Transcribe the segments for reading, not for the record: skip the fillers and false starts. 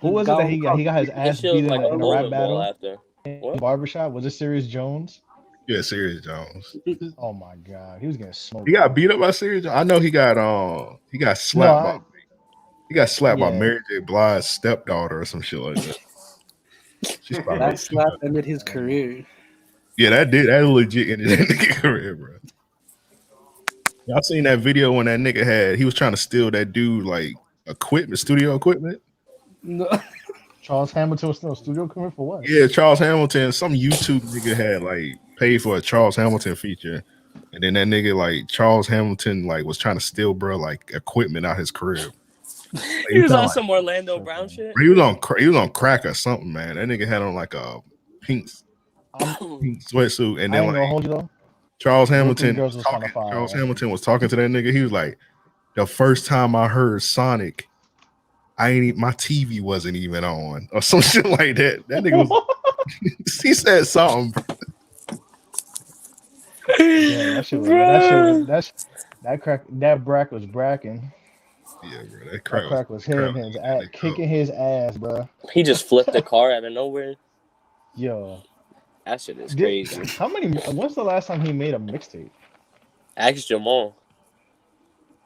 Who was it that he got? He got his This ass shit was beat like a in a rap bowling ball battle after. in What? barbershop. Was it Serious Jones? Yeah, Serious Jones. Oh my god, he was getting smoked. He got beat up by Serious Jones. I know he got No, slapped by yeah. Mary J. Blige's stepdaughter or some shit like that. She's probably That slap ended his career. yeah, that legit ended that nigga career, bro. Y'all seen that video when that nigga he was trying to steal that dude like studio equipment? No. Charles Hamilton was still a studio coming for what? Yeah, Charles Hamilton, some YouTube nigga had like paid for a Charles Hamilton feature. And then that nigga like Charles Hamilton like was trying to steal bro like equipment out his crib. Like, He was on like, some Orlando Brown shit. he was on crack or something, man. That nigga had on like a pink sweatsuit, and I then ain't gonna like hold you though. Charles Brooklyn Hamilton Girls was talking. kinda fire, Charles right? Hamilton was talking to that nigga. He was like, "The first time I heard Sonic, my TV wasn't even on, or some shit like that." That nigga was. He said something. Bro. Yeah, that Brack was bracking. Yeah, bro. That That crack was hitting his ass, kicking his ass, bro. He just flipped the car out of nowhere. Yo, That shit is crazy. When's the last time he made a mixtape? Ask Jamal.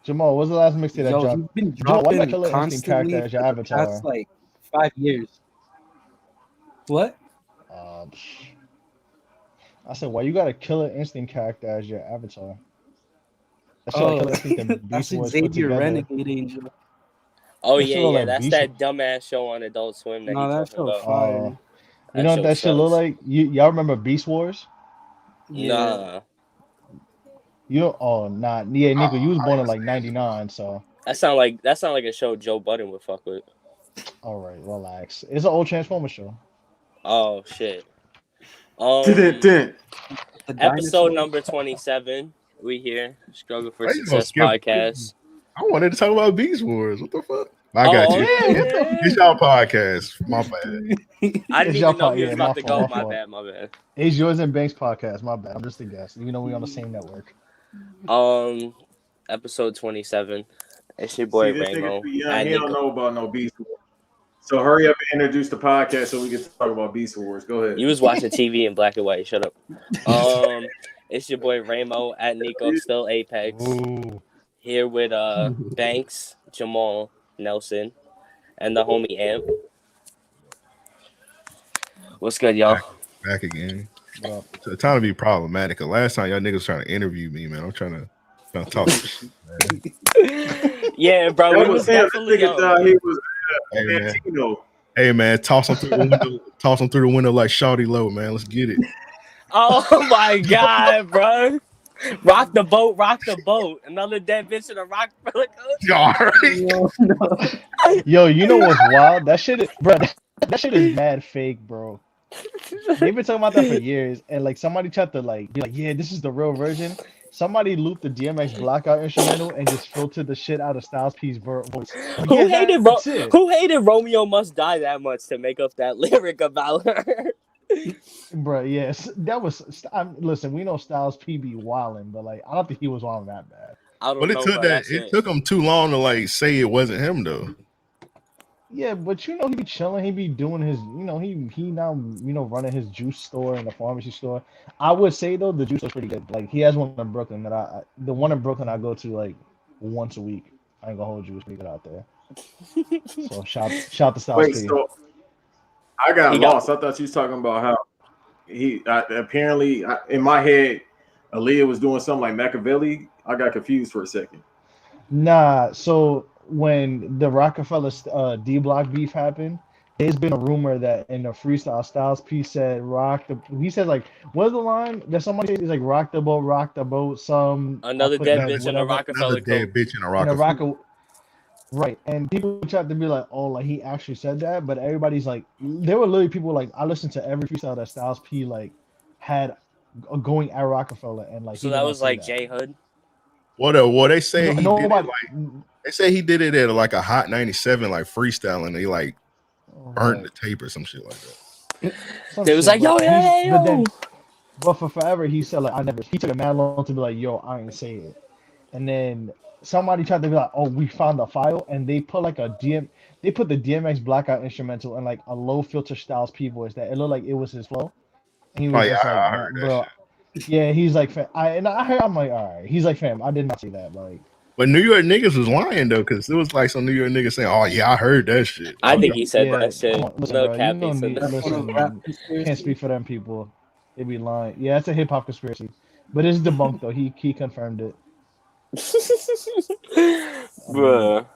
Jamal, what's the last mixtape that Yo, dropped? he's been Jamal, why did I dropping kill an instant constantly character as your for the avatar? past like 5 years. What? I said, why you got a killer instinct character as your avatar? That shit Oh, like Killer Instinct and that's Beast Wars put Xavier together. Renegade Angel. Oh That shit yeah, look yeah. like That's Beast that dumbass show on Adult Swim that No, he that talking show about. fire. You know what that shit look sucks. like? Y'all remember Beast Wars? Nah, Nah. Yeah, Nico, you was born in like 99, so that sound like a show Joe Budden would fuck with. alright, relax. It's an old Transformer show. Oh shit. The Episode dinosaur. number 27. We here. Struggle for Why you gonna Success skip- podcast. I wanted to talk about Beast Wars. What the fuck? I got Oh, you. yeah. It's y'all podcast. My bad. I didn't It's your even know fault, he was yeah, about my to fault, go. my My fault. bad. It's Yours and Banks podcast. My bad. I'm just a guest. Even though we on the same network. Episode 27. It's your boy this Ramo. nigga too young. and He don't Nico. know about no Beast Wars. So hurry up and introduce the podcast so we can talk about Beast Wars. Go ahead. You was watching TV in black and white. Shut up. It's your boy Ramo at Nico, still Apex. Ooh. Here with Banks, Jamal, Nelson, and the homie Amp. What's good, y'all? Back again. Well, So time to be problematic. 'Cause last time y'all niggas trying to interview me, man. I'm trying to talk some shit, man. Yeah, bro. That We was definitely nigga thought he was Hey, man. Latino. Hey, man. Toss him through the window. Toss him through the window like Shawty Low, man. Let's get it. Oh my god, bro. Rock the boat, rock the boat. Another dead bitch in a rock roller coaster. All right. yo, you know what's wild? That shit is mad fake, bro. They've been talking about that for years, and like somebody tried to like be like, yeah, this is the real version. Somebody looped the DMX Blackout instrumental and just filtered the shit out of Styles P's voice. Like, Who yeah, hated that's it. Who hated Romeo Must Die that much to make up that lyric about her? Bro, yes, that was. Listen, we know Styles P be wilding, but like, I don't think he was wilding that bad. I don't But know. it took about that. shit. It took him too long to like say it wasn't him though. Yeah, but you know he be chilling. He be doing his. You know he now running his juice store and the pharmacy store. I would say though the juice store's pretty good. Like he has one in Brooklyn that the one in Brooklyn I go to like once a week. I ain't gonna hold you. It's pretty good out there. So shout to Styles Wait, P. so I got He got- lost. I thought you was talking about how he apparently in my head, Aaliyah was doing something like Machiavelli. I got confused for a second. Nah, so when the Rockefeller D Block beef happened, there's been a rumor that in the freestyle Styles P said he said like what's the line that somebody said? He's like rock the boat, some Another I put dead that, bitch in a whatever, Rockefeller Another dead coat. bitch in a in a rocket. Right. And people tried to be like, oh, like he actually said that, but everybody's like there were literally people like I listened to every freestyle that Styles P like had going at Rockefeller and like So he that did not was say like that. J Hood. What they say he did it Nobody- like they say he did it at like a Hot 97 like freestyle and they like burnt the tape or some shit like that. Some They was shit, like, yo, but yeah, but then yo. but for forever he said like he took a mad long to be like, yo, I ain't say it. And then somebody tried to be like, oh, we found the file, and they put like they put the DMX Blackout instrumental and like a low filter Styles P voice that it looked like it was his flow, and he Oh was yeah, just like, I nah, heard that bro, shit. yeah, he's like, I heard, I'm like, all right, he's like, fam, I did not see that, like, But New York niggas was lying though, because it was like some New York niggas saying, "Oh yeah, I heard that shit." I think Oh, he said yeah, that shit. come on, listen, No bro, you cap, he don't said need, that. That's one of the rap listen, can't conspiracies. speak for them people, they be lying, yeah, it's a hip hop conspiracy, but it's debunked though, he confirmed it, I mean. Bruh.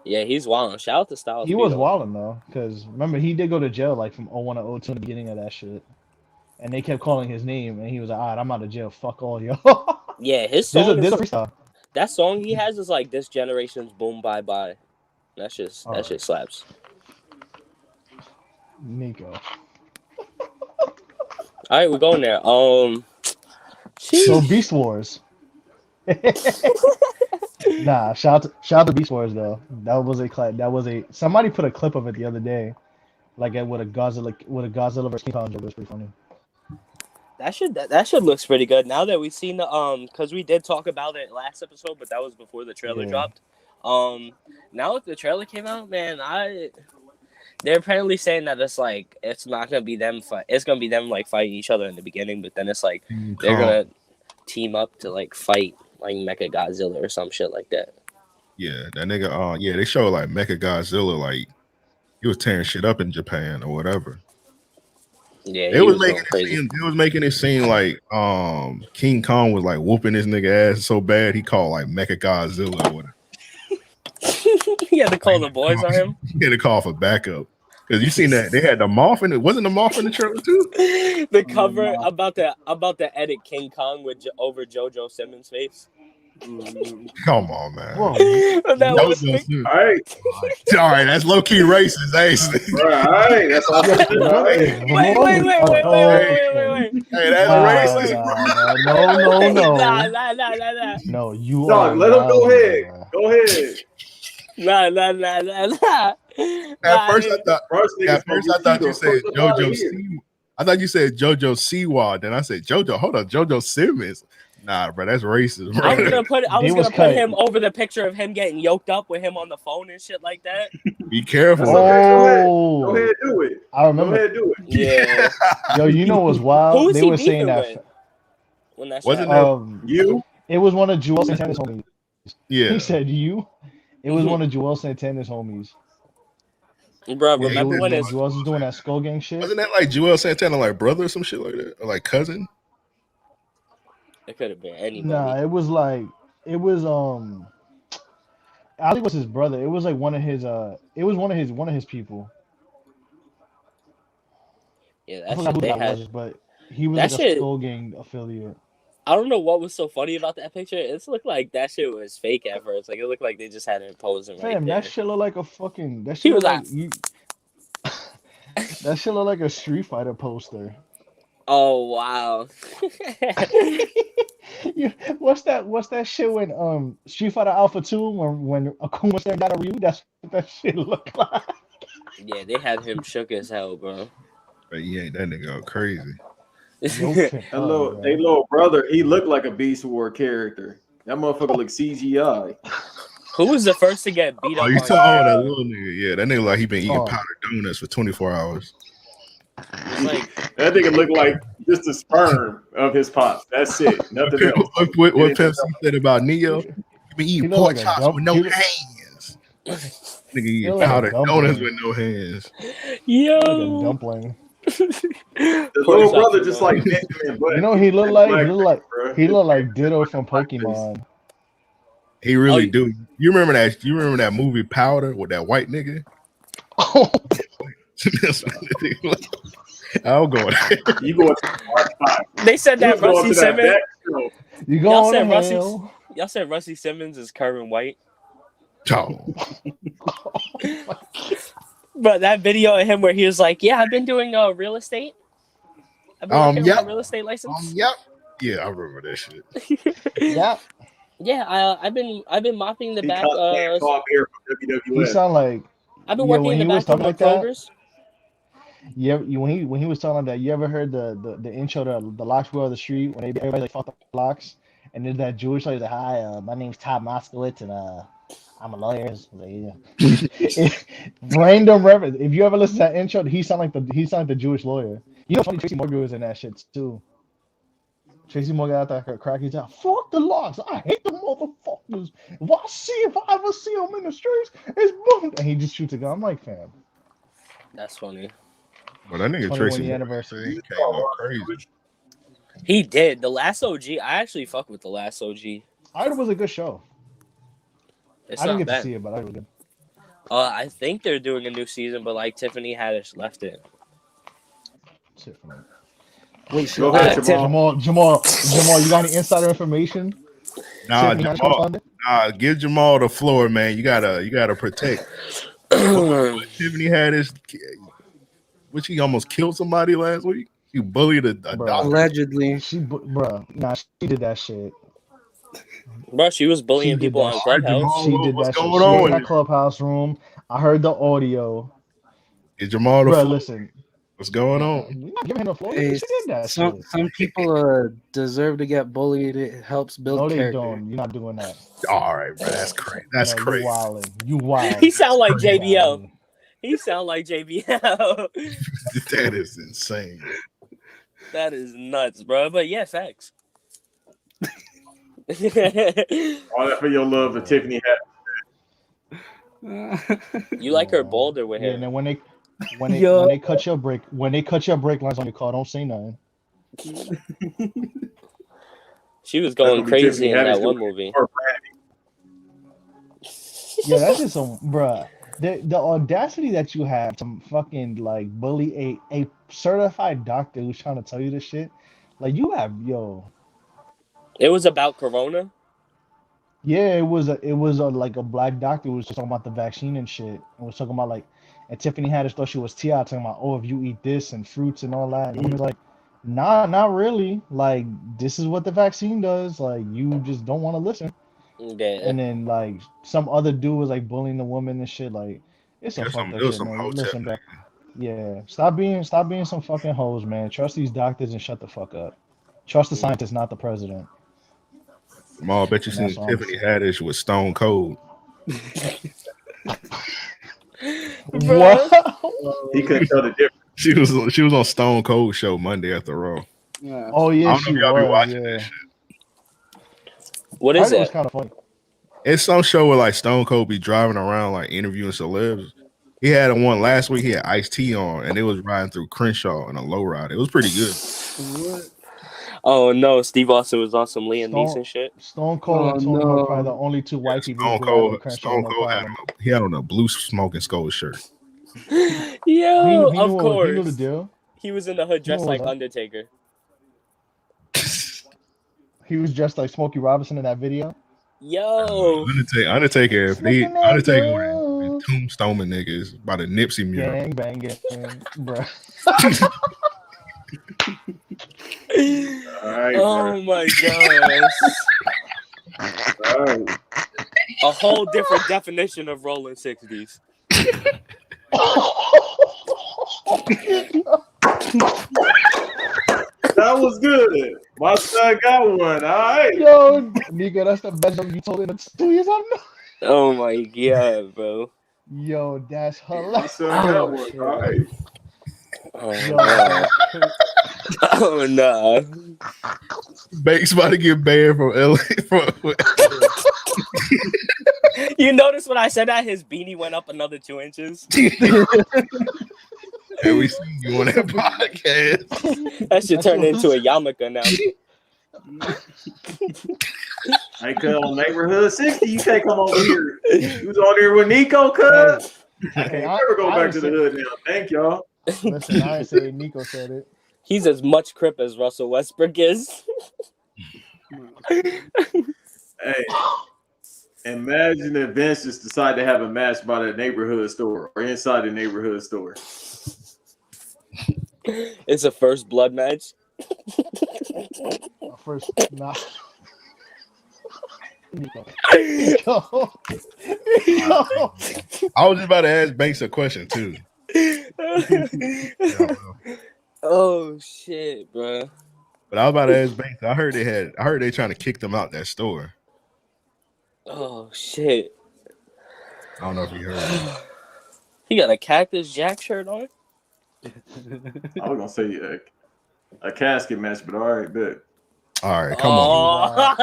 Yeah, he's wild. Shout out to Styles He P was though. wilding though, because remember he did go to jail like from '01 to '02 in the beginning of that shit. And they kept calling his name, and he was like, "All right, I'm out of jail. Fuck all y'all." Yeah, his there's song there's a is freestyle. that song he has is like this generation's Boom Bye Bye. All That shit right, slaps. Nico. All right, we're going there. So Sheesh. Beast Wars. Nah, shout out to Beast Wars though. That was a somebody put a clip of it the other day, like with a Godzilla versus King Kong joke. It was pretty funny. That shit looks pretty good. Now that we've seen the because we did talk about it last episode, but that was before the trailer Yeah, dropped. Now that the trailer came out, man, they're apparently saying that it's like it's not gonna be them fight. It's gonna be them like fighting each other in the beginning, but then it's like King they're Kong. gonna team up to like fight like Mecha Godzilla or some shit like that. Yeah, that nigga. Yeah, they showed like Mecha Godzilla, like he was tearing shit up in Japan or whatever. Yeah, They he was was making going it crazy. seem. They was making it seem like King Kong was like whooping this nigga ass so bad he called like Mecha Godzilla or whatever. He had to call the Like, boys on him. he had to call for backup because you seen that they had the moth in it. Wasn't the moth in the trailer too? The cover about to edit King Kong with over JoJo Simmons' face. Come on, man. bro. That That was was big. All right, all right. That's low key racist, eh? bro. All right, that's all. Yo, All what right. is Wait, wrong wait, with wait, us? wait, wait, wait, wait, wait, wait. Hey, that's Nah, racist, nah, bro. nah, no, no, Nah, no, nah, nah, nah, nah. no. You Dog, are let him go wilding, ahead. bro. Go ahead. Nah, nah, nah, nah, nah. At first, I thought. First niggas At gonna first, I get thought you you the said fuck up out of JoJo here. C. I thought you said JoJo Siwa. Then I said JoJo. Hold on, JoJo Simmons. Nah, bro, that's racist, I was bro. They was gonna put cut. him over the picture of him getting yoked up with him on the phone and shit like that. Be careful. That's okay. Go ahead. Go Oh, ahead, do it. I Go remember. ahead, do it. Yeah. Yo, you know what's Who wild? was They he were saying beefing that. with when that shit Wasn't happened? that? You. It was one of Joel Santana's homies. Yeah. He said you. It was one of Joel Santana's homies. Bro, When remember when his Joel was doing that skull gang shit? Wasn't that like Joel Santana, like brother or some shit like that, or like cousin? it could have been anybody. Nah, it was like it was Ali was his brother. It was like one of his it was one of his people. Yeah, I that forgot shit who they that had. was, but he was That like a shit. skull gang affiliate. I don't know what was so funny about that picture. It looked like that shit was fake at first. Like it looked like they just had it posing right Fam, there. that shit look like a fucking that He shit was look like, like you that shit look like a Street Fighter poster. "Oh wow." Yeah, what's that shit when Street Fighter Alpha 2 when Akuma staring down at Ryu? That's what that shit look like. Yeah, they had him shook as hell, bro. But yeah, that nigga go crazy. Yo, They little brother, he looked like a Beast War character. That motherfucker look CGI. Who was the first to get beat Oh, up? you on saw that camera? little nigga? Yeah, that nigga like he been eating Oh. powdered donuts for 24 hours. It's like That nigga look like just the sperm of his pops. That's it. Nothing else. What Pepsi said about Neo? He been He eating look pork like a chops dump- with no he look- hands. Nigga He eating look like a powdered dumpling. donuts with no hands. yo. Like a dumpling. The Poor little brother Saki, just bro. like Benjamin Button. You know he look like bro. he look like Ditto from Pokemon. He really you- do. You remember that? You remember that movie Powder with that white nigga? Oh, I'll go. You going to the dark spot. They said You that going Rusty to that Simmons. back show. you Y'all going to said Rusty's- hell? Y'all said Rusty Simmons is Kerwin White. Oh, But that video of him where he was like, "Yeah, I've been doing real estate. I've been working on yep. my real estate license. yep. Yeah, I remember that shit. Yeah, Yeah, I've been mopping the He back. caught Bob Air from he WWF. sound like I've been Yeah, working when in the he was back of talking my like that, Kroger's. when he was telling that, you ever heard the intro to the Locks Were of the Street when everybody like fuck the locks And then that Jewish lady, like, hi, my name's Todd Moskowitz, and I'm a lawyer. Like, yeah. Random reference. If you ever listen to that intro, he sound like the Jewish lawyer. You know, funny Tracy Morgan was in that shit too. Tracy Morgan out there cracking down. Fuck the locks. I hate the motherfuckers. If I ever see them in the streets, it's boom. And he just shoots a gun. I'm like, fam. That's funny. But that nigga 21 Tracy year Morgan, anniversary. he came up crazy. He did. The Last OG. I actually fuck with The Last OG. I heard it was a good show. It's I didn't not get bad. to see it, but I heard it was good. I think they're doing a new season, but like Tiffany Haddish left it. Tiffany. Wait, Go so ahead, Jamal, you got any insider information? Nah, Tiffany Haddish Jamal, funded? give Jamal the floor, man. You gotta protect. Tiffany Haddish, which he almost killed somebody last week. He bullied a Bro. doctor. allegedly, She did that shit. Bro, she was bullying She did people that on shit. Clubhouse. She did What's that shit. going She was on? in that clubhouse room. I heard the audio. Is Jamal the Bro, floor? listen. What's going You're on? not giving him the floor. hey, She did that some shit. people deserve to get bullied. It helps build No, they character. don't. You're not doing that. All right, bro. That's crazy. That's No, crazy. you wildin'. You wild. He sound like You JBL. wildin'. He sound like JBL. That is insane. That is nuts, bro. But yeah, facts. All that for your love for Tiffany Haddish. You like her bolder with Yeah, hair. and then when they Yo. cut your break lines on your call, don't say nothing. She was going That's gonna be crazy in Tiffany that Haddish one doing movie. her Yeah, that's just some bruh. The audacity that you have to fucking like bully a certified doctor who's trying to tell you this shit. Like you have It was about Corona. Yeah, it was a like a black doctor who was just talking about the vaccine and shit. And was talking about like, and Tiffany Haddish thought she was T.I. talking about, oh, if you eat this and fruits and all that. And he was like, nah, not really. Like, this is what the vaccine does. Like, you just don't want to listen. Yeah. And then like some other dude was like bullying the woman and shit. Like, it's some fucked up shit, man. Listen, bro. Yeah, stop being some fucking hoes, man. Trust these doctors and shut the fuck up. Trust the scientists, not the president. Jamal, bet you And seen that's all I'm Tiffany Haddish with Stone Cold. What? He couldn't tell the difference. She was on Stone Cold show Monday after Raw. Yeah. Oh I yeah, don't she know if y'all be was. watching Yeah, that shit. What I is heard it was it? kind of funny. It's some show where like Stone Cold be driving around like interviewing celebs. He had one last week. He had Ice-T on, and it was riding through Crenshaw in a lowrider. It was pretty good. What? Oh no, Steve Austin was on some Liam Neeson shit. Stone Cold and Tony Hawk probably the no. only two white people Stone who can ride in Cold, Crenshaw Stone no Cold problem. he had on a blue smoking skull shirt. Yo, He of knew the course. deal. He was in the hood dressed what was like up. Undertaker. He was just like Smokey Robinson in that video. Yo. Undertaker, if they Smoking that Undertaker would dope. have tombstoning niggas by the Nipsey mural. Gang banging, bruh. All right, Oh my gosh. All right. A whole different definition of rolling 60s. That was good. My son got one. All right. Yo, Nico, that's the best joke you told in the 2 years I've known. Oh my god, bro. Yo, that's My hilarious. son got Oh, one. shit. All right. Oh Yo, no. Oh no. Banks about to get banned from LA. You notice when I said that his beanie went up another 2 inches? And we see you on that podcast. That should turn into a yarmulke now. Hey, cuz on neighborhood 60, you can't come over here. You was on there with Nico, cuz. I can't never go back to the hood now. Thank y'all. Listen, I ain't say it. Nico said it. He's as much Crip as Russell Westbrook is. Hey, imagine if Vince just decided to have a match by the neighborhood store or inside the neighborhood store. It's a first blood match. First, nah. Nico. Nico. Nico. I was just about to ask Banks a question too. Oh shit, bro. But I was about to ask Banks. I heard they trying to kick them out that store. Oh shit! I don't know if you heard. He got a Cactus Jack shirt on. I was gonna say a casket match, but all right, bet. All right, come on.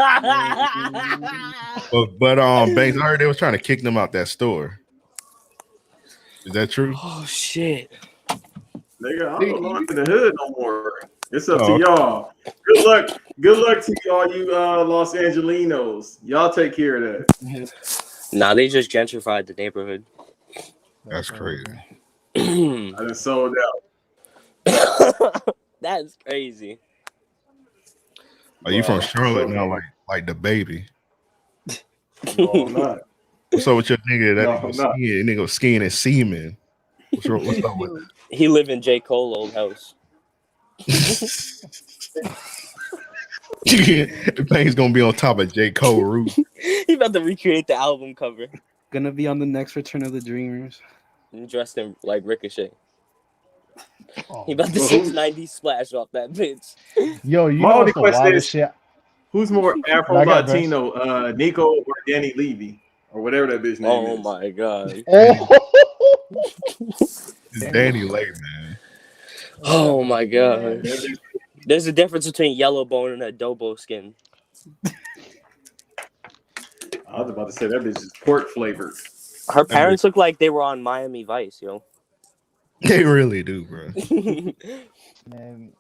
But Banks, I heard they was trying to kick them out that store. Is that true? Oh shit! Nigga, I don't know in the hood no more. It's up to y'all. Good luck. Good luck to y'all, you Los Angelinos. Y'all take care of that. Nah, they just gentrified the neighborhood. That's crazy. I done sold out. That's crazy. Are you from Charlotte now, like the baby? No, I'm not. What's up with your nigga? That No, nigga was skiing in semen. What's up with that? He live in J. Cole old house. Banks gonna be on top of J. Cole roof. He about to recreate the album cover. Gonna be on the next Return of the Dreamers. And dressed in like Ricochet. Oh, He about the 690 splash off that bitch. yo, you My know only what's the question wildest is- shit? Who's more Afro I got Latino, Nico or Danny Levy? Or whatever that bitch name Oh is. my god. It's Danny Lay, man. Oh my god. There's a difference between yellow bone and adobo skin. I was about to say that bitch is pork flavored. Her parents look like they were on Miami Vice, yo. They really do, bro. Man,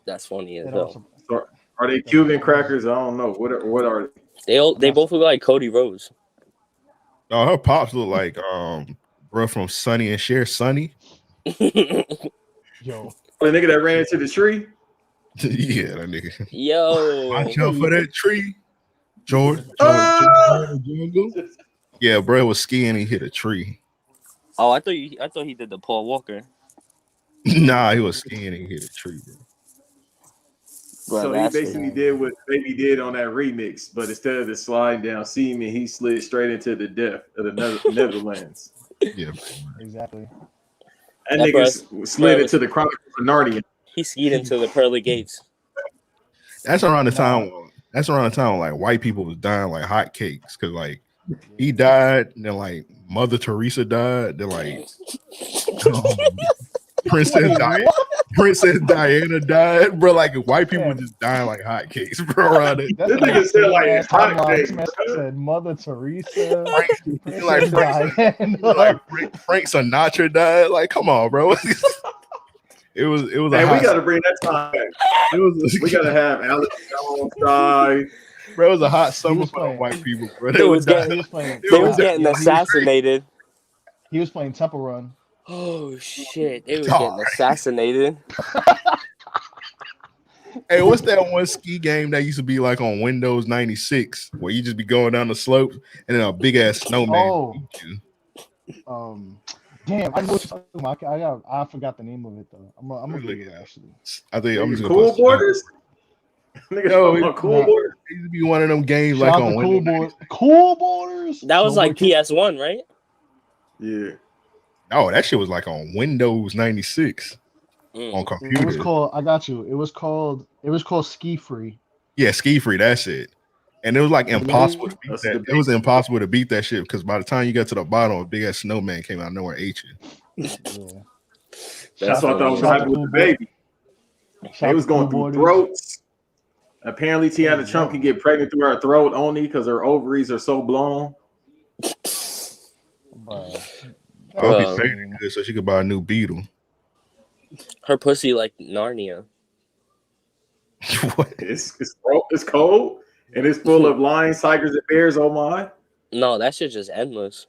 That's funny as it hell. also- Are they Cuban crackers? I don't know. What are they? They both look like Cody Rose. Oh, her pops look like bro from Sonny and Cher. Sonny. yo, The nigga that ran into the tree? Yeah, that nigga. Yo. Watch out for that tree, Jordan. Ah! Yeah, bro was skiing and he hit a tree. Oh, I thought he did the Paul Walker. Nah, he was skiing and he hit a tree, bro. Bro, So he that's basically did what Baby did on that remix, but instead of the sliding down semen, he slid straight into the depth of the Netherlands. Yeah, exactly. That That nigga slid into the Chronicles of Narnia. He skied into the pearly gates. that's around the time. That's around the time like white people was dying like hotcakes because like he died, and then like Mother Teresa died, then like Princess Diana died, bro. Like white people just dying like hotcakes, bro. Around it. That's This nigga said like hot This cake. man said Mother Teresa, Like Frank Sinatra died. Like, come on, bro. It was a Man, we hot, gotta bring that time back. We gotta have Alex Jones die. bro. It was a hot summer was for playing. white people, bro. They was he getting, was playing. they was getting assassinated. He was playing Temple Run. Oh shit! They was All getting right. assassinated. Hey, what's that one ski game that used to be like on Windows 96 where you just be going down the slope and then a big ass snowman? Oh. eat you? Damn, I know what you're talking about. I forgot the name of it though. I'm gonna look it actually. I think I'm just gonna Cool put- Borders. Nigga, No, Cool nah. Borders. It used to be one of them games like Shout out on to Cool Windows. Borders. Cool Borders. That was like PS1, right? Yeah. Oh, that shit was like on Windows 96 on It was computer. called. I got you. It was called Ski Free. Yeah, ski free. That's it. And it was like impossible to beat That's that. the It was impossible to beat that shit because by the time you got to the bottom, a big ass snowman came out of nowhere and ate you. Yeah. That's what I thought was Shout out happening to with the Cool baby. Shout They out was to Cool going through Borders. throats. Apparently, Tiana Trump can get pregnant through her throat only because her ovaries are so blown. Bruh. I hope Bro. he paid it good so she could buy a new Beetle. Her pussy like Narnia. What? It's cold and it's full of lions, tigers, and bears. Oh my! No, that shit's just endless.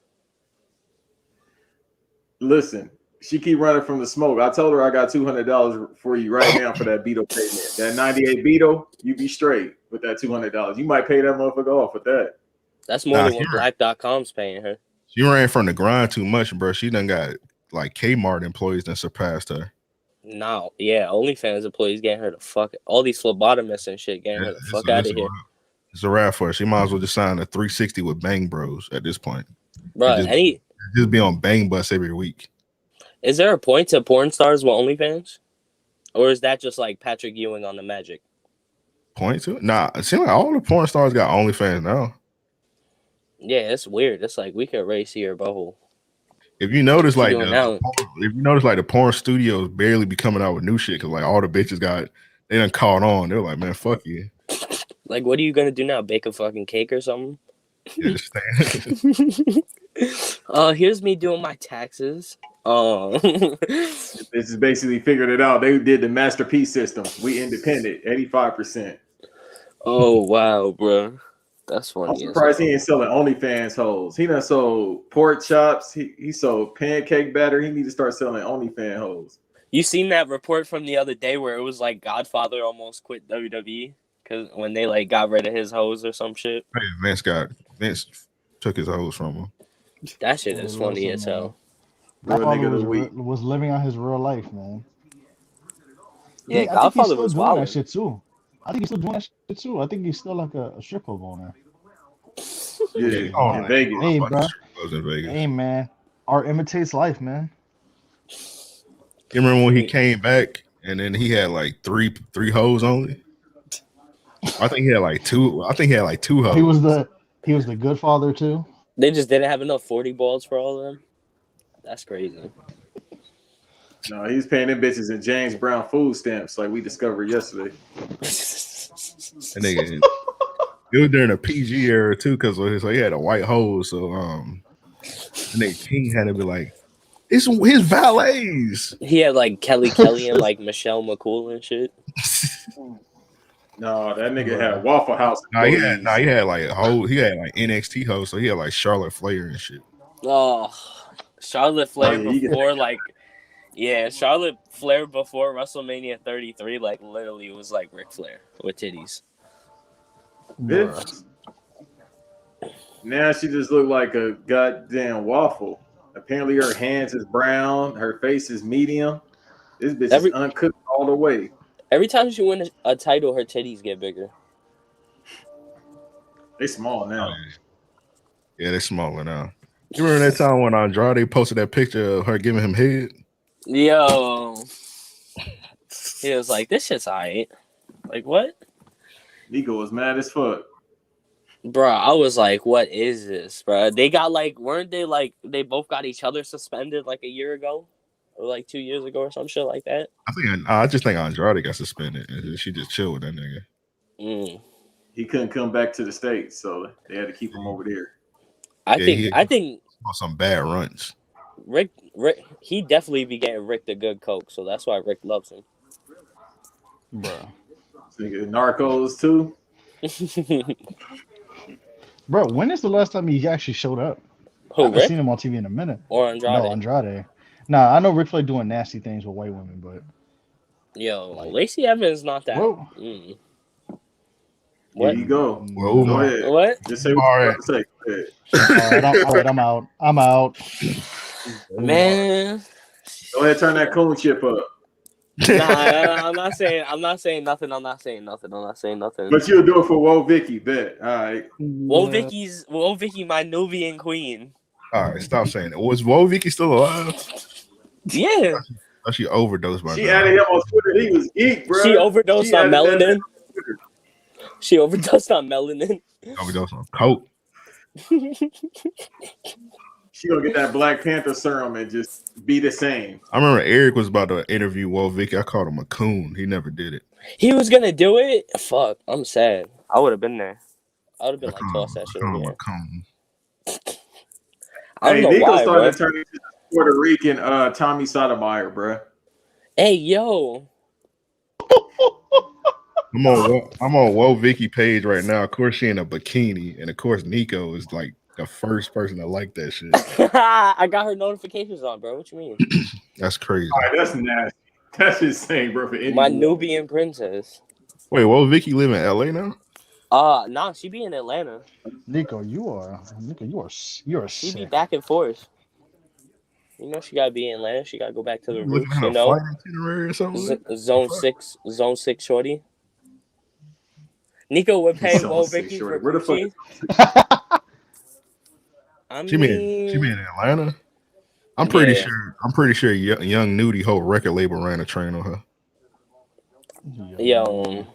Listen, she keep running from the smoke. I told her I got $200 for you right now for that Beetle payment. That 98 Beetle, you be straight with that $200. You might pay that motherfucker off with that. That's more Nah, than what you're right. Black.com's paying her. She ran from the grind too much, bro. She done got like Kmart employees that surpassed her. No, yeah, OnlyFans employees getting her the fuck. All these phlebotomists and shit getting her the fuck out of here. It's a wrap for her. She might as well just sign a 360 with Bang Bros at this point. Bro, Just- any Just be on Bang Bus every week. is there a point to porn stars with OnlyFans? Or is that just like Patrick Ewing on the Magic? Point to it? Nah, it seems like all the porn stars got OnlyFans now. Yeah, it's weird. It's like we could race here, butthole. If you notice, What you like doing now? the porn studios barely be coming out with new shit because like all the bitches they done caught on. They're like, man, fuck you. Like, what are you gonna do now? Bake a fucking cake or something? Yeah, just stay. Here's me doing my taxes. This is basically figured it out. They did the masterpiece system. We independent, 85%. Oh wow, bro, that's funny. I'm surprised he ain't selling OnlyFans hoes. He done sold pork chops. He sold pancake batter. He need to start selling OnlyFans hoes. You seen that report from the other day where it was like Godfather almost quit WWE because when they like got rid of his hoes or some shit. Vince took his hoes from him. That shit is funny as hell. Godfather was living out his real life, man. Yeah, I think Godfather he's still was doing wild. that shit too. I think he's still doing that shit too. I think he's still like a strip club owner. Yeah, in Vegas. Hey, bro. In Vegas. Hey, man. Art imitates life, man. You remember when he came back and then he had like three hoes only? I think he had like two. I think he had like two hoes. He was the good father too. They just didn't have enough 40 balls for all of them. That's crazy. No, he's paying them bitches in James Brown food stamps like we discovered yesterday. And it was during the PG era too, because so he had a white hose. So and then King had to be like, it's his valets. He had like Kelly and like Michelle McCool and shit. No, that nigga had Waffle House. He had like NXT hosts, so he had like Charlotte Flair and shit. Oh, Charlotte Flair before Charlotte Flair before WrestleMania 33, like literally was like Ric Flair with titties. Bitch. Now she just looked like a goddamn waffle. Apparently her hands is brown, her face is medium. This bitch is uncooked all the way. Every time she wins a title, her titties get bigger. They small now. Yeah, they're smaller now. You remember that time when Andrade posted that picture of her giving him head? Yo. He was like, this shit's alright. Like, what? Nico was mad as fuck. Bro, I was like, what is this, bro? They got like, weren't they like, they both got each other suspended like a year ago? Or like 2 years ago or some shit like that? I just think Andrade got suspended and she just chilled with that nigga. He couldn't come back to the States, so they had to keep him over there. I think some bad runs. Rick, he definitely be getting Rick the good coke, so that's why Rick loves him. Bro. Narcos too. Bro, when is the last time he actually showed up? Who, I haven't Rick? seen him on TV in a minute. Or Andrade? No, Andrade. Nah, I know Ric Flair doing nasty things with white women, but yo, Lacey Evans not that. What? There you go. Whoa, go ahead. What? Just say what you want to say. All right, I'm out. Man. Go ahead, turn that coon chip up. I'm not saying nothing. But you'll do it for Whoa Vicky, bet. All right. Whoa Vicky, my Nubian queen. All right, stop saying it. Was Whoa Vicky still alive? Yeah. Oh, she overdosed by She added him on Twitter. He was geek, bro. She overdosed on melanin. She overdosed on melanin. Overdosed on coke. She gonna get that Black Panther serum and just be the same. I remember Eric was about to interview Whoa Vicky. I called him a coon. He never did it. He was gonna do it. Fuck, I'm sad. I would have been there. I would have been like, toss that shit in there. I don't know Nico why, started bro. turning into Puerto Rican Tommy Sotomayor, bro. Hey, yo. I'm on Whoa Vicky page right now. Of course, she in a bikini, and of course, Nico is like the first person to like that shit. I got her notifications on, bro. What you mean? That's crazy. All right, that's nasty. That's insane, bro. For My Nubian princess. Wait, Whoa Vicky live in LA now? Nah, she be in Atlanta. Nico, you are She be back and forth. You know she gotta be in Atlanta. She gotta go back to the roots. You know, zone 6 shorty. Nico would pay Whoa Vicky for where the fuck? She mean in Atlanta? I'm pretty sure young Nudie whole record label ran a train on her. Yo,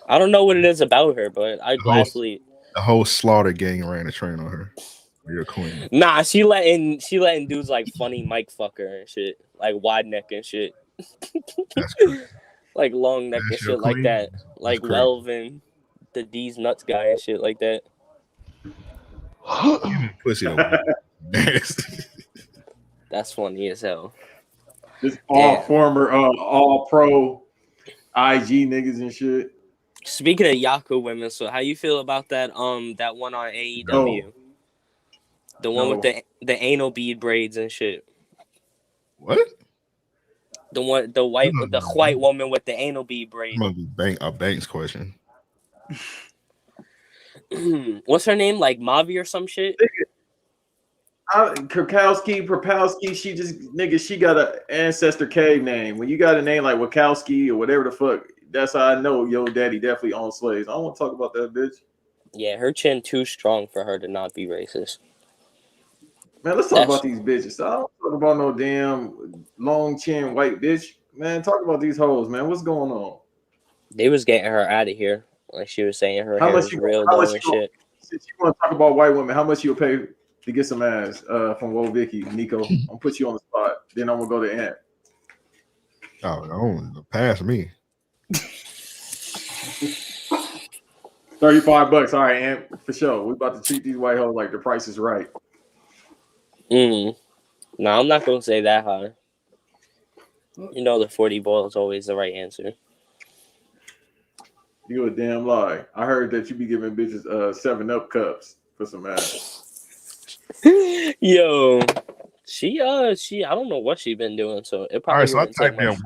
I don't know what it is about her, but I The whole, gladly. the whole slaughter gang ran a train on her. You're a queen. Nah, she letting dudes like funny Mike fucker and shit, like wide neck and shit, That's crazy. like long neck and That's your shit like queen. that, That's like crazy. Welvin, the D's nuts guy and shit like that. Pussy though. Nasty. That's funny as hell. This all Damn. former, all pro IG niggas and shit. Speaking of Yaku women, so how you feel about that one on AEW, No, the one with no. the anal bead braids and shit, What? the white woman with the anal bead braid. Must be a Banks question. What's her name? Like Mavi or some shit? Propowski, she just nigga, she got an ancestor cave name. When you got a name like Wachowski or whatever the fuck, that's how I know your daddy definitely owned slaves. I don't want to talk about that bitch. Yeah, her chin too strong for her to not be racist. Man, let's talk about these bitches. I don't talk about no damn long chin white bitch. Man, talk about these hoes, man. What's going on? They was getting her out of here. Like she was saying her How hair much was you real how though much and you shit. since you want to talk about white women, how much you'll pay to get some ass from Woe Vicky, Nico? I'm gonna put you on the spot. Then I'm gonna go to Ant. Oh, no, pass me. $35. All right, Ant, for sure. We about to treat these white hoes like the price is right. No, I'm not gonna say that high. You know the 40 ball is always the right answer. You a damn lie. I heard that you be giving bitches 7-Up cups for some ass. Yo, she I don't know what she been doing, so it All probably right, so wouldn't take much.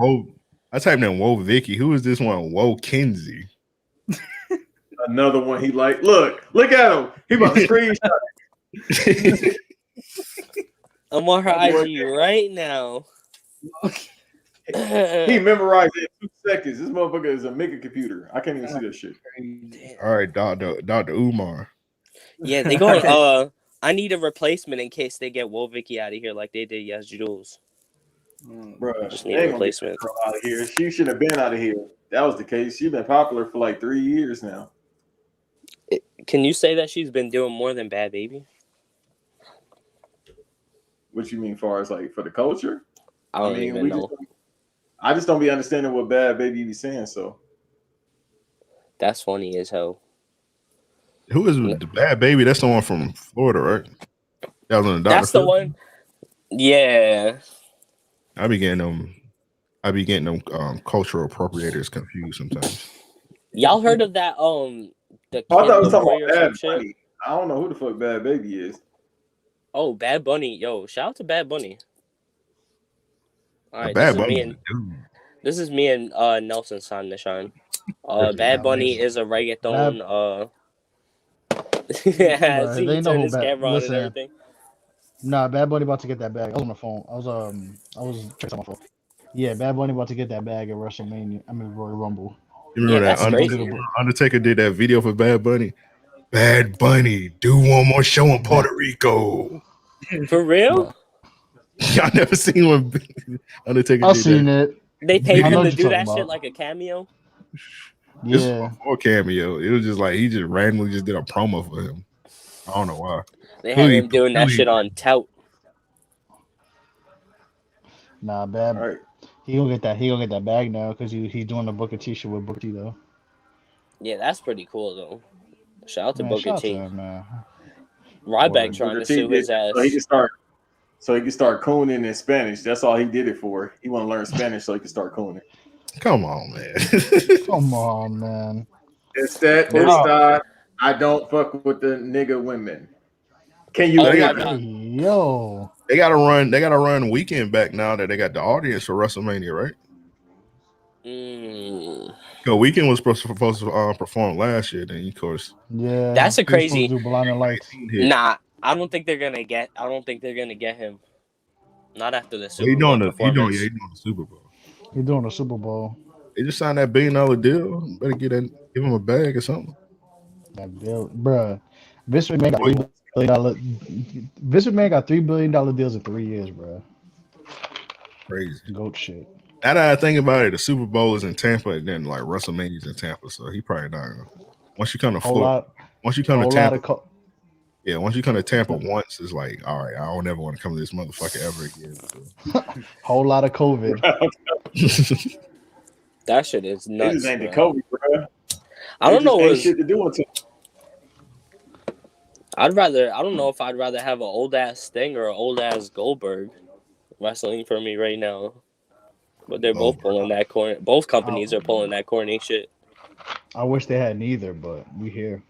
I typed in Woe Vicky. Who is this one? Woe Kinsey. Another one he like. Look at him. He about to screenshot. I'm on her Oh, boy. IG right now. He memorized it in 2 seconds. This motherfucker is a mega computer. I can't even see that shit. All right, Dr. Umar. Yeah, they going. I need a replacement in case they get Wolvicki out of here like they did Yes Jules. Bro, Just need a replacement. Out of here. She should have been out of here. That was the case. She's been popular for like 3 years now. Can you say that she's been doing more than Bad Baby? What you mean, far as like for the culture? I don't even know. I just don't be understanding what Bad Baby be saying. So that's funny as hell. Who is the Bad Baby? That's the one from Florida, right? That was on the That's the one. Yeah. I be getting them cultural appropriators confused sometimes. Y'all heard of that? The I thought I was talking Boy about Bad shit? Bunny. I don't know who the fuck Bad Baby is. Oh, Bad Bunny. Yo, shout out to Bad Bunny. All right, Bad Bunny. This is me and Nelson's time to shine. Bad Bunny is a reggaeton. Yeah, see, they he know turned who his camera on and everything. Nah, Bad Bunny about to get that bag. I was on the phone. I was checking my phone. Yeah, Bad Bunny about to get that bag at WrestleMania. I mean Royal Rumble. You remember that Undertaker did that video for Bad Bunny? Bad Bunny, do one more show in Puerto Rico. For real? Y'all never seen one Undertaker I've seen it. They paid him to do that shit like a cameo? Yeah. This was before cameo. It was just like he just randomly just did a promo for him. I don't know why. They had him doing that shit on tout. Nah, Bad. Right. He gonna get that bag now because he's doing the Booker T shit with Booker T though. Yeah, that's pretty cool though. Shout out to Booker T. Man. Ryback trying to sue his ass. So he can start cooning in Spanish. That's all he did it for. He want to learn Spanish so he can start cooning. Come on, man. Come on, man. It's that I don't fuck with the nigga women. Can you Yo. They gotta run weekend back now that they got the audience for WrestleMania, right? The Weekend was supposed to perform last year, then of course. Yeah. That's a crazy. Blinding Lights. Nah, I don't think they're gonna get him. Not after the Super Bowl. He's doing the Super Bowl. He's doing the Super Bowl. They just signed that $1 billion deal. Better give him a bag or something. That bill, bruh. Vince McMahon got $3 billion deals in 3 years, bro. Crazy. Goat shit. Now that I think about it, the Super Bowl is in Tampa, and then like WrestleMania's in Tampa, so he probably not gonna. Once you come to Whole Florida, lot, once you come to whole lot Tampa, of yeah, once you come to Tampa once, it's like, all right, I don't ever want to come to this motherfucker ever again. whole lot of COVID. That shit is It nuts, just ain't the bro. COVID, bro. I don't know. Ain't shit to do until. I don't know if I'd rather have an old ass Sting or an old ass Goldberg wrestling for me right now. But they're both pulling that corner. Both companies are pulling that corny shit. I wish they had neither, but we here.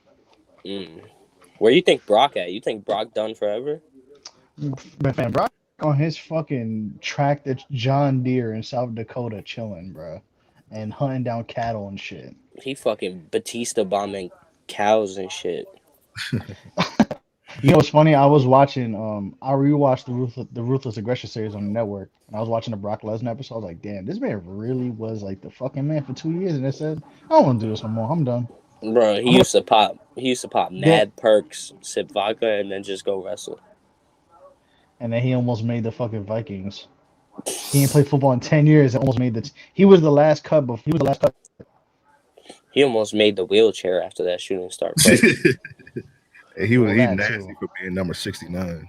Where you think Brock at? You think Brock done forever? But man, Brock on his fucking tractor John Deere in South Dakota chilling, bro, and hunting down cattle and shit. He fucking Batista bombing cows and shit. You know what's funny? I was watching I rewatched the Ruthless Aggression series on the network, and I was watching the Brock Lesnar episode. I was like, damn, this man really was like the fucking man for 2 years, and I said, I don't want to do this no more. I'm done. Bro, he used to pop mad perks, sip vodka, and then just go wrestle. And then he almost made the fucking Vikings. He ain't played football in 10 years and almost made the. He was the last cut. He was the last cut. He almost made the wheelchair after that shooting star fight. He nasty for being number 69.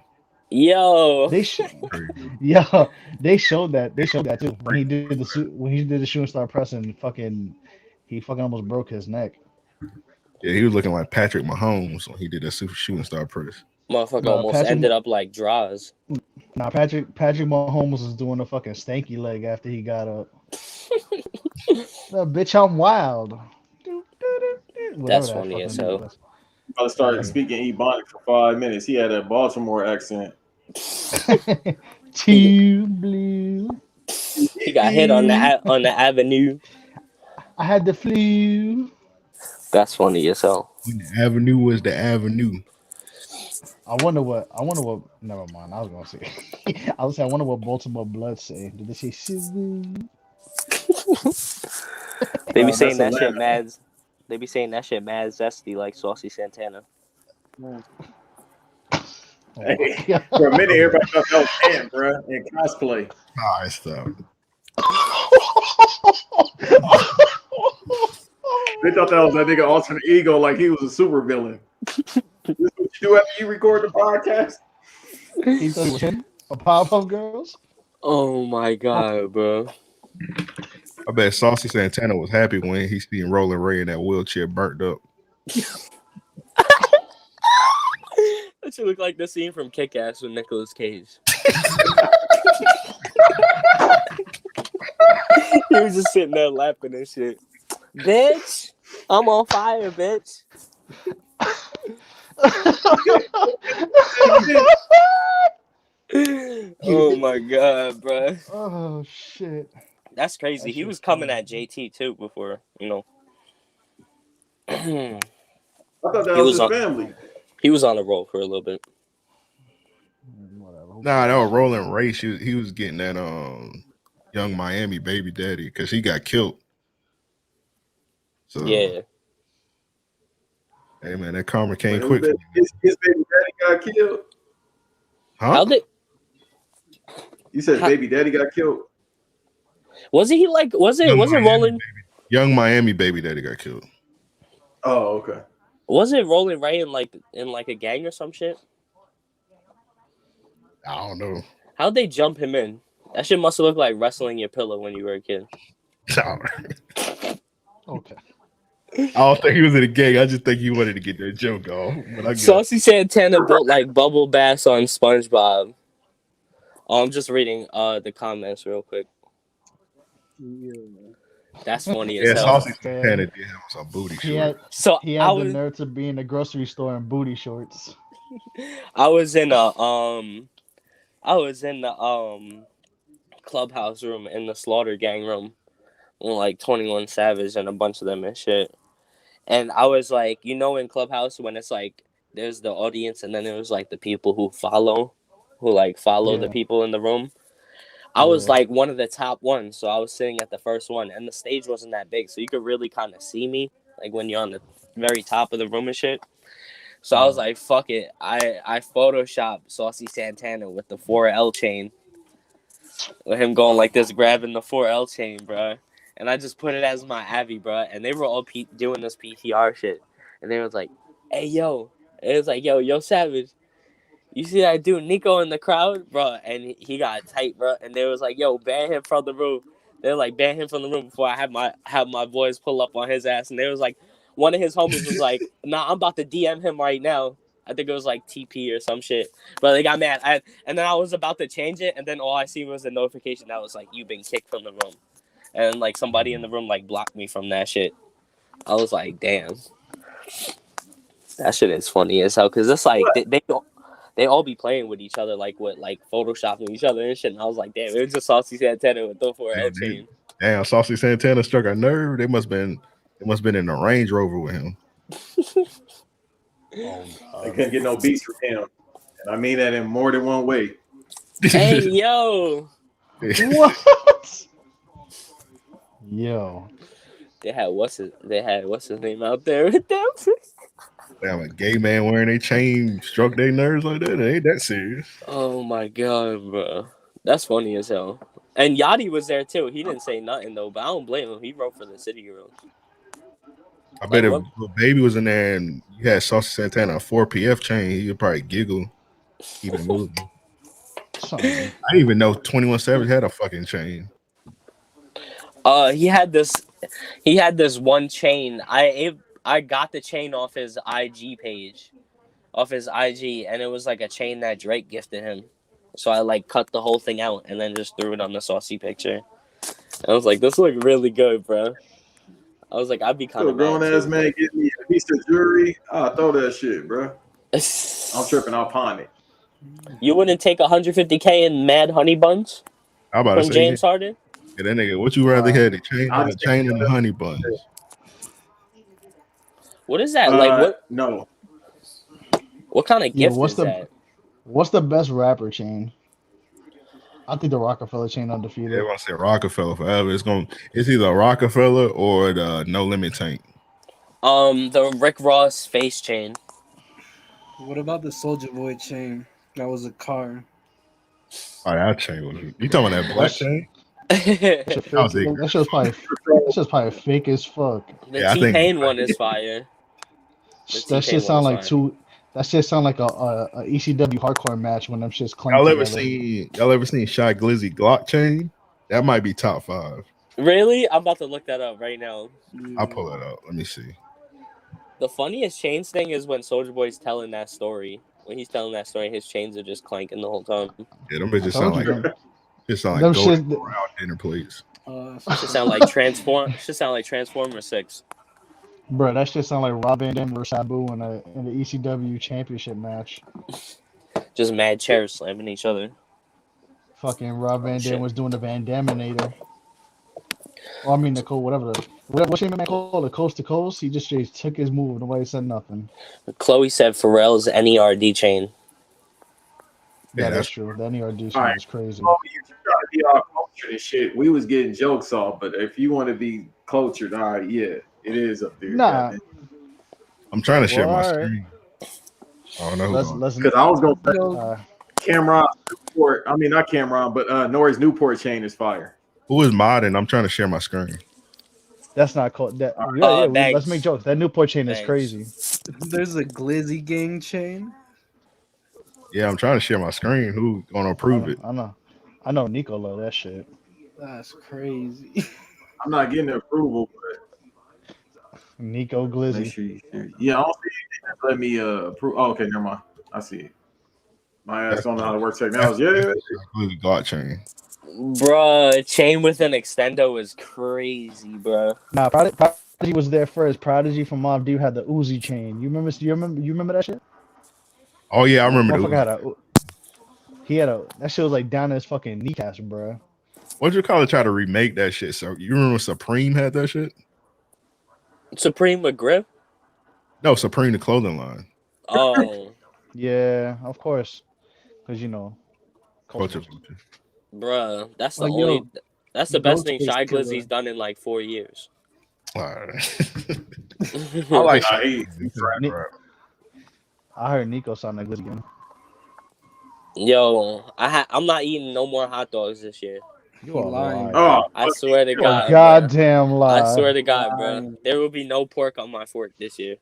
Yo, they showed that. They showed that too when he did the shooting star press and he fucking almost broke his neck. Yeah, he was looking like Patrick Mahomes when he did that super shooting star press. Motherfucker almost ended up like Draws. Nah, Patrick Mahomes was doing a fucking stanky leg after he got up. Bitch, I'm wild. That's funny as hell. I started speaking Ebonic for 5 minutes. He had a Baltimore accent. Too blue. He got hit on the avenue. I had the flu. That's funny as hell. When the avenue was the avenue. I wonder what. Never mind. I was gonna say. I wonder what Baltimore Bloods say. Did they say Shizu? They be saying that shit mad. They be saying that shit mad zesty like Saucy Santana. Hey, for a minute, everybody thought that was him, bro, in cosplay. Nah, stop. They thought that was that nigga alternate ego, like he was a super villain. This is what you do after you record the podcast? He thought it was him? A Powerpuff Girls? Oh my god, bro. I bet Saucy Santana was happy when he seen Roland Ray in that wheelchair burnt up. That should look like the scene from Kick-Ass with Nicolas Cage. He was just sitting there laughing and shit. Bitch, I'm on fire, bitch. Oh my god, bro. Oh shit. That's crazy. He was coming at JT too before, you know. I thought that was his family. He was on the roll for a little bit. Nah, that was Roland Ray. He was getting that Young Miami baby daddy because he got killed. So yeah. Hey man, that karma came quick. His baby daddy got killed. Huh? How did? You said baby daddy got killed. Was it Roland? Young Miami baby daddy got killed. Oh, okay. Was it Roland Ray in like a gang or some shit? I don't know. How'd they jump him in? That shit must have looked like wrestling your pillow when you were a kid. Okay. I don't think he was in a gang. I just think he wanted to get that joke off. Saucy Santana built like Bubble Bass on SpongeBob. Oh, I'm just reading the comments real quick. Yeah. That's funny as hell. Saucy Santana did have some booty He had So the nerve to be in the grocery store in booty shorts. I was in the clubhouse room in the Slaughter Gang room with like 21 Savage and a bunch of them and shit. And I was like, you know, in Clubhouse when it's like there's the audience and then there's like the people who follow the people in the room. I was like one of the top ones, so I was sitting at the first one, and the stage wasn't that big, so you could really kind of see me, like when you're on the very top of the room and shit. So I was like, fuck it. I photoshopped Saucy Santana with the 4L chain. with him going like this, grabbing the 4L chain, bro. And I just put it as my Abby, bro. And they were all doing this PTR shit, and they was like, "Hey, yo," it was like, "Yo, Savage, you see that dude Nico in the crowd, bro?" And he got tight, bro. And they was like, "Yo, ban him from the room." They're like, "Ban him from the room," before I have my boys pull up on his ass. And they was like, one of his homies was like, "Nah, I'm about to DM him right now." I think it was like TP or some shit. But they got mad. And then I was about to change it, and then all I see was a notification that was like, "You've been kicked from the room." And like somebody in the room like blocked me from that shit. I was like, damn, that shit is funny as hell, because it's like they all be playing with each other, like with like photoshopping each other and shit. And I was like, damn, it was just Saucy Santana with the 4L chain. Damn, Saucy Santana struck a nerve. They must been in a Range Rover with him. They couldn't get no beats from him. And I mean that in more than one way. Hey, yo. What? Yo. They had what's his name out there with them. Damn, a gay man wearing a chain struck their nerves like that. It ain't that serious. Oh my god, bro. That's funny as hell. And Yachty was there too. He didn't say nothing though, but I don't blame him. He wrote for the City Girls. I bet if Lil Baby was in there and you had Saucy Santana a 4PF chain, he would probably giggle. He been moving. I didn't even know 21 Savage had a fucking chain. He had this one chain. I got the chain off his IG page, and it was like a chain that Drake gifted him. So I like cut the whole thing out and then just threw it on the Saucy picture. And I was like, this look really good, bro. I was like, I'd be kind of grown ass man give me a piece of jewelry. I'll throw that shit, bro. I'm tripping. I'll pawn it. You wouldn't take 150K in Mad Honey Buns from James Harden? Yeah, that nigga, what you rather had, the chain and the honey buns? What is that? Like what? No. What kind of gift is that? What's the best rapper chain? I think the Rockefeller chain undefeated. Yeah, I say Rockefeller forever. It's either a Rockefeller or the No Limit tank. The Rick Ross face chain. What about the Soulja Boy chain? That was a car. Oh, that chain was. You talking about that black chain? That shit's probably fake as fuck. The T-Pain one is fire. That shit sound like That shit sound like a ECW hardcore match when them shits clank. Y'all ever seen Shy Glizzy Glock chain? That might be top 5. Really? I'm about to look that up right now. I'll pull it up. Let me see. The funniest chains thing is when Soulja Boy's telling that story. When he's telling that story, his chains are just clanking the whole time. Yeah, them bitches sound like golden brown dinner plates. Should sound like Transformer 6. Bro, that shit sound like Rob Van Dam versus Sabu in the ECW championship match. Just mad chairs slamming each other. Fucking Rob Van Dam was doing the Van Daminator. Well, I mean, what's your man called? The Coast to Coast? He just took his move. Nobody said nothing. Chloe said Pharrell's NERD chain. Yeah, that's true. The NERD chain is crazy. Oh, you try to be all cultured and shit. We was getting jokes off, but if you want to be cultured, all right, yeah, it is up there. Nah. I'm trying to share my screen. Oh no, because I was gonna Cameron Newport. I mean, not Cameron, but Nori's Newport chain is fire. Who is modding? I'm trying to share my screen. That's not called that. Let's make jokes. That Newport chain is crazy. There's a Glizzy Gang chain. Yeah, I'm trying to share my screen. Who gonna approve it? I know Nico love that shit. That's crazy. I'm not getting the approval, but Nico Glizzy. Make sure you share. Yeah, I don't see anything that let me approve. Oh, okay, never mind. I see it. My ass don't know how to work technology. Yeah. Glizzy God chain. Bruh, chain with an extendo is crazy, bruh. Nah, Prodigy was there first. Prodigy from Mobb Deep had the Uzi chain. You remember that shit? Oh yeah, I remember that. That shit was like down his fucking kneecaps, bro. What'd you call it? Try to remake that shit. So you remember Supreme had that shit? Supreme McGriff? No, Supreme the clothing line. Oh. Yeah, of course. Because culture. Bruh, that's the best thing Shy Glizzy's done in like 4 years. All right. I like Shy. I heard Nico sound like Glizzy again. Yo, I'm not eating no more hot dogs this year. You He are lying. lying. Oh, I swear to you You a God, bro. goddamn I lie. swear to God, bro. Lying. There will be no pork on my fork this year.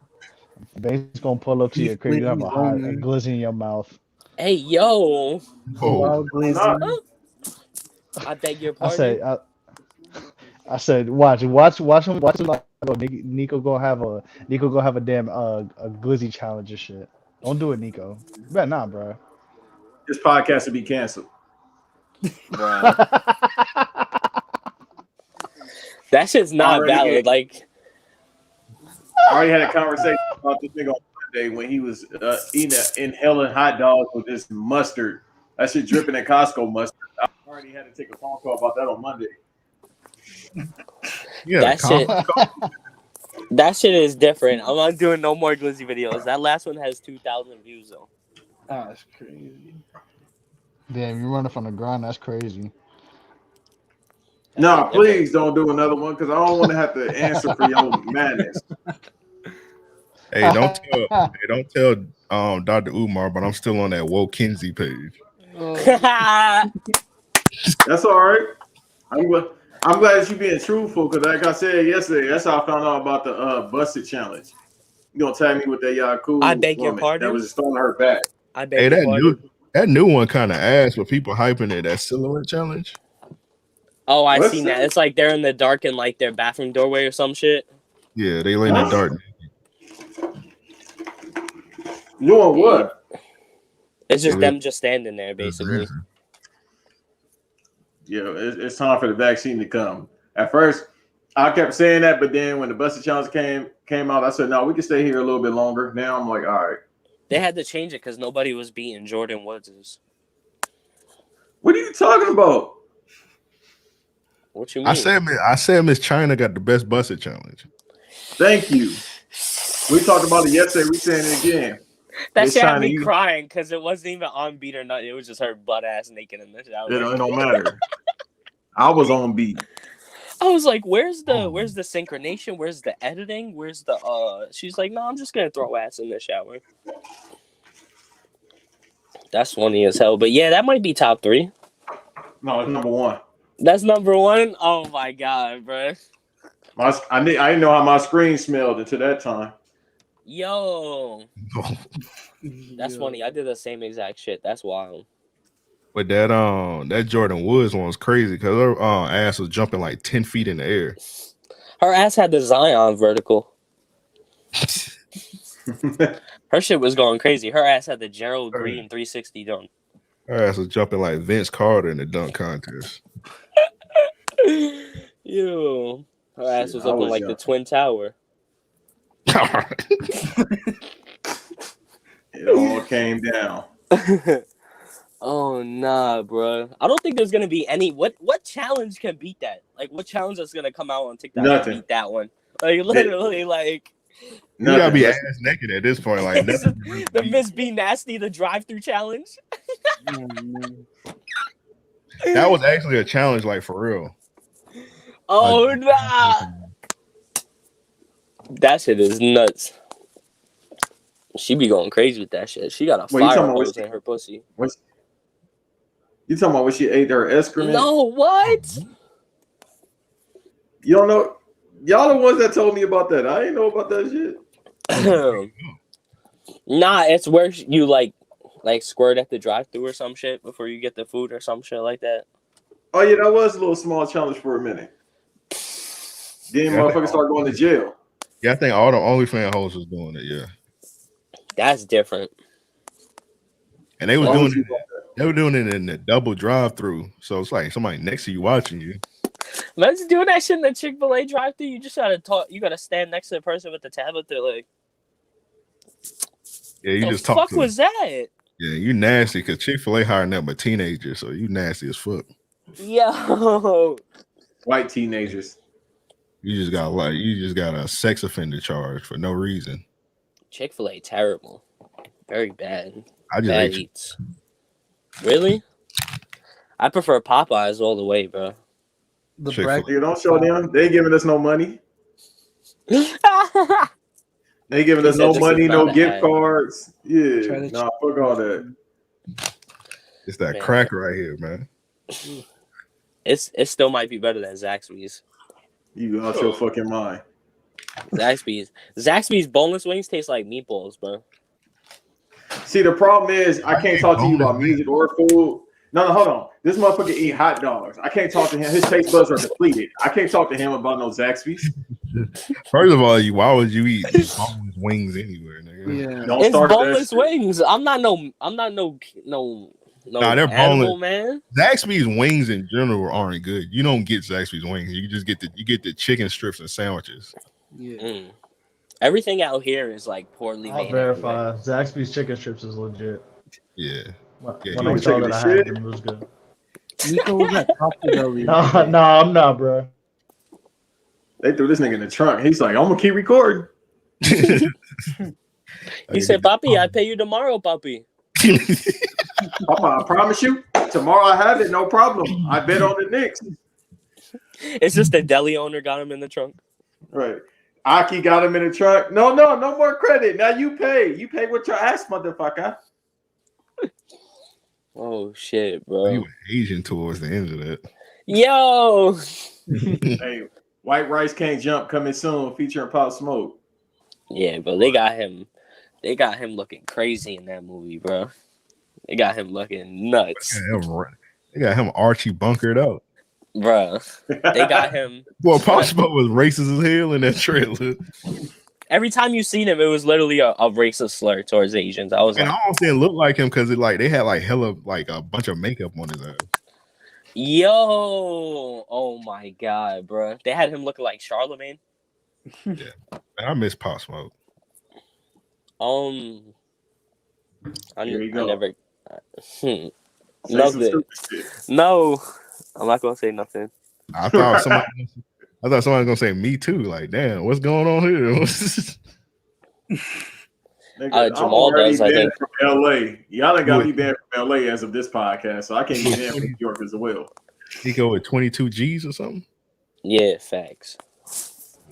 Bane's gonna pull up to your Beef crib. You have Glizzy's a only. glizzy in your mouth. Hey, yo, Whoa. Wild I'm not. Glizzy. I beg your I said, pardon. I said, watch him. Like, Nico gonna have a damn a glizzy challenge and shit. Don't do it, Nico. You better not, bro. This podcast will be canceled. Bruh. That shit's not valid. Like, I already had a conversation about this nigga on Monday when he was inhaling hot dogs with this mustard. That shit dripping in Costco mustard. I already had to take a phone call about that on Monday. Yeah, that shit. Costco. That shit is different. I'm not doing no more glizzy videos. That last one has 2,000 views though. That's crazy. Damn, you running from the ground. That's crazy. That No, shit different. please don't do another one because I don't want to have to answer for your madness. Hey, don't tell Dr. Umar, but I'm still on that Woke Kinsey page. That's all right. I'm glad that you being truthful because, like I said yesterday, that's how I found out about the busted challenge. You gonna tag me with that Yaku I beg your woman pardon? that was just throwing her back. I beg Hey, your pardon. that new one kind of ass, but people hyping it. That silhouette challenge. Oh, I What's seen that? that. It's like they're in the dark in like their bathroom doorway or some shit. Yeah, they lay in the dark. Doing what? It's just Yeah. them just standing there basically. Yeah, it's time for the vaccine to come. At first, I kept saying that, but then when the busted challenge came out, I said, "No, we can stay here a little bit longer." Now I'm like, "All right." They had to change it because nobody was beating Jordan Woods'. What are you talking about? What you mean? I said Miss China got the best busted challenge. Thank you. We talked about it yesterday. We saying it again. That Miss shit had China, me crying because it wasn't even on beat or nothing. It was just her butt ass naked in the shower. It don't matter. I was on beat. I was like, where's the synchronization? Where's the editing? Where's the She's like, no, I'm just gonna throw ass in the shower. That's funny as hell. But yeah, that might be top 3. No, it's number 1. That's number 1. Oh my god, bro. I didn't know how my screen smelled until that time. Yo, that's funny. I did the same exact shit. That's wild. But that Jordan Woods one was crazy because her ass was jumping like 10 feet in the air. Her ass had the Zion vertical. Her shit was going crazy. Her ass had the Gerald Green 360 dunk. Her ass was jumping like Vince Carter in the dunk contest. Yo, her ass was I looking was like young. the Twin Tower. It all came down. Oh nah, bro. I don't think there's gonna be any. What challenge can beat that? Like, what challenge is gonna come out on TikTok Nothing. and beat that one? Like, literally, like. You gotta be Nothing. ass naked at this point. Like the Miss B Nasty, the drive-through challenge. that was actually a challenge, like for real. Oh nah. That shit is nuts. She be going crazy with that shit. She got a Wait, you talking fire about hose in her pussy. You talking about when she ate her excrement? No, what? You don't know? Y'all the ones that told me about that. I didn't know about that shit. Nah, it's where you like squirt at the drive-through or some shit before you get the food or some shit like that. Oh yeah, that was a little small challenge for a minute. Then motherfuckers start going to jail. Yeah, I think all the OnlyFans hoes was doing it. Yeah, That's different. and they was doing it. They were doing it in the double drive-through, so it's like somebody next to you watching you. Let's do that shit in the Chick-fil-A drive-thru. You just gotta talk. You gotta stand next to the person with the tablet. They're like, Yeah, you the just talk fuck to them. was that? Yeah, you nasty because Chick-fil-A hiring them but teenagers, so you nasty as fuck. Yo, White teenagers. You just got a sex offender charge for no reason. Chick-fil-A terrible, very bad. I just Bad ate eats. Really? I prefer Popeyes all the way, bro. The Chick-fil-A. bracket. You don't show them. They ain't giving us no money. They ain't giving He us said no this money, is no not a gift ad. cards. Yeah, Try to nah, fuck all that. It's that Man. crack right here, man. It still might be better than Zaxby's. You out your fucking mind. Zaxby's boneless wings taste like meatballs, bro. See, the problem is I can't talk to you boneless about music or food. No, hold on. This motherfucker eat hot dogs. I can't talk to him. His taste buds are depleted. I can't talk to him about no Zaxby's. First of all, why would you eat boneless wings anywhere, nigga? Yeah. Don't It's start that boneless shit. wings. I'm not no Nah, they're animal, boneless. man. Zaxby's wings in general aren't good. You don't get Zaxby's wings. You just get the chicken strips and sandwiches. Yeah. Everything out here is like poorly I'll made. verify. Zaxby's chicken strips is legit. Yeah. When Yeah, I you saw taking that, the I had shit? them. It was good. Nico was at Taco Bell. No, I'm not, bro. They threw this nigga in the trunk. He's like, I'm gonna keep recording. He said, "Papi, I pay you tomorrow, Papi." Papa, I promise you, tomorrow I have it, no problem. I bet on the Knicks. It's just the deli owner got him in the trunk. Right. Aki got him in the trunk. No more credit. Now you pay. You pay with your ass, motherfucker. Oh shit, He bro. was Asian towards the end of that. Yo. Hey, White Rice Can't Jump coming soon, featuring Pop Smoke. Yeah, bro. They got him looking crazy in that movie, bro. They got him looking nuts, They got him Archie bunkered out. bro. They got him. Well, Pop Smoke was racist as hell in that trailer. Every time you seen him, it was literally a racist slur towards Asians. I was And like, I almost didn't look like him because they had like hella like a bunch of makeup on his ass. yo, oh my god, bro. They had him looking like Charlemagne. Man, I miss Pop Smoke. I Here you go. never. Say some Nothing. stupid shit. No, I'm not gonna say nothing. I thought somebody was gonna say me too. Like, damn, what's going on here? Nigga, Jamal I'm already does, I banned think. from LA. Y'all done got What? me banned from LA as of this podcast, so I can't be banned from New York as well. He go with 22 G's or something. Yeah, facts.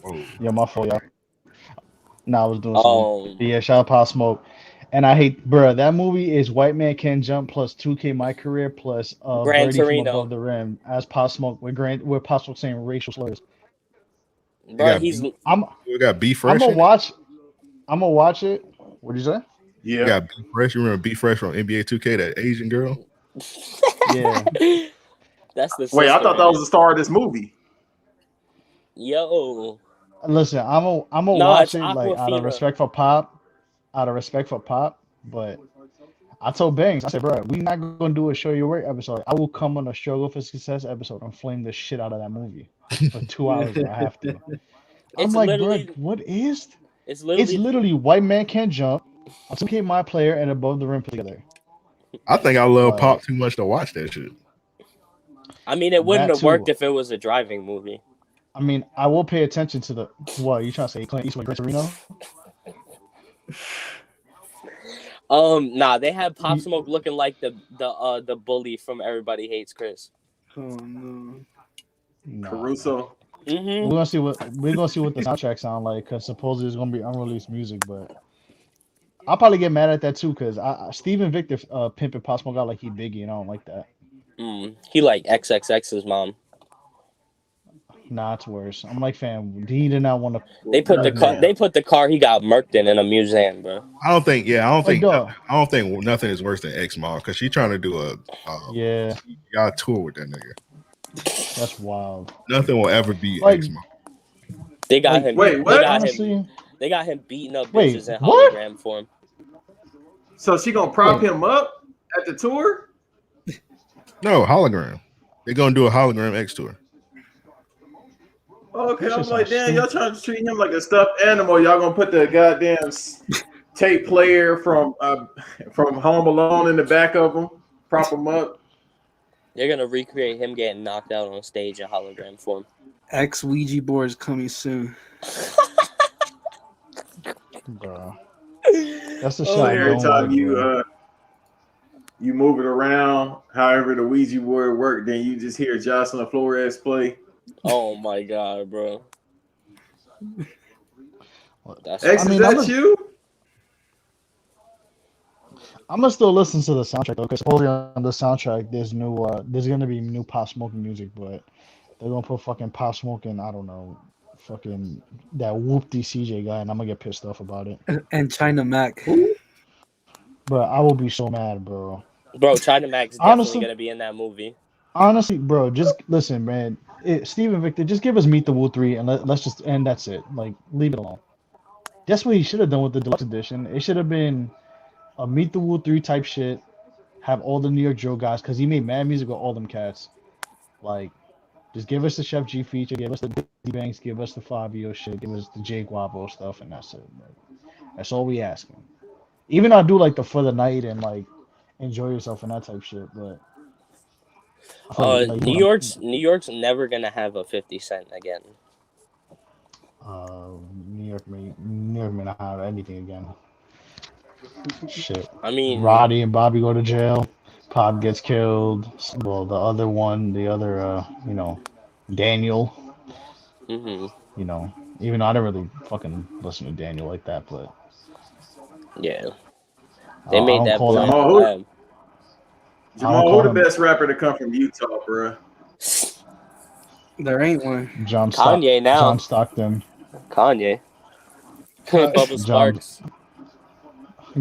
Whoa. Yeah, my fault, y'all. Nah, I was doing Um, something. Yeah, shout out Pop Smoke. And I hate, bro. That movie is White Man Can Jump plus 2K My Career plus Gran Birdie from Torino. Above the Rim as Pop Smoke with Pop Smoke saying racial slurs. bro, We got B I'm Fresh. gonna watch. I'm gonna watch it. What'd you say? We Yeah. got B Fresh. You remember B Fresh from NBA 2K, that Asian girl? Yeah. That's the Wait, I sister thought that in was the star of this movie. it. Yo, Listen, I'm gonna No, watch it's it like out Aquafina. of respect for Pop, But I told Banks, I said, bro, we not gonna do a show your work episode. I will come on a struggle for success episode and flame the shit out of that movie for 2 hours if I have to. I'm It's like, bro, literally- what is? it's It's literally. literally White Man Can't Jump, 2K My Player, and Above the Rim put together. I think I love Like- Pop too much to watch that shit. I mean, it wouldn't That have worked too. if it was a driving movie. I mean, I will pay attention to the what you trying to say, Clint Eastwood, Gran Torino? Nah, they had Pop Smoke looking like the bully from Everybody Hates Chris. Oh no. No. Caruso. Mm-hmm. We're gonna see what the soundtrack sound like because supposedly it's gonna be unreleased music, but I'll probably get mad at that too because Steven Victor pimping Pop Smoke out like he Biggie and I don't like that. He like XXX's mom. Nah, it's worse. I'm like, fam, he did not want to. They put the car he got murked in a museum, bro. I don't think dog. nothing is worse than X Mall because she's trying to do a Yeah, y'all tour with that nigga. that's wild. Nothing will ever be Like- X Mall. They got Like, him. wait, They what? got him. Honestly, They got him beating up Wait, bitches in what? hologram form. So she gonna prop him up at the tour? No, hologram. They're gonna do a hologram X tour. Okay, That I'm shit like, sounds damn, y'all trying to treat him like a stuffed animal. Y'all gonna put the goddamn tape player from Home Alone in the back of him, prop him up. They're gonna recreate him getting knocked out on stage in hologram form. X Ouija boards coming soon. bro, that's the shit. So I every don't time like, bro. you move it around, however the Ouija board work, then you just hear Jocelyn Flores play. Oh my god, bro. That's X, I mean, is that you? I'm gonna still listen to the soundtrack though, because supposedly on the soundtrack there's gonna be new Pop Smoke music, but they're gonna put fucking Pop Smoke in, I don't know, fucking that whoopty CJ guy, and I'm gonna get pissed off about it. And China Mac. Who? But I will be so mad, bro. Bro, China Mac's definitely Honestly, gonna be in that movie. honestly, bro, just listen, man. Steven Victor, just give us Meet the Woo 3 and let's just and that's it. Like, leave it alone. That's what he should have done with the deluxe edition. It should have been a Meet the Woo 3 type shit. Have all the New York Drill guys, because he made mad music with all them cats. Like, just give us the Chef G feature, give us the D Banks, give us the Fabio shit, give us the Jay Guavo stuff, and that's it. Man. That's all we asking. Even I do like the For the Night and like enjoy yourself and that type shit, but I feel like New York's never gonna have a 50 Cent again. New York may not have anything again. Shit. I mean, Roddy and Bobby go to jail. Pop gets killed. Well, the other one, Daniel. hmm Even though I don't really fucking listen to Daniel like that, but yeah, they I made don't that call boy that. Jamal, collab. I don't Jamal, call who the him best rapper to come from Utah, bro? There ain't one. Kanye now. John Stockton, Kanye. Bubba John Sparks.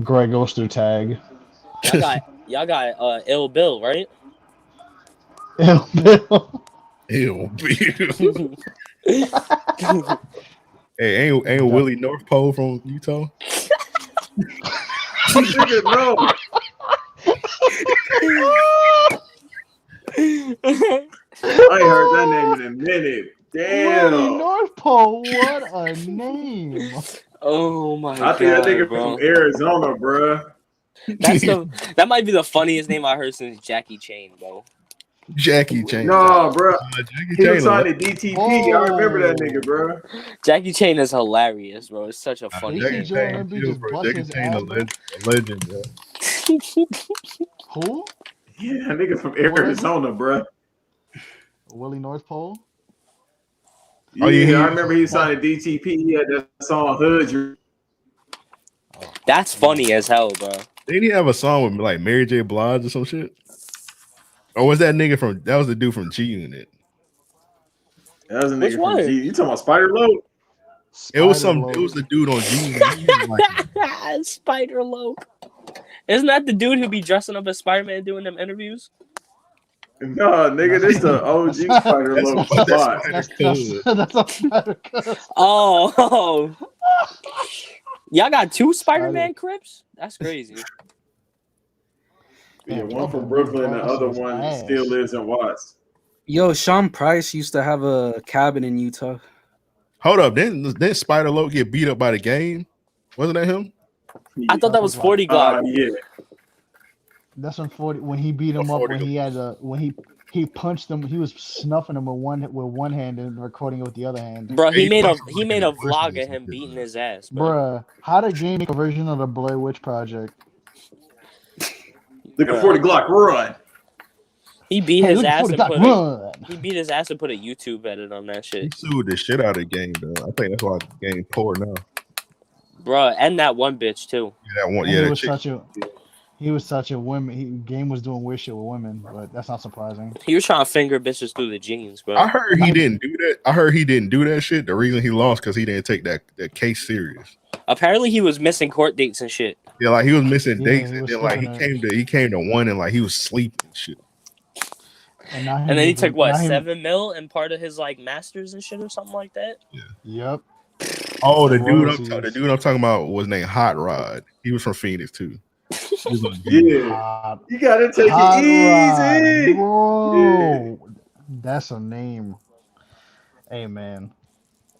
Greg Ostertag. Y'all got Ill Bill, right? Bill. Ew. Hey, ain't Willie North Pole from Utah? Nigga, no. I ain't heard that name in a minute. Willie Damn. North Pole, what a name! Oh my I think that god, nigga bro. from Arizona, bro. That might be the funniest name I heard since Jackie Chain, bro. Jackie Chain. No, bro. Jackie He was Chain. signed to DTP. I remember that nigga, bro. Jackie Chain is hilarious, bro. It's such a funny Casey name. Joe and MB just bust Jackie his Chain, ass. a legend, bro. Who? Yeah, that nigga from Arizona, bro. Willie North Pole? Yeah, Oh, yeah, I remember he signed to DTP. He had that song Hood. That's funny as hell, bro. Didn't he have a song with like Mary J. Blige or some shit? Or was that was the dude from G Unit? That was a Which nigga from one? G. You talking about Spider Load? It was the dude on G Unit. Spider Lope. Isn't that the dude who be dressing up as Spider-Man doing them interviews? No, nigga, this the OG Spider Load spot. That's a Spider Cuz. Oh. Y'all got two Spider-Man Crips? That's crazy. Yeah, one from Brooklyn, the other one still lives in Watts. Yo, Sean Price used to have a cabin in Utah. Hold up, didn't Spider Lope get beat up by the game? Wasn't that him? I thought that was 40 Glock. Yeah. That's when he beat him up when he had when he punched him. He was snuffing him with one hand and recording it with the other hand. Bro, he made a vlog of him beating his ass, bro. Bruh, how did game make a version of the Blair Witch Project? Look at 40 Glock run. He beat his ass and put run. He beat his ass and put a YouTube edit on that shit. He sued the shit out of the game, though. I think that's why the game poor now. Bro, and that one bitch too. Yeah, that one. And Yeah, he was such a women. Game was doing weird shit with women, but that's not surprising. He was trying to finger bitches through the jeans, bro. I heard he didn't do that. I heard he didn't do that shit. The reason he lost because he didn't take that case serious. Apparently, he was missing court dates and shit. Yeah, like he was missing dates, he and was then like he came to one, and like he was sleeping and shit. And then he took what, $7 million and part of his like masters and shit or something like that. Yeah. Yep. Oh, the dude I'm talking about was named Hot Rod. He was from Phoenix too. Yeah, you gotta take it easy, bro. Yeah. That's a name. Hey man,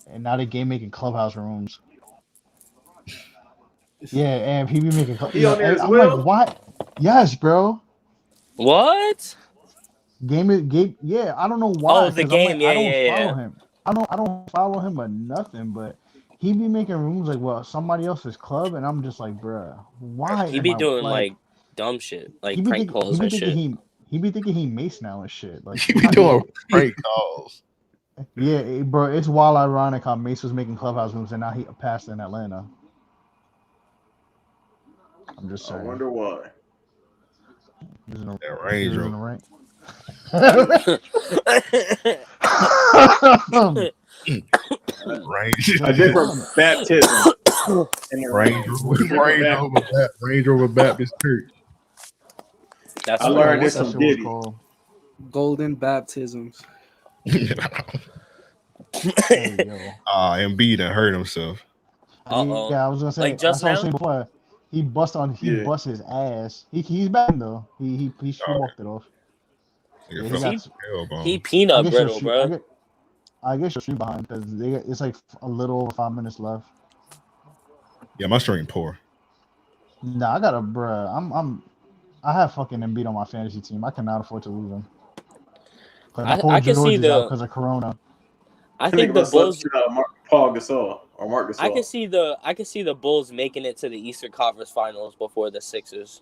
and now the game making clubhouse rooms. Yeah, and he be making. He on there as I'm well? like, what? Yes, bro. What? Game. Yeah, I don't know why. Oh, the game. Like, I don't follow him. I don't follow him or nothing, but he be making rooms like, well, somebody else's club, and I'm just like, bruh, why? He be doing like dumb shit, like prank calls and shit. He be thinking he Mace now and shit. Like he be doing prank calls. Yeah, bro, it's wild ironic how Mace was making clubhouse rooms and now he passed in Atlanta. I'm just saying. I wonder why. Using a, That Range using Rover. a Range, A different baptism. In the Range Range. Rover, Range Rover Baptist Church. That's I I don't know learned funny. what this that from shit was Diddy. called. Golden baptisms. Hey yo. Embiid done hurt himself. Uh-oh. Yeah, I was gonna say Like just that's what I was now? saying before. He Yeah. bust his ass. He's back though. He walked it off. Nigga Yeah, he felt got. like He elbow. I peanut guess you'll brittle, shoot. bro. I guess you'll shoot behind because it's like a little over 5 minutes left. Yeah, my string poor. Nah, I got a bruh. I have fucking Embiid on my fantasy team. I cannot afford to lose him. Because Paul I can see George is out the because of Corona. I I think think the about such Bulls Paul Gasol or Mark I can Gasol. see the Bulls making it to the Eastern Conference Finals before the Sixers.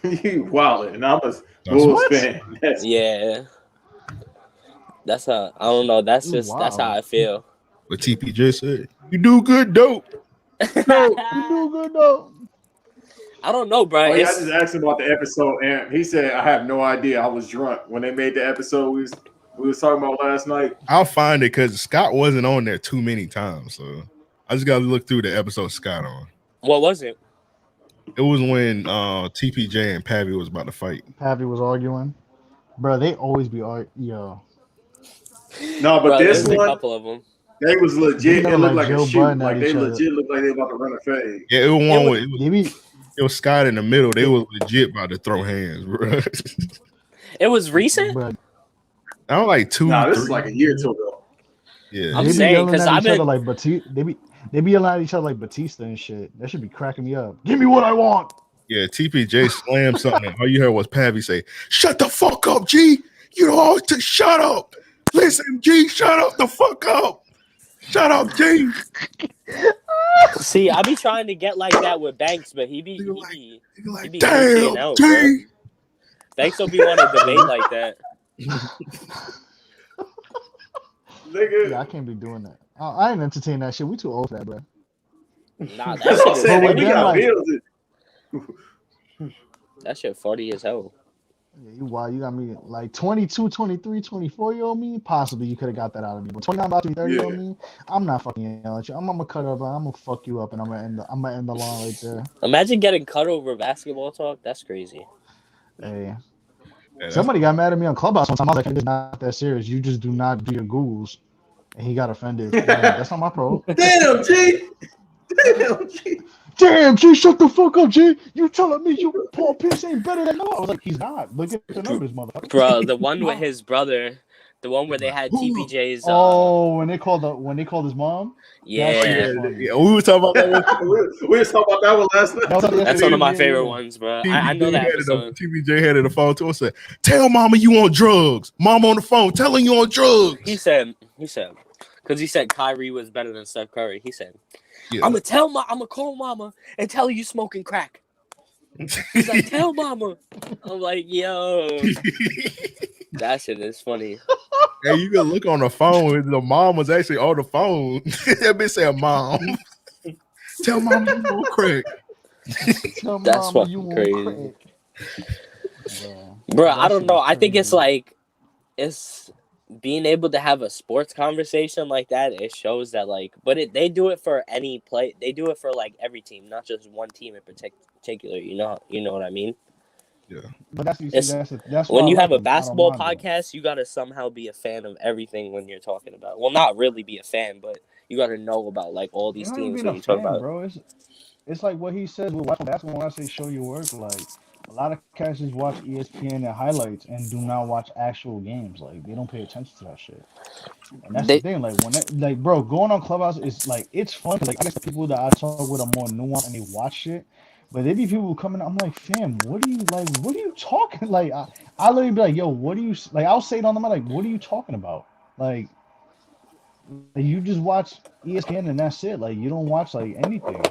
You wildin'. And I'm a That's Bulls what? fan. That's Yeah. That's how I don't know. That's You just that's how wild. I feel. what TPJ said. You do good, dope. No. You do good though. I don't know, bro. Oh yeah, I It's just asked him about the episode, and he said I have no idea. I was drunk when they made the episode we was talking about last night. I'll find it because Scott wasn't on there too many times. So I just gotta look through the episode Scott on. what was it? It was when TPJ and Pavi was about to fight. Pappy was arguing. Bro, they always be yo. No, but Bro, this there's a one couple of them. they was They legit. be It looked like like a Joe shoot. Budden at Like they each other. legit looked like they about to run a fade. Yeah, it was It one was- with They be it was Scott in the middle. They was legit about to throw hands, bro. It was recent? bro, I was like 2, Nah, this 3. is like a year or two ago. Yeah. I'm they be saying, yelling 'cause at I've each other been- like Batista. They be yelling at each other like Batista and shit. That should be cracking me up. Give me what I want. Yeah, TPJ slammed something. All you heard was Pavi say, "Shut the fuck up, G. You don't always shut up. Listen, G, shut up the fuck up. Shut up, G." See, I be trying to get like that with Banks, but he be Nigga he like, be damn, Gucciing out, bro. G. Banks don't be want to debate like that. Nigga, Yeah, I can't be doing that. I ain't entertain that shit. We too old for that, bro. Nah, that that's what I'm shit is saying. But We then, got like- bills. that shit 40 as hell. Yeah, you wild. You got me like 22, 23, 24-year-old me. Possibly you could have got that out of me. But 29 about to be 30-year-old Yeah. me, I'm not fucking yelling at you. I'm gonna cut up. I'm gonna fuck you up, and I'm gonna end the line right there. Imagine getting cut over basketball talk. That's crazy. Hey, Yeah, somebody got mad at me on Clubhouse one time. I was like, "It's not that serious. You just do not do your Googles." And he got offended. Like, that's not my pro. Damn, G. Damn, G. Damn, G, shut the fuck up, G. You telling me Paul Pierce ain't better than no? I was like, he's not. Look at the numbers, motherfucker. Bro, the one with his brother, the one where they had TPJ's. Oh, when they called his mom. Yeah, yeah, we were talking about that. We was talking about that one last night. that's one of my Yeah, favorite yeah. ones, bro. I know that episode. TPJ had it the phone too and said, "Tell mama you on drugs. Mama on the phone telling you on drugs." He said, because he said Kyrie was better than Steph Curry. He said, Yeah. I'm gonna call mama and tell her you smoking crack. He's like, tell mama. I'm like, yo, that shit is funny. Hey, you can look on the phone. The mom was actually on the phone. That bitch said, "Mom, tell mama you on crack." Tell That's mama you fucking on crazy. crack. Bro, That I don't shit know. is I think it's crazy. like, it's being able to have a sports conversation like that. It shows that they do it for any play. They do it for like every team, not just one team in particular. You know what I mean? But that's that's When why you I have like a him. I don't basketball mind it. podcast, you gotta somehow be a fan of everything when you're talking about. Well, not really be a fan, but you gotta know about like all these You're not even teams being when a you talk fan, about. bro. It's like what he says with watching basketball. When I say show your work, like a lot of cats just watch ESPN and highlights and do not watch actual games. Like they don't pay attention to that shit. And that's They the thing. Like like bro, going on Clubhouse is like it's fun. Like I guess the people that I talk with are more nuanced and they watch shit. But there be people coming. I'm like, fam, what are you like? What are you talking? Like I literally be like, yo, what do you like? I'll say it on the mic. Like, what are you talking about? Like you just watch ESPN and that's it. Like you don't watch like anything.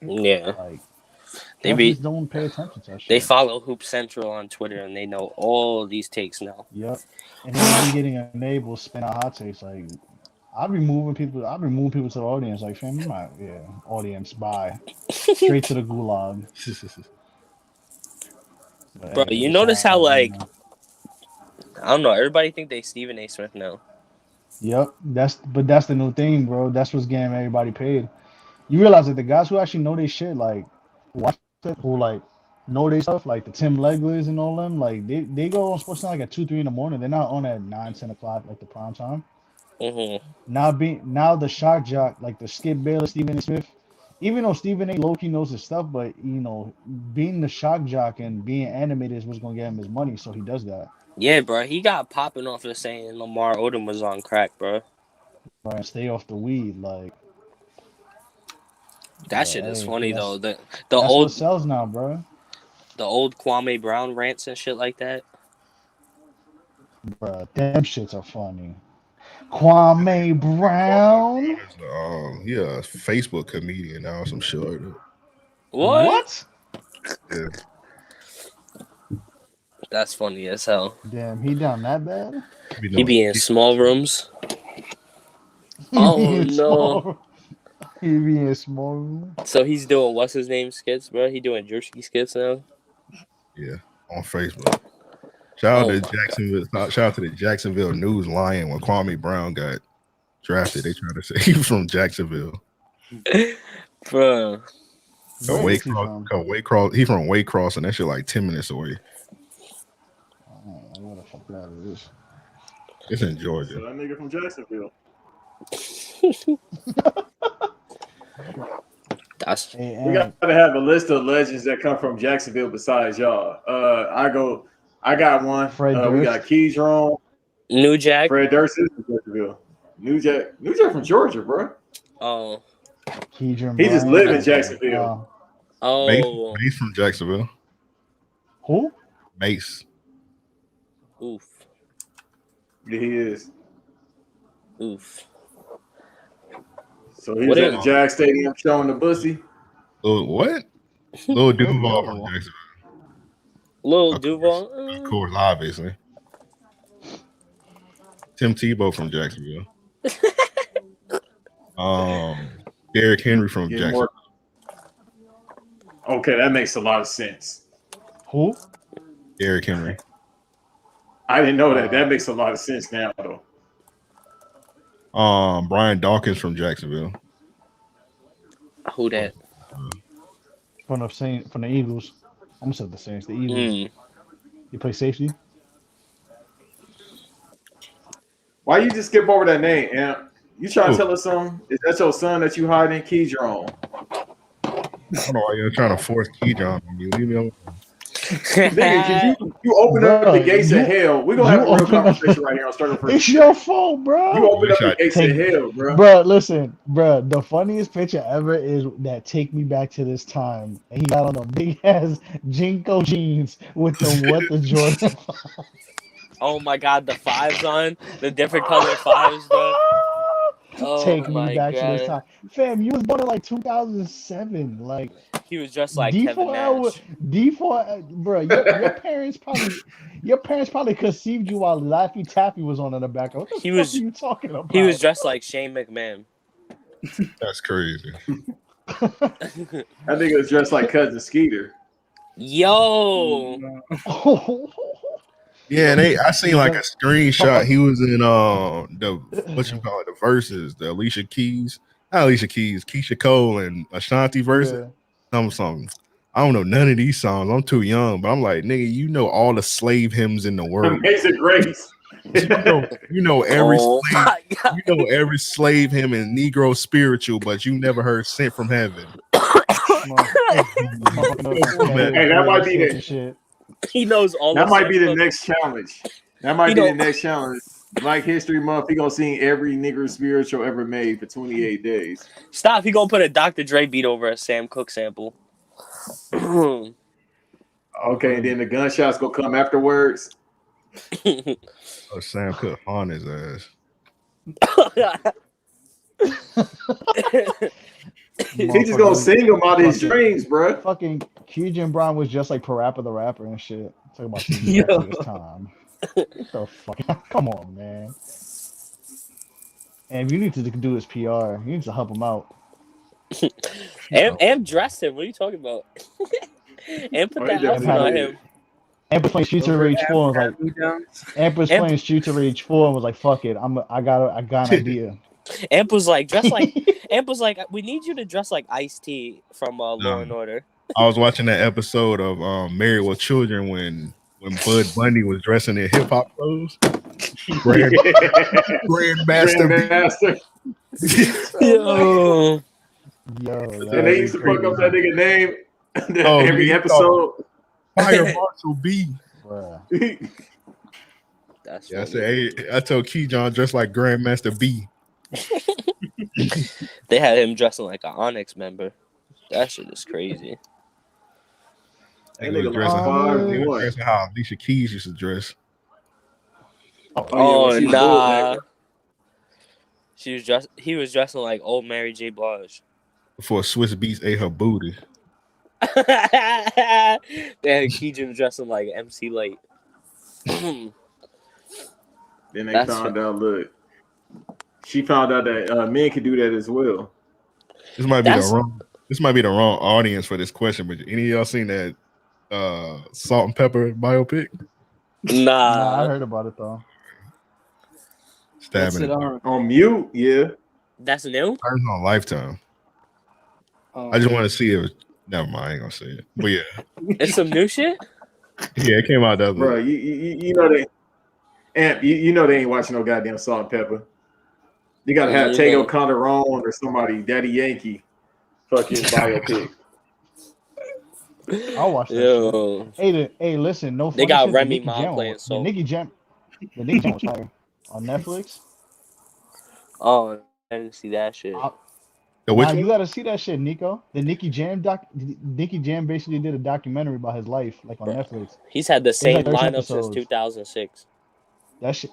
yeah, Like They cats be- just don't pay attention to that shit. they follow Hoop Central on Twitter and they know all these takes now. Yep. And then we getting enabled spin out hot takes. Like I'll be moving people to the audience. Like, fam, you might audience, bye. Straight to the gulag. But Bro, hey, you it's notice all how right like now. I don't know, everybody think they Stephen A. Smith now. Yep, that's the new thing, bro. That's what's getting everybody paid. You realize that the guys who actually know their shit, like watch it, who like know their stuff, like the Tim Legleys and all them, like they go on Sports like at 2, 3 in the morning. They're not on at 9, 10 o'clock like the prime time. Mm-hmm. Now the shock jock, like the Skip Bayless, Stephen A. Smith, even though Stephen A. Low-key knows his stuff, but being the shock jock and being animated is what's gonna get him his money, so he does that. Yeah, bro, he got popping off of saying Lamar Odom was on crack, bro. Right, stay off the weed, like. That But shit is hey, funny though. The that's what old sells now, bro. the old Kwame Brown rants and shit like that. Bro, them shits are funny. Kwame Brown. Yeah, Facebook comedian now, some shit like that. What? Yeah. That's funny as hell. Damn, he down that bad? He be in small rooms. Oh no. He be in small room. So he's doing what's his name skits, bro? He doing Drewski skits now. Yeah, on Facebook. Shout out Oh to Jacksonville. Shout out to the Jacksonville News Lion when Kwame Brown got drafted. They tried to say he was from Jacksonville. Bro. Where is he from? He from Waycross, and that shit like 10 minutes away. Oh, where the fuck that is? It's in Georgia. So that nigga from Jacksonville. That's Hey, We got to have a list of legends that come from Jacksonville besides y'all. I got one. Fred We Durst. got Keyshawn. New Jack. Fred Durst is from Jacksonville. New Jack from Georgia, bro. Oh. He just live in Jacksonville. Oh. Mace from Jacksonville. Who? Mace. Oof. Yeah, he is. Oof. So he was at the Jag Stadium showing the pussy. What? Lil Duval from Jacksonville. Lil Duval. Of course, obviously. Tim Tebow from Jacksonville. Derrick Henry from Jacksonville. Okay, that makes a lot of sense. Who? Derrick Henry. I didn't know that. That makes a lot of sense now, though. Brian Dawkins from Jacksonville. Who that? From the Eagles. I'm gonna say the Saints. The Eagles. You play safety? Why you just skip over that name, Amp? You trying to tell us something? Is that your son that you hiding Keydron? I don't know why you're trying to force Keydron on me. Leave me alone. Nigga, you open up the gates of hell. We're gonna have a real conversation right here on Struggle First. It's your fault, bro. You open up the gates of hell, bro. Bro, listen, bro. The funniest picture ever is that take me back to this time. And he got on the big ass Jinko jeans with the Jordan. Oh my god, the fives on the different color fives, bro. Oh take me my back god. to this time, fam. You was born in like 2007, like. He was dressed like Kevin Nash. D4, bro. Your parents probably conceived you while Laffy Taffy was on in the back. What the fuck are you talking about? He was dressed like Shane McMahon. That's crazy. I think it was dressed like Cousin Skeeter. Yo. Yeah, I seen like a screenshot. He was in the verses, the Alicia Keys, not Alicia Keys, Keisha Cole and Ashanti verses. Something. I don't know none of these songs. I'm too young, but I'm like, nigga, you know all the slave hymns in the world. Amazing Grace. You know every slave hymn and Negro spiritual, but you never heard "Sent from Heaven." Hey, that might be the shit. He knows all. That might be the next challenge. That might be the next challenge. Black History Month, he gonna sing every Negro spiritual ever made for 28 days. Stop! He gonna put a Dr. Dre beat over a Sam Cooke sample. Okay, and then the gunshots gonna come afterwards. Sam Cooke on his ass. He just gonna sing them out of his dreams, bro. Fucking Keegan Brown was just like Parappa the Rapper and shit. Talking about this time. What the fuck? Come on, man. And you need to do his PR. You need to help him out. and dress him. What are you talking about? And put that outfit on him. Empress playing Streets of Over Rage 4 and was like, hand-me-downs. Empress Amp, playing Streets of Rage 4 and was like, fuck it, I got an idea. Amp was like, we need you to dress like Ice-T from Law and Order. I was watching that episode of Married with Children when Bud Bunny was dressing in hip hop clothes. Grandmaster. Yo. And they used to fuck up that nigga name every episode. Fire Marshal B. That's I said, hey, I told Key John dressed like Grandmaster B. They had him dressing like an Onyx member. That shit is crazy. They was dressing how Alicia Keys used to dress. Oh, nah. He was dressing like old Mary J. Blige. Before Swiss Beats ate her booty. They had Keegan dressing like MC Light. Then they found out, look, she found out that men could do that as well. This might be the wrong audience for this question, but any of y'all seen that Salt and Pepper biopic? Nah, I heard about it though. Stabbing it. On mute, yeah. That's new. It's on Lifetime. I just want to see if. Never mind, I ain't gonna say it. But yeah, It's some new shit. yeah, it came out the other. Bro, you know they, Amp, you know they ain't watching no goddamn Salt and Pepper. You gotta have Tego Calderon or somebody, Daddy Yankee, fucking biopic. I'll watch that. Hey, listen, no. They got shit, Remy Ma playing. The Nicky Jam was fire on Netflix. Oh, I didn't see that shit. You gotta see that shit, Nico. The Nicky Jam Nicky Jam basically did a documentary about his life, like on Netflix. He's had the same like lineup since 2006. That shit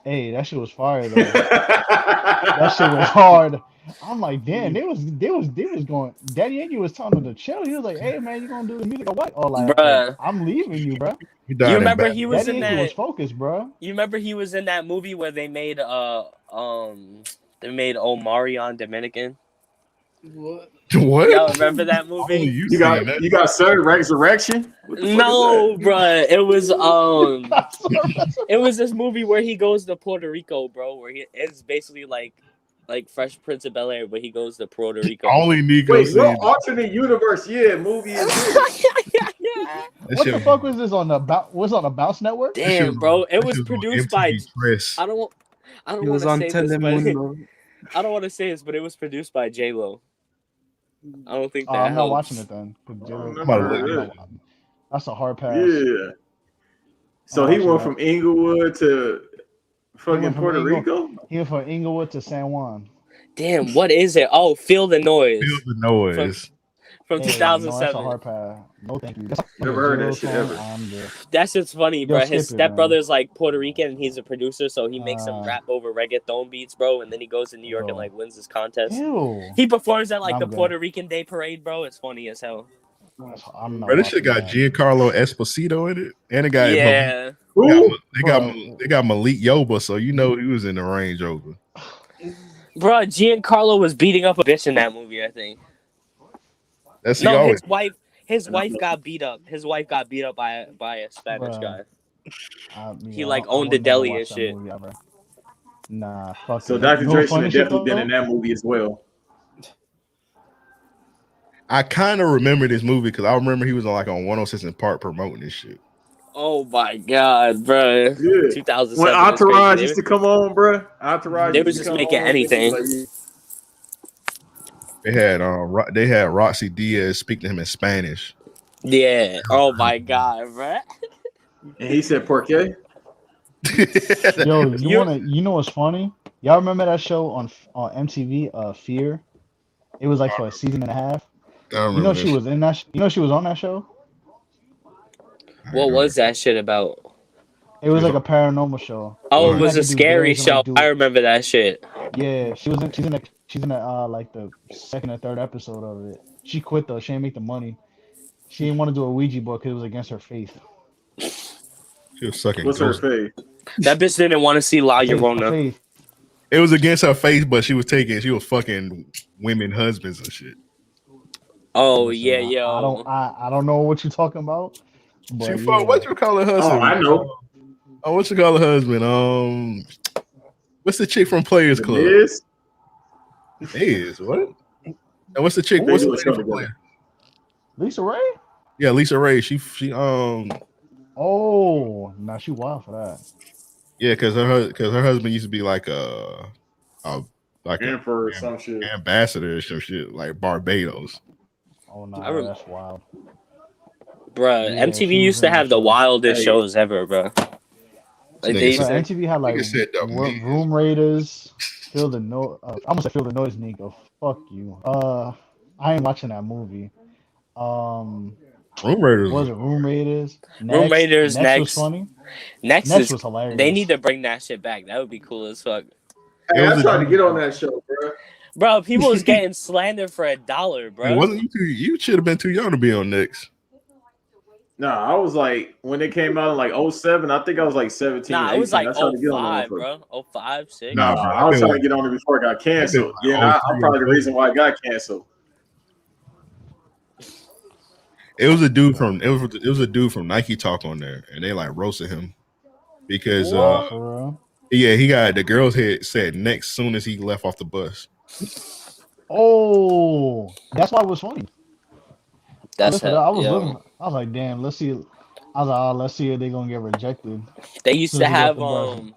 was fire though. That shit was hard. I'm like, damn, they was going. Daddy Yankee was telling them to chill. He was like, hey man, you gonna do the music or what? Or like, bruh, I'm leaving you, bro. You remember he was Daddy in Yankee that? was focused, bro. You remember he was in that movie where they made Omarion Dominican. What? Y'all remember that movie? You got Sir Resurrection? No, bruh. It was it was this movie where he goes to Puerto Rico, bro. Where it's basically like Fresh Prince of Bel-Air, but he goes to Puerto Rico. Only Nico. Wait, what alternate universe? Yeah, movie is this? What the fuck was this on the Bounce Network? Damn, bro. It was produced by. I don't want to say this, I don't want to say this, but it was produced by J-Lo. I don't think that I'm not helps. watching it then. That's a hard pass. Yeah. So he went from Inglewood to fucking Puerto Rico? He went from Inglewood to San Juan. Damn, what is it? Oh, Feel the Noise. Feel the Noise. From 2007. No, that's a hard pass. No, thank you. Never heard that shit ever. That shit's funny, bro. His stepbrother's man. like Puerto Rican and he's a producer, so he makes some rap over reggaeton beats, bro. And then he goes to New York and like wins this contest. Ew. He performs at like the Puerto Rican Day Parade, bro. It's funny as hell. Bro, this shit got Giancarlo Esposito in it, and it got yeah. They got Malik Yoba, so you know he was in the Range Rover. Bro, Giancarlo was beating up a bitch in that movie, I think. That's his wife got beat up. His wife got beat up by a Spanish guy. He owned the deli and shit. Nah, fuck. So Dr. Dre should have definitely been in that movie as well. I kind of remember this movie because I remember he was on 106 in Park promoting this shit. Oh my god, bro! Yeah. 2007. When Entourage used to come on, bro. Entourage. They was just making anything. They had Roxy Diaz speak to him in Spanish. Yeah. Oh my god, bro. And he said, "Por qué?" Yo, you know what's funny? Y'all remember that show on MTV? Fear. It was like for a season and a half. You know she was in that. You know she was on that show. What was that shit about? It was like a paranormal show. Oh, it was a scary show. I remember that shit. Yeah, she's in like the second or third episode of it. She quit though. She didn't make the money. She didn't want to do a Ouija board because it was against her faith. She was sucking. What's her faith? That bitch didn't want to see La Llorona. It was against her faith, but she was fucking women husbands and shit. Oh yeah, yo. I don't know what you're talking about. She But fuck. yeah, What you call her Oh, husband? I know. Oh, what you call her husband? What's the chick from Players The Club? Miz, Is what? And what's the chick? Who? they What's the do a lady show from together. Players? Lisa Ray. Yeah, Lisa Ray. She Oh, nah, she wild for that. yeah, because her husband used to be a like a Emperor or some shit. ambassador or some shit like Barbados. Oh I nah, rem- that's wild. Bruh, Yeah, MTV she was used to in that have the show. wildest Hey, shows ever, bro. Like they Nigga used Bro, said, to. MTV had like nigga said the Miz. Room Raiders, Feel the No. I'm gonna say Feel the Noise, Nico. Fuck you. I ain't watching that movie. Um, Room Raiders. what was it Room Raiders? Room Raiders Next was next. funny. Next Next is was they need hilarious. to bring that shit back. That would be cool as fuck. It Hey, was I a tried to dude. get on that show, bro. Bro, people was getting slandered for $1, Hey, bro. wasn't you too? You should have been too young to be on next. Nah, I was like, when it came out in like '07, I think I was like 17, Nah, it 18. was like I tried to get on that 05, motherfucker. bro. 05, 6. Nah, Nah, bro. I was trying to get on it before it got That been canceled. Yeah, and I'm 03 or probably the 04. reason why it got canceled. It was a dude from it was a dude from Nike Talk on there, and they like roasted him because Oh, What? for real? yeah, he got the girl's head said next soon as he left off the bus. Oh, that's why it was funny. That's Listen, how, I was looking. yo. I was like, damn. Let's see. I was like, oh, let's see if they're gonna get rejected They as used soon to as he get off have the bus. Next.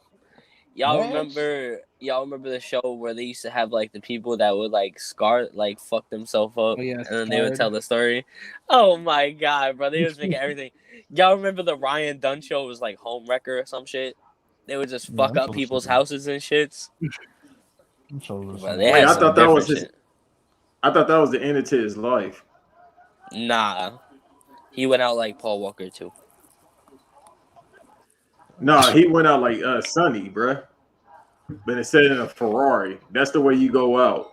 y'all remember the show where they used to have like the people that would like scar like fuck themselves up Oh yeah, and then they would tell scarred. the story. Oh my god, bro. They was making everything. Y'all remember the Ryan Dunn show was like Home Wrecker or some shit? They would just Yeah, fuck I'm up so people's stupid. houses and shits. I'm so But they stupid. Wait, had I some thought that was different his. shit. I thought that was the end to his life. Nah. He went out like Paul Walker too. Nah, he went out like Sonny, bruh. But instead in a Ferrari, that's the way you go out.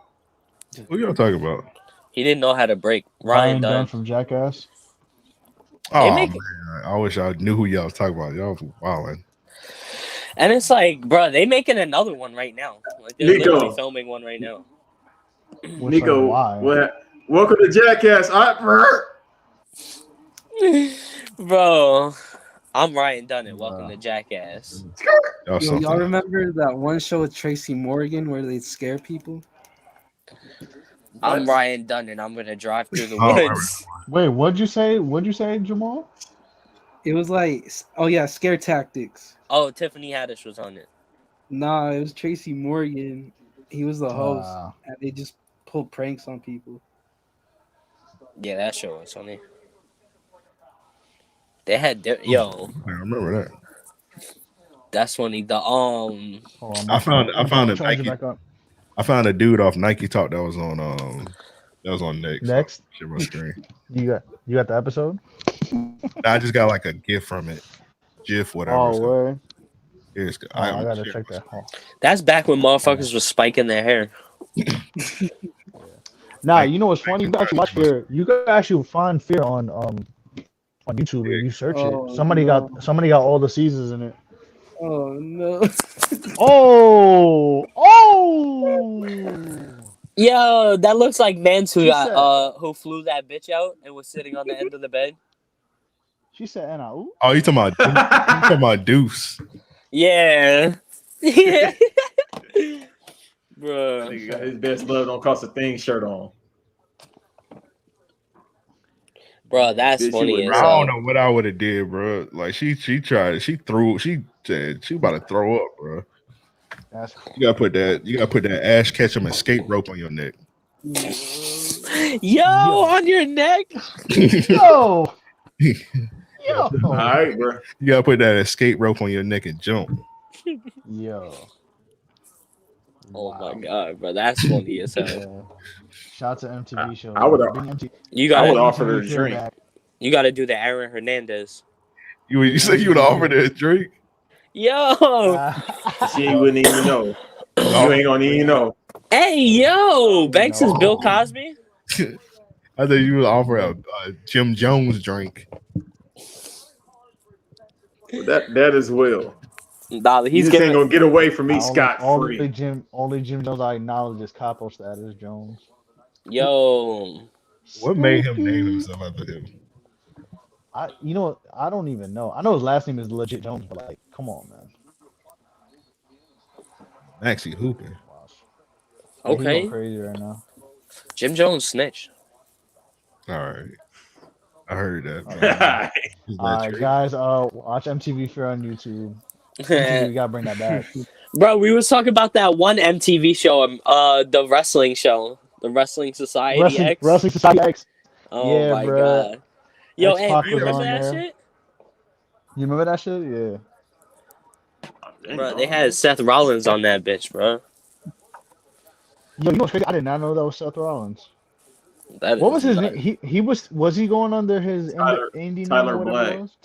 What y'all talking about? He didn't know how to break. Ryan Ryan Dunn Dunn. from Jackass. They Oh make man, I wish I knew who y'all was talking about. Y'all was wilding. and it's like, bro, they making another one right now. Like they're literally Nico, filming one right now. Which like Nico, why? welcome to Jackass. Bro, I'm Ryan Dunn and welcome Bruh. to Jackass. Y'all Yo, y'all something. remember that one show with Tracy Morgan where they'd scare people? I'm Ryan Dunn and I'm gonna drive through the Oh, woods. Wait, what'd you say? What'd you say, Jamal? It was like, oh yeah, Scare Tactics. Oh, Tiffany Haddish was on it. Nah, it was Tracy Morgan. He was the host, Uh, and they just pulled pranks on people. Yeah, that show was funny. They had yo, I remember that. that's funny. The hold on, my I phone. found I'm trying a to charge it Nike. back up. I found a dude off Nike Talk that was on next. Next, Share my screen. you got the episode? I just got like a GIF from it, GIF whatever. Oh, So word. here's I I'm gotta share check my that. screen. that's back when motherfuckers was spiking their hair. Nah, you know what's funny? You can actually watch Fear. You can actually find Fear on YouTube if you search it. Oh Somebody no! got all the seasons in it. Oh no! Oh, oh. Yo, that looks like Mans who She got said. who flew that bitch out and was sitting on the end of the bed. She said, "And I ooh." Oh, you talking about Deuce? Yeah. Yeah. Bruh. Nigga got his best love don't cost a thing shirt on. Bro, that's Bitch, funny you as I don't hell. know what I would have did, bro. Like she tried, she said she about to throw up, bro. That's You gotta put that Ash Ketchum escape rope on your neck. Yo, on your neck. yo, yo. All right, bro. You gotta put that escape rope on your neck and jump. Yo. Oh my Wow. god, bro, that's funny as hell. Yeah. Shout out to MTV show. I would Bring MTV. You I would gotta offer her a MTV drink. back. you gotta do the Aaron Hernandez. You said you would offer that drink? Yo, She wouldn't even know. You ain't gonna even know. hey yo, Banks is Bill Cosby. I thought you would offer a Jim Jones drink. That as well. Nah, You he's just ain't giving. gonna get away from me scot Only free. Jim Jones I acknowledge is capo status Jones. Yo, What made him name Spooky. himself after him? I don't even know. I know his last name is legit Jones, but like, come on, man. Maxie hooping. Gosh. Yeah, he going Okay, crazy right now. Jim Jones snitch. All right, I heard that, Oh man. man. Is All that right, true? guys. Watch MTV Fair on YouTube. MTV, we gotta bring that back. Bro, we was talking about that one MTV show, the wrestling show, the Wrestling Society X. Wrestling Society X. Oh Yeah, my bruh. god. Yo, X Ant, I Pac you ain't was never remember on seen that there. shit? You remember that shit? Yeah. Bro, they had Seth Rollins on that bitch, bro. Yo, you know what's crazy? I did not know that was Seth Rollins. That What is was his name? not. Was he going under his Tyler indie name or Tyler whatever it Black. was?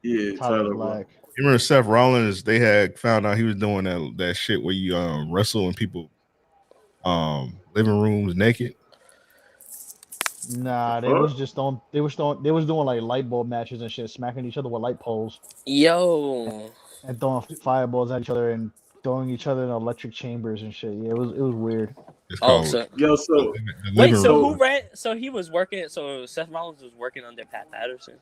Yeah, Tyler Tyler Black. Black. You remember Seth Rollins? They had found out he was doing that shit where you wrestle in people living rooms naked. Nah, The fuck? they was doing like light bulb matches and shit, smacking each other with light poles Yo. and throwing fireballs at each other and throwing each other in electric chambers and shit. Yeah, it was weird. It's Oh, called so Yo, the so wait, living so room. who ran? So he was working. So Seth Rollins was working under Pat Patterson,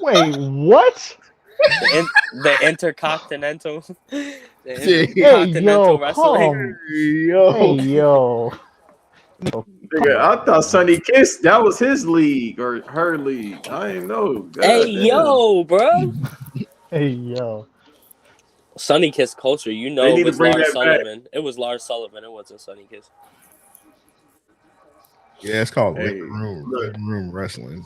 Wait, what? the intercontinental, the Yeah. Hey intercontinental yo, wrestling. hey Yo, yo, yo, come nigga, I on, thought man. Sonny Kiss that was his league or her league. I didn't know. Hey, God damn. yo, bro. Hey yo. Sunny Kiss culture, They it need to was bring Lars that back. Sullivan. It was Lars Sullivan. It wasn't Sunny Kiss. yeah, it's called Hey, look, living room wrestling.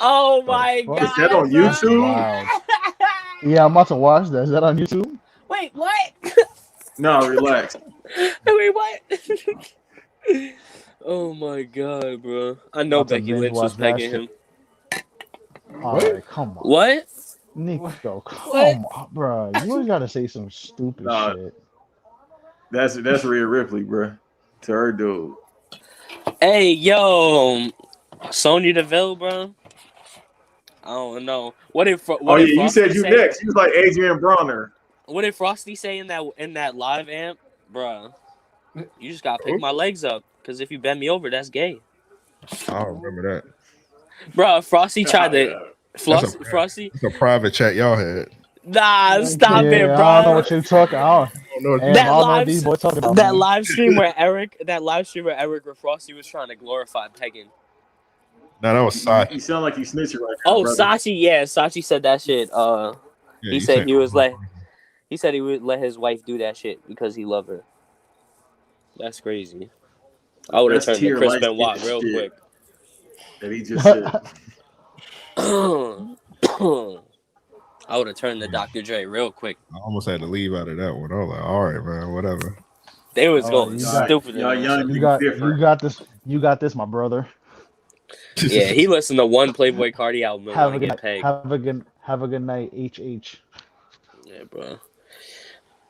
Oh The my fuck? is that god, on bro. That's YouTube? wild. Yeah, I'm about to watch that. Is that on YouTube? Wait, what? No, relax. Wait, what? Oh my god, bro. I know About to Becky binge Lynch was watch that pegging shit. him. All What? right, come on, What? Nico, What? come on, bro. You always gotta say some stupid Nah, shit. that's Rhea Ripley, bro. To her dude. Hey, yo, Sonya Deville, bro. I don't know. Oh What yeah, did you Frosty said you say? next. You was like Adrian Bronner. What did Frosty say in that live amp, bro? You just gotta pick Oh, my legs up, cause if you bend me over, that's gay, I don't remember that. bro. Frosty tried to Yeah. That's a Frosty. that's a private chat y'all had. Nah, stop it, Yeah, I don't know bro. what you're talking. I don't know. Hey, I That don't know what live these boys talking about, that man. live stream where Eric or Frosty was trying to glorify pegging. No, that was You Sachi. sound like you snitching right now, Oh, brother. Sachi said that shit. Yeah, He you said saying he said he would let his wife do that shit because he loved her. That's crazy. I would have That's turned to tier Chris light skin Benoit real shit quick. that he just said. I would have turned to Dr. Dre real quick. I almost had to leave out of that one. I was like, all right, man, whatever. They was Oh, going you Y'all, got, stupid in y'all that young shit. niggas different. you got this, my brother. Yeah, he listened to one Playboy Cardi album and want to get pegged. Have a good night, HH. Yeah, bro.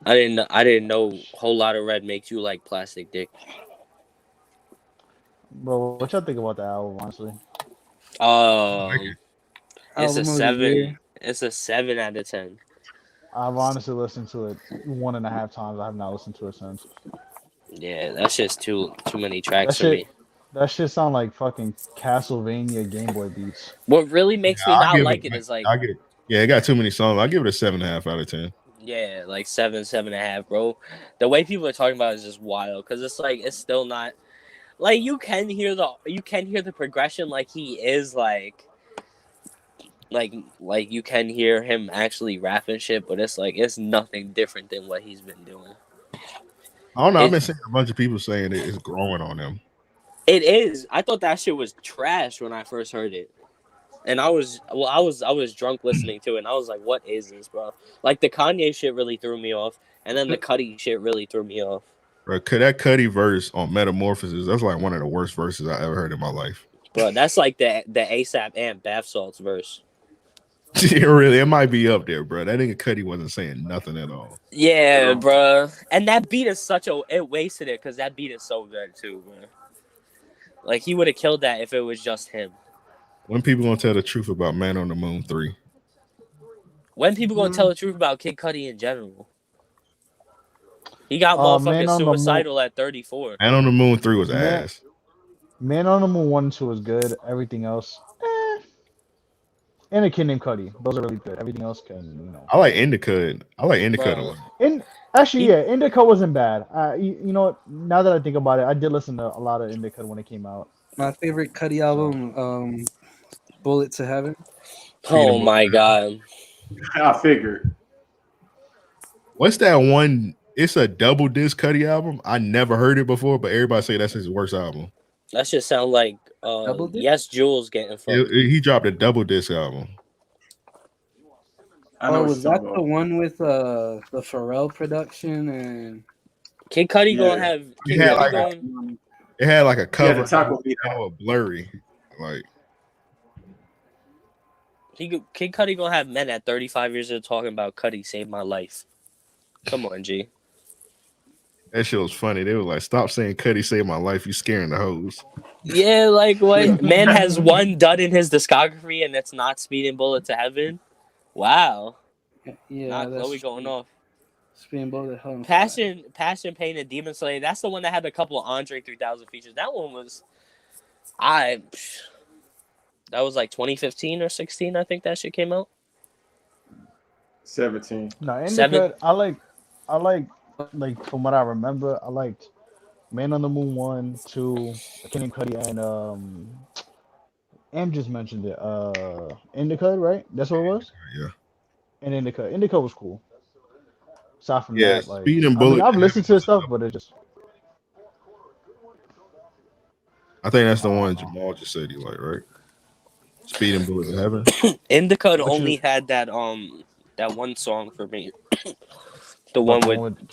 I didn't know whole lot of red makes you like plastic dick. Bro, what y'all think about the album, honestly? It's a Album of the 7. year. It's a 7 out of 10. I've honestly listened to it 1.5 times. I have not listened to it since. Yeah, that's just too many That tracks for shit, me. that shit sound like fucking Castlevania Game Boy beats. What really makes me I not give it. like it is like, I get. Yeah, it got too many songs. I give it a 7.5 out of 10. yeah, like 7, 7.5, bro. The way people are talking about it is just wild because it's like it's still not like you can hear the progression like he is like you can hear him actually rapping shit, but it's like it's nothing different than what he's been doing. I don't know. I've It been seeing a bunch of people saying it's growing on them. it is. I thought that shit was trash when I first heard it. And I was drunk listening to it and I was like, what is this, bro? Like the Kanye shit really threw me off, and then the Cudi shit really threw me off. Bro, that Cuddy verse on Metamorphosis, that's like one of the worst verses I ever heard in my life. Bro, that's like the ASAP and Bath Salts verse. Really, it might be up there, bro. That nigga Cuddy wasn't saying nothing at all. Yeah, bro. And that beat is it wasted it because that beat is so good too, bro. Like he would have killed that if it was just him. When people gonna tell the truth about Man on the Moon 3? When people gonna tell the truth about Kid Cudi in general? He got Man motherfucking on the Moon, suicidal at 34. Man on the Moon 3 was man, ass. Man on the Moon 1 and 2 was good. Everything else, And a kid named Cuddy. Those are really good. Everything else can, I like Indica. I like Indica a Bro, lot. And actually, he yeah, Indica wasn't bad. You know what? Now that I think about it, I did listen to a lot of Indica when it came out. My favorite Cuddy So album, Bullet to Heaven. Speed oh and Bullet. my god. I figured. What's that one? It's a double disc Cuddy album. I never heard it before, but everybody say that's his worst album. That should sound like Double Dip? yes, Jules getting fucked. He dropped a double disc album. I know Oh, what was you're that talking the about. one with the Pharrell production and Kid Cudi gonna Yeah. have It Kid had Cudi like going it had like a Yeah, the cover, taco meat. blurry. Like Kid Cudi gonna have men at 35 years old talking about Cudi saved my life. Come on, G. that shit was funny. They were like, "Stop saying Cuddy saved my life. You scaring the hoes." Yeah, like what? Man has one dud in his discography and it's not Speeding Bullet to Heaven. Wow. yeah, Not that's Chloe going true. off. Spin Bullet Hell. Passion, Pain, and Demon Slayer. That's the one that had a couple of Andre 3000 features. That one was I that was like 2015 or 16, I think that shit came out. 17. no, Seven. Indica. I like from what I remember, I liked Man on the Moon 1, 2, a kid named Cuddy, and Am just mentioned it. Indica, right? That's what it was. Yeah, And Indica. Indica was cool. Aside from yeah. that, like, Speed and I mean, Bullet I've to listened Heaven to his was stuff, dope. but it just I think that's the one Jamal just said he like, right? Speed and Bullet to Heaven. Indica what only you had that one song for me. The what one the with one with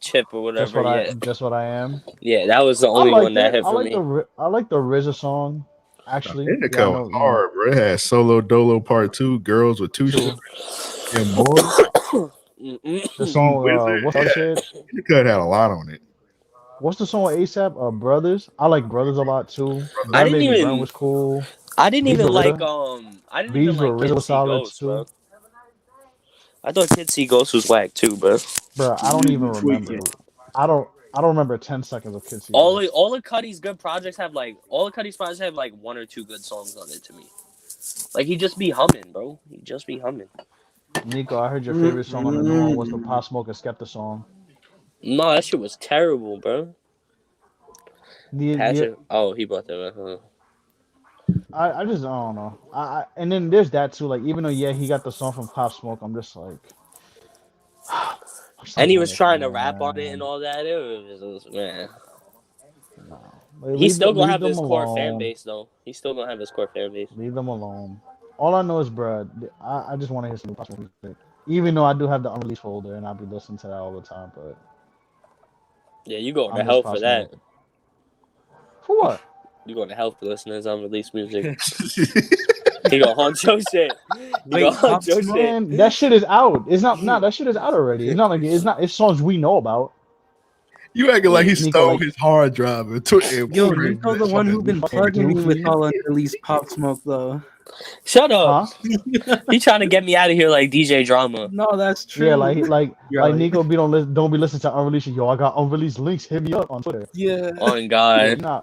Chip or whatever. Yeah. just what I am. Yeah, that was the I only one liked that it. hit for me. I like the RZA song. Now, Actually, yeah, I Indica was know. hard, bro. It had Solo Dolo Part 2, Girls with Two Shoes, True. and Boys, The Mm-mm. song. Wizard. What's the other Yeah, shit? Indica had a lot on it. What's the song with ASAP? Brothers. I like Brothers a lot too. I Run didn't Baby Run even was cool. I didn't Beats even with like RZA. I didn't even Beats with like RZA Kids was See solid Ghosts, too. bro. I thought Kids See Ghosts was whack too, bro. Bro, I don't even You remember. tweaking. I don't remember 10 seconds of Kids See All Ghosts. all of Cuddy's good projects have like all of Cuddy's projects have like one or two good songs on it to me. Like he just be humming, bro. He just be humming. Nico, I heard your favorite song on the new one was the Pop Smoke and Skepta song. No, that shit was terrible, bro. The Passion. Oh, he brought that up. I just I don't know. And then there's that too. Like even though yeah he got the song from Pop Smoke, I'm just like And stop he doing was this no trying to more, rap on it and man. all that. It was man. No, like, He's still gonna leave have them his core fan alone. base though. He's still gonna have his core fan base. Leave them alone. All I know is, bro, I just want to hear some Pop Smoke music. Even though I do have the unreleased folder and I'll be listening to that all the time, but Yeah, you going I to miss hell Pop for that. Smoke. For what? You going to hell for listening to his unreleased music. He gonna haunt your shit. He Wait, gonna haunt Pop your Smoke? shit. Man, that shit is out. It's not. Nah, that shit is out already. It's not like it's songs we know about. You acting like he Nico, stole like his hard drive and took it. Yo, True. Nico, the one who been fucking plugging me with goofy. all unreleased Pop Smoke though. Shut up. Huh? He trying to get me out of here like DJ Drama. No, that's true. Yeah, like You're Nico be don't be listening to unreleased. Yo, I got unreleased links. Hit me up on Twitter. Yeah. On Yeah, God. nah.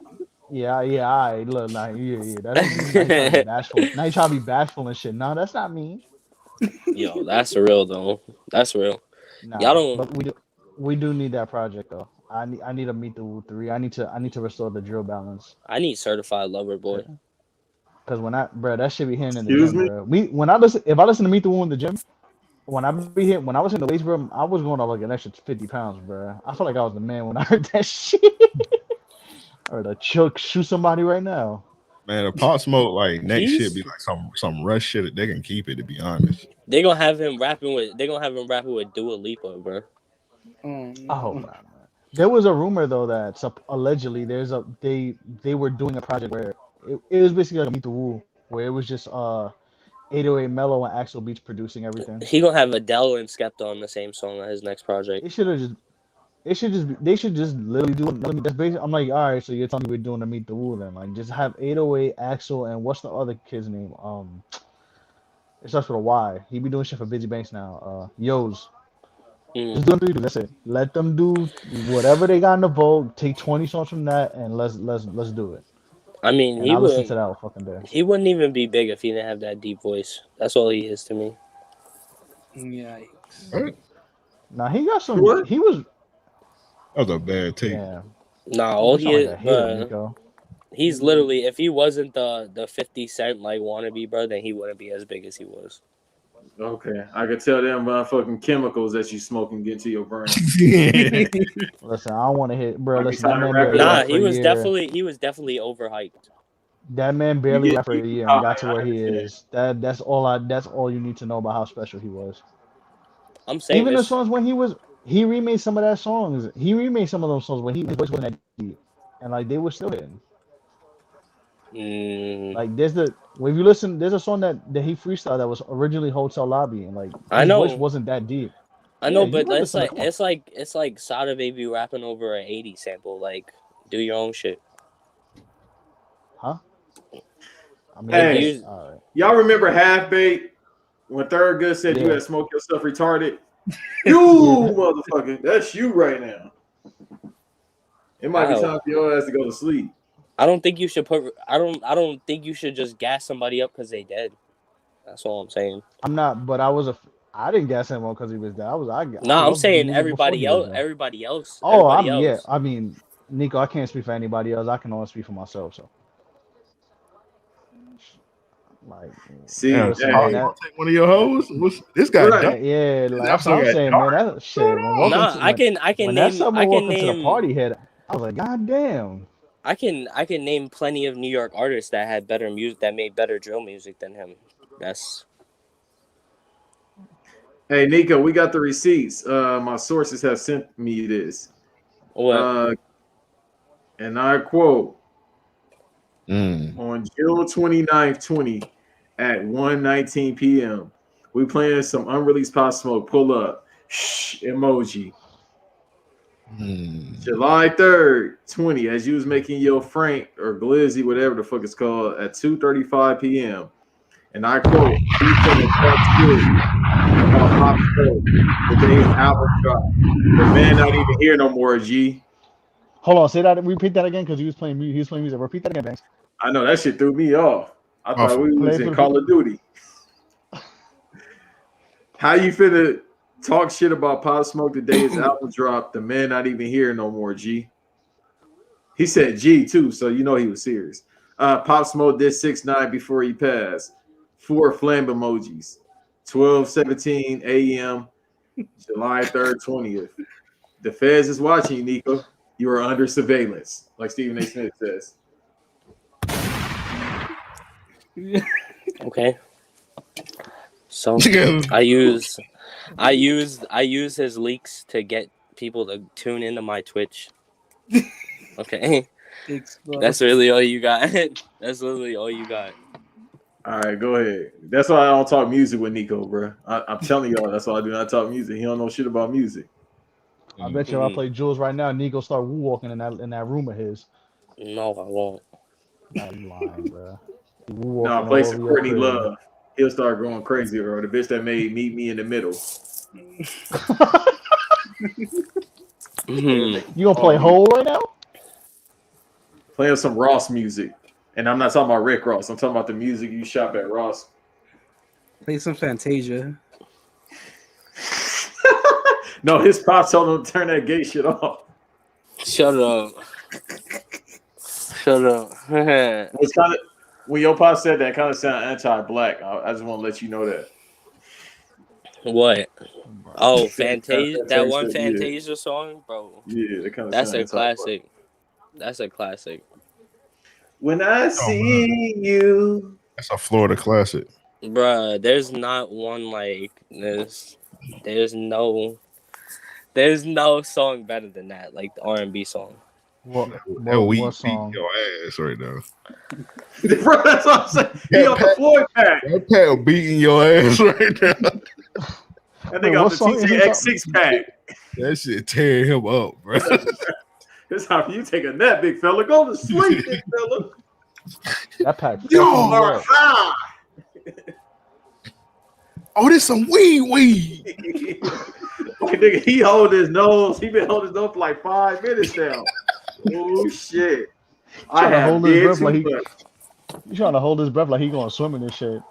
Yeah. I look, nah, yeah. That ain't me. Now you trying to be bashful. Now you trying to be bashful and shit. No, that's not me. Yo, that's real though. That's real. Y'all Nah, don't. but we do need that project though. I need to meet the Woo 3. I need to restore the drill balance. I need Certified Lover Boy. Cause bro, that shit be hitting in the Excuse gym, me? bro. If I listen to Meet the Woo in the gym, when I was in the weights room, I was going up like an extra 50 pounds, bro. I felt like I was the man when I heard that shit. I heard a choke shoot somebody right now. Man, if Pop Smoke like next He's- shit be like some rush shit that they can keep it. To be honest, They gonna have him rapping with. They gonna have him rapping with Dua Lipa, bro. Oh, I hope no. not, man. There was a rumor though that allegedly they were doing a project where it was basically like Meet the Woo, where it was just 808 Mellow and Axel Beats producing everything. He gonna have Adele and Skepta on the same song on his next project. They should just literally do it. That's basically, I'm like, all right, so you're telling me we're doing a Meet the Woo then? Like, just have 808 Axel and what's the other kid's name? It starts with a Y. He be doing shit for Busy Banks now. Yo's. Just do them three. That's it. Let them do whatever they got in the vote. Take 20 songs from that and let's do it. I mean, And I listened to that all fucking day. he wouldn't even be big if he didn't have that deep voice. That's all he is to me. Yikes. That Now he got some. What? He was. was a bad take. Yeah. Nah, You all sound he like is, a hater, Nico. he's literally, if he wasn't the 50 Cent like wannabe, bro, then he wouldn't be as big as he was. Okay, I could tell them motherfucking chemicals that you smoking get to your brain. Yeah. Listen, I don't want to hit, bro. I be Listen, that trying to man wrap barely it up. Nah, rapped for he a was year. definitely overhyped. That man You barely get rapped for a you, year and got to I where he understand. is. That's all you need to know about how special he was. I'm saying Even the this. songs when he remade some of that songs. He remade some of those songs when his voice wasn't that deep, and like they were still hitting. Like if you listen, there's a song that he freestyled that was originally Hotel Lobby, and like I his voice know, wasn't that deep. I Yeah, know, you but heard the that's song. like Come on, it's like Sada Baby rapping over an 80 sample. Like, do your own shit. huh? I mean, Like Hey, you, all right. y'all remember Half Baked when Third Good said you Yeah, had smoked yourself retarded? You yeah. motherfucker, that's you right now. It might be how? time for your ass to go to sleep. I don't think you should put. I don't think you should just gas somebody up because they dead. That's all I'm saying. I'm not, but I didn't gas him up because he was there. I Nah, I'm loved his saying music before he was there. Everybody else. Oh, Everybody yeah. else. I mean, Nico, I can't speak for anybody else. I can only speak for myself. So, like, See, Damn, listen, man, Paul, you hey, gonna take one of your hoes? This guy right. dark. yeah, This that's what episode I'm got saying, dark. man. That What's going shit. on? I can When that name summer walked into the party hit, I was like, God damn. I can name plenty of New York artists that had better music that made better drill music than him. That's Hey, Nico, we got the receipts. My sources have sent me this. what. And I quote, Mm. on June 29th, 20 at 1:19 p.m. We playing some unreleased Pop Smoke. Pull up. Shh, emoji. Mm. July 3rd, 20, as you was making your Frank or Glizzy, whatever the fuck it's called, at 2:35 p.m. And I quote, we finna talk shit about Pop Smoke the day his album dropped. The man not even here no more, G. Hold on, say that. Repeat that again because he was playing music. He was playing music. Repeat that again, Banks. I know that shit threw me off. I thought we Play was it for in the Call people. of Duty. How you finna talk shit about Pop Smoke the day his album dropped? The man not even here no more, G. He said G too, so you know he was serious. Pop Smoke did 6ix9ine before he passed. 4 flame emojis. 12:17 a.m. July 3rd, 20th. The feds is watching you, Nico. You are under surveillance, like Stephen A. Smith says. Okay. So Yeah. I use his leaks to get people to tune into my Twitch. Okay. That's really all you got. That's literally all you got. All right, go ahead. That's why I don't talk music with Nico, bro. I'm telling y'all, that's why I do not talk music. He don't know shit about music. I bet you if I play Jules right now, Nico start woo walking in that room of his. No, I won't. Nah, you lying, bro. Woo No, walking play all some over your Courtney crib. Love. He'll start going crazy, or the bitch that made Meet Me in the Middle. You gonna play Hole right now? Playing some Ross music. And I'm not talking about Rick Ross. I'm talking about the music you shop at Ross. Play some Fantasia. No, his pop told him to turn that gay shit off. Shut up. Shut up. It's kind of when your pop said that, kind of sound anti-black. I just want to let you know that. What? Oh, Fantasia. That Fantasia, one yeah. Fantasia song, bro. Yeah, that kind of That's sound a anti-black. classic. That's a classic. When I see you. That's a Florida classic. Bruh, there's not one like this. There's no song better than that, like the R&B song. What What song? your ass right now. Bro, that's what I'm saying. He got the Floyd pack. That Pat beating your ass right now. And they got the TJX6 pack. That shit tearing him up, bro. This how you take a nap, big fella. Go to sleep, big fella. That pack. You are high. Oh, this some weed. Nigga, he hold his nose. He been holding his nose for like 5 minutes now. Oh shit. I Trying to have hold his did breath too like much. he trying to hold his breath like he gonna swim in this shit.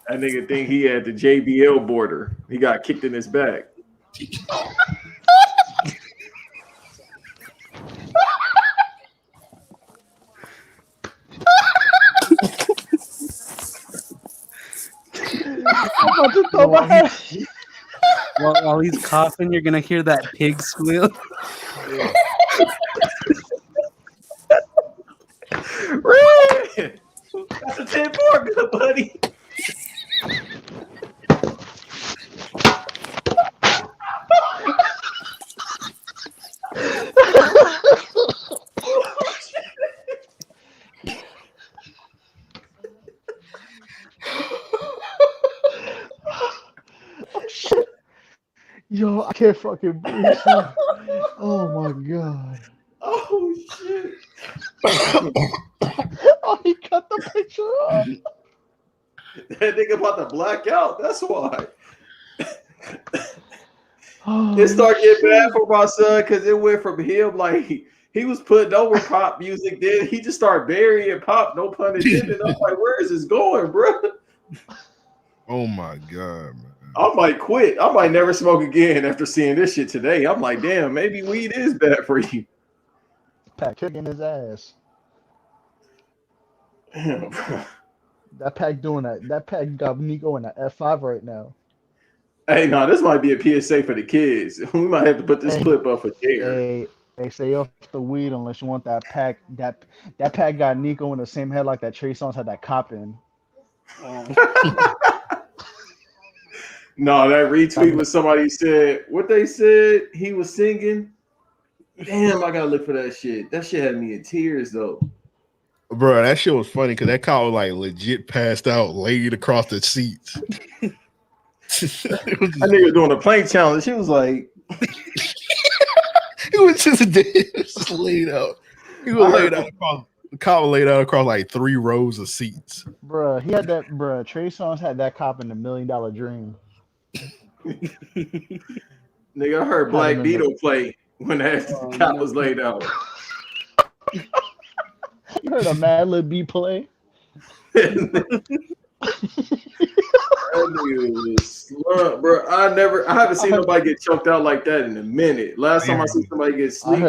That nigga think he had the JBL border. He got kicked in his back. I'm about to throw my head. While he's coughing, you're gonna hear that pig squeal. Red! That's a 10-4, good buddy. Oh shit. Yo, I can't fucking breathe. Son. Oh my god. Oh shit. Oh, he cut the picture off. That nigga about to black out. That's why. Oh, It started getting bad shit. for my son because it went from him like he was putting over pop music, then he just started burying pop, no pun intended. I'm like, where is this going, bro? Oh my god, man. I might quit. I might never smoke again after seeing this shit today. I'm like, damn, maybe weed is bad for you. Pack kicking his ass. Damn, bro. That pack doing that. That pack got Nico in the F5 right now. Hey, no, this might be a PSA for the kids. We might have to put this Hey, clip up for Jared. hey, stay off the weed unless you want that pack. That pack got Nico in the same head like that Trey Songz had that cop in. No, that retweet was somebody said what they said he was singing. Damn, I gotta look for that shit. That shit had me in tears though. Bro, that shit was funny because that car was like legit passed out, laid across the seats. That nigga was doing a plank challenge. He was like, it was just dead. It was just laid out. He was laid out across the car was laid out across like 3 rows of seats. Bruh, he had that. Bruh, Trey Songz had that cop in the $1 Million Dream. nigga, I heard Black Had him in Beetle play when that cop was laid out. You heard a Mad Lib B play? That nigga was slumped, bro. I haven't seen nobody get choked out like that in a minute. Last time I see somebody get sleep.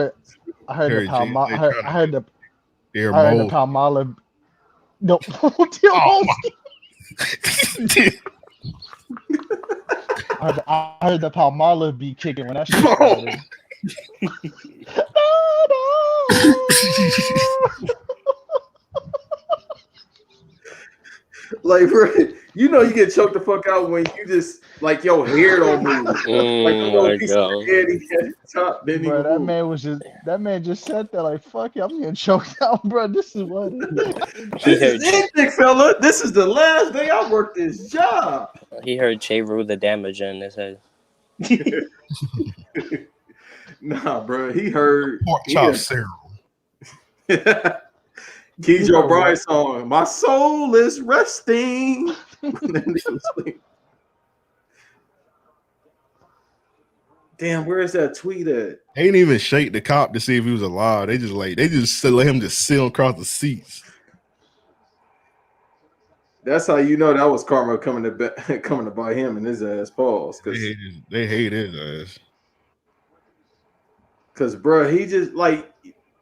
I heard the Palmolive. I heard the mold. Palmolive. No, Oh, I heard the Palmolive be kicking when that shit started. Like, bro, you know you get choked the fuck out when you just like your hair don't move. Like the little piece of your head he had at the top, didn't Bro, even move. that man just sat there like, fuck it, I'm getting choked out, bro. This is what This is it, big fella. This is the last day I work this job. He heard Che rule the damage in his head. Nah, bro, he heard pork chop serum. Keith O'Brien song, "My soul is resting." Damn, where is that tweet at? They didn't even shake the cop to see if he was alive. They just let him just sit across the seats. That's how you know that was karma coming to buy him and his ass. Pause. They hate his ass. Cause bro, he just like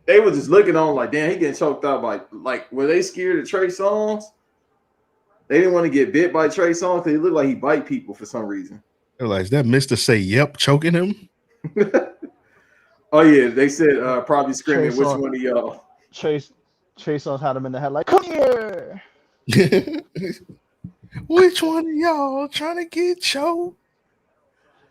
they were just looking on like, damn, he getting choked out by like were they scared of Trey Songz? They didn't want to get bit by Trey Songz because he looked like he bite people for some reason. They're like, is that Mr. Say Yep choking him? Oh yeah, they said probably screaming, Trey which Songz. one of y'all? Trey Songz had him in the head like, come here. Which one of y'all trying to get choked?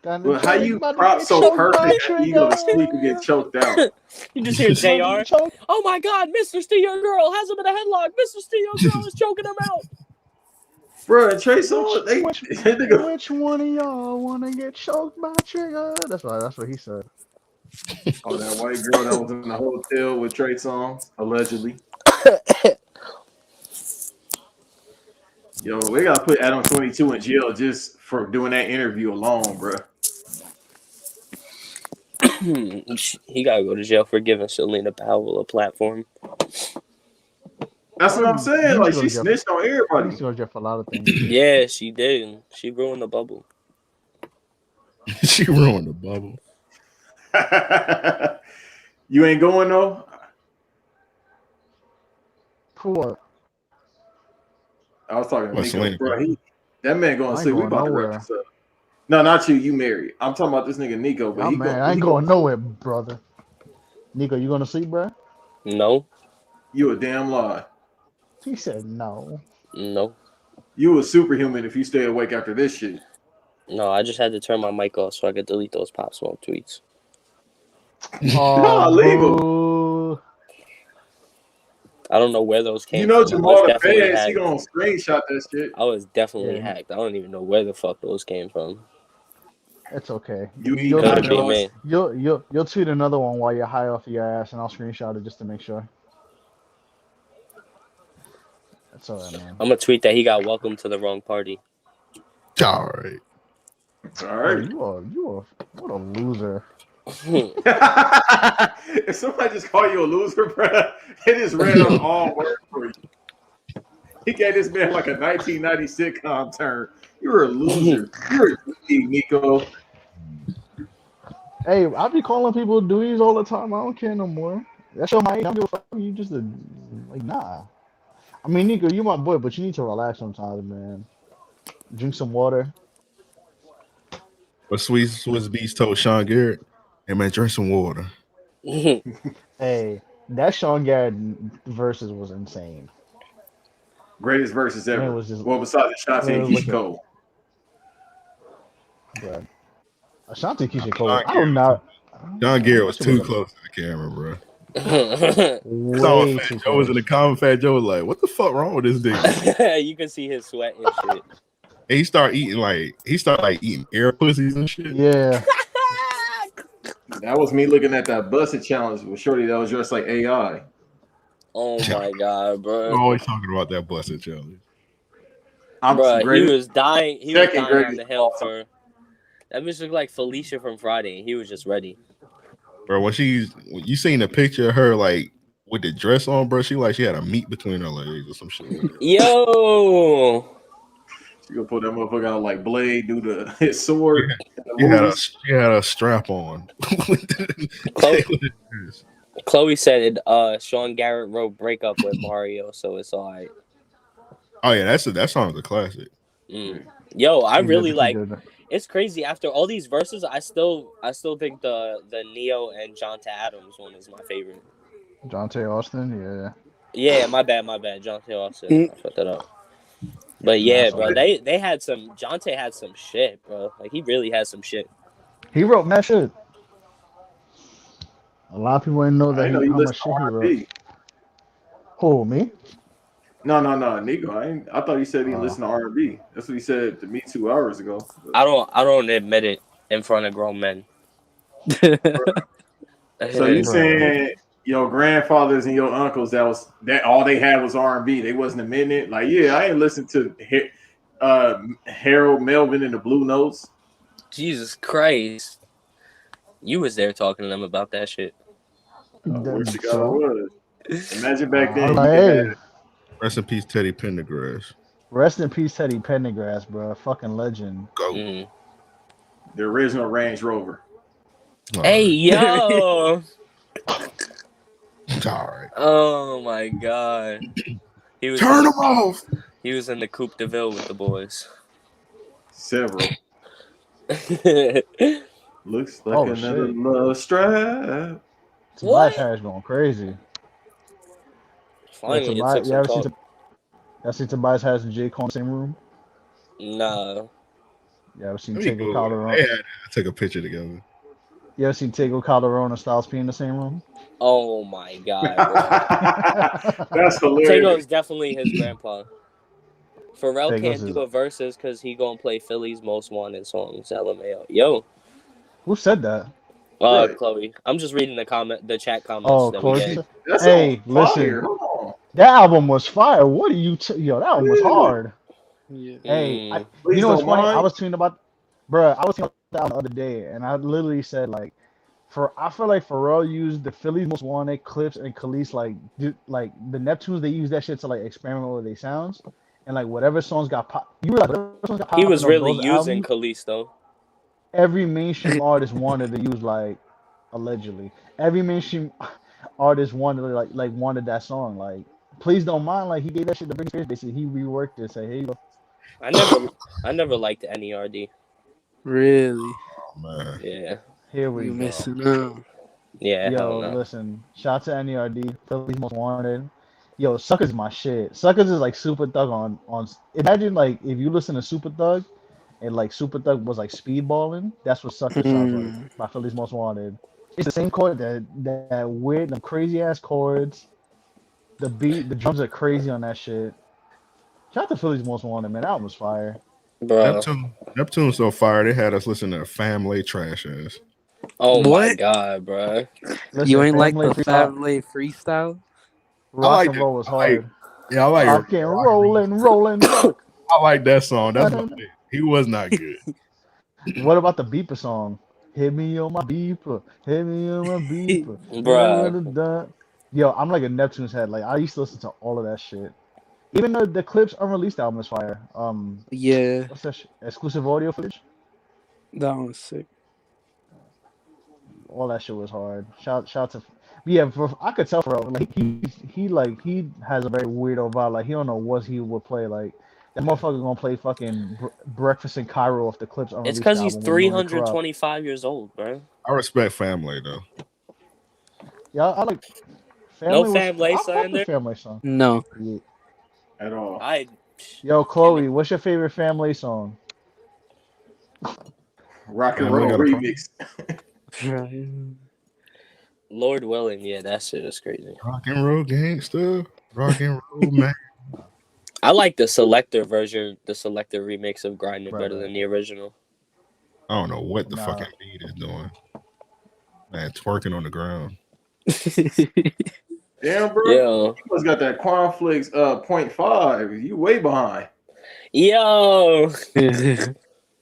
Well, how you prop so perfect that you go to sleep and get choked out? You just hear JR. Oh my God, Mr. Steal Girl has him in a headlock. Mr. Steal Girl is choking him out. Bro, Trey Songz, which one of y'all want to get choked by Trigger? That's what he said. Oh, that white girl that was in the hotel with Trey Songz, allegedly. Yo, we gotta put Adam 22 in jail just for doing that interview alone, bro. He gotta go to jail for giving Selena Powell a platform. That's what I'm saying. Like she snitched on He everybody. used to go to jail for a lot of things. Yeah, she did. She ruined the bubble. She ruined the bubble. You ain't going though. For what? I was talking to What, Nico, Selena bro. Powell? That man I going to ain't sleep. We going about to wrap nowhere. this up. No, not you. You married. I'm talking about this nigga Nico. But Yeah, man, I ain't going nowhere, brother. Nico, you gonna sleep, bro? No, You a damn lie. He said no. no, You a superhuman if you stay awake after this shit. no. I just had to turn my mic off so I could delete those Pop Smoke tweets. Oh, Legal. boo. I don't know where those came You know from. Jamal the definitely fans, he hacked. gonna screenshot that shit. I was definitely Yeah. hacked. I don't even know where the fuck those came from. It's okay. You eating You'll hot Couldn't be dogs? me. you'll tweet another one while you're high off your ass, and I'll screenshot it just to make sure. That's all right, man. I'm gonna tweet that he got welcome to the wrong party. All right. All Bro, right. you are what a loser. If somebody just call you a loser, bro, it just ran out all words for you. He gave this man like a 1990 sitcom turn. You're a loser. You're a dweeb, Nico. Hey, I be calling people dweebs all the time. I don't care no more. That's your mind. I don't give a fuck. You just like nah. I mean, Nico, you my boy, but you need to relax sometimes, man. Drink some water. But Swiss Beats told Sean Garrett, "Hey man, drink some water." Hey, that Sean Garrett verses was insane. Greatest verses Man, ever. was just Well, besides Ashanti and look Keisha at Cole. bro. Ashanti Keisha Cole. Sean I don't know. Sean Garrett was That shit too was close to the camera, bro. way too Joe was in close. the comment. Fat Joe was like, "What the fuck wrong with this nigga?" You can see his sweat and shit. And he started eating air pussies and shit. Yeah. That was me looking at that busted challenge with Shorty that was dressed like AI. Oh my god, We're bro. always talking about that busted challenge. I'm Bro, he greatest. was dying. He was Second dying on greatest the hill of all for. That bitch looked like Felicia from Friday, and he was just ready. Bro, when you seen the picture of her like with the dress on, bro, she had a meat between her legs or some shit. Yo, She gonna put that motherfucker out like Blade, do his sword. She had a strap on. Chloe said Sean Garrett wrote "Break Up" with Mario, so it's alright. Oh yeah, that song's a classic. Yo, I He really did- he like. did. It's crazy. After all these verses, I still think the Neo and Jonta Adams one is my favorite. Jonte Austin, yeah. Yeah, my bad. Jonta Austin, I fucked that up. But yeah, That's bro, all they had some. Jonte had some shit, bro. Like he really had some shit. He wrote mad shit. A lot of people didn't know I that didn't know you how much listened shit to he wrote. R&B. Who, me? No, Nico. I thought you said he Oh. listened to R&B. That's what he said to me 2 hours ago. I don't admit it in front of grown men. So you Bruh. saying your grandfathers and your uncles that all they had was R&B? They wasn't admitting it. Like, yeah, I ain't listened to Harold Melvin and the Blue Notes. Jesus Christ, you was there talking to them about that shit. Wish to God I So, was. Imagine back then. like, hey, Rest in peace, Teddy Pendergrass. rest in peace, Teddy Pendergrass, bro. Fucking legend. Go. The original Range Rover. Hey yo! All right. Oh my god. He was Turn them off. He was in the Coupe de Ville with the boys. Several. Looks like Oh, another shit. love strap. Tobias Harris going crazy. Finally, Tobias, it took some talk. y'all see Tobias Harris and J. Cole in the same room? Nah. You ever seen Let me Tego go. Calderon? They had to take a picture together. You ever seen Tego Calderon and Styles P in the same room? Oh my god. That's hilarious. Tego is definitely his grandpa. Pharrell Tego's can't his- do a verses because he gonna play Philly's most wanted songs. LMAO. Yo. Who said that? Right. Chloe. I'm just reading the chat comments Oh, that we Chloe. get. That's Hey, on listen. fire. Hold on. That album was fire. What are you? Yo, that album was hard. Yeah. Hey, Please you know what's don't funny? mind. I was tweeting about, bruh, I was tweeting about that the other day, and I literally said like, I feel like Pharrell used the Philly's Most Wanted clips and Khalees like the Neptunes. They use that shit to like experiment with their sounds and like whatever songs got pop. You realize whatever songs got He popping was off really those using albums. Khalees though. Every mainstream artist wanted to use like allegedly. Every mainstream artist wanted wanted that song. Like, please don't mind. Like he gave that shit to Britney Spears. Basically, he reworked it. Say, hey, I never I never liked NERD. Really? Oh, man. Yeah. here we You go. missing out. Yeah, hell Yo, no. listen. Shout out to NERD. Philly's Most Wanted. Yo, Suckers is my shit. Suckers is like Super Thug on. Imagine like if you listen to Super Thug and like Super Thug was like speedballing. That's what Suckers sounds like Hmm. by Philly's Most Wanted. It's the same chord that weird, the crazy ass chords. The beat, the drums are crazy on that shit. Shout out to Philly's Most Wanted, man. That album was fire. Bro. Neptune's so fire. They had us listen to Family Trash ass. Oh my What? god, bro. You Listen, ain't like Family the Freestyle, Family freestyle? I Rock like and it. Roll was I like. hard. Yeah, I like. Rock and rollin', rock. I like that song. That's my favorite. He was not good. What about the beeper song? Hit me on my beeper. Hit me on my beeper. Bruh. Yo, I'm like a Neptune's head. Like I used to listen to all of that shit. Even the Clips unreleased album is fire. Yeah, What's that shit? Exclusive audio footage? that one's sick. All that shit was hard. Shout to yeah, I could tell for like he has a very weirdo vibe. Like he don't know what he would play. Like that motherfucker gonna play fucking Breakfast in Cairo off the Clips It's unreleased because he's album with Nori Corrupt. 325 years old, bro. I respect Family though. Yeah, I like No Family was family I son fuck in with there. Family song. No. Yeah. at all. I Yo, can it. Chloe, what's your favorite Family song? Rock and Family roll got a problem. remix. Lord willing, yeah, that shit is crazy. Rock and roll gangster. Rock and roll man. I like the selector version, the selector remix of Grinding Right, better right. than the original. I don't know what the Nah. fucking beat is doing. Man, twerking on the ground. Damn, bro. Yo. You must got that Cornflakes 0.5. You way behind. Yo.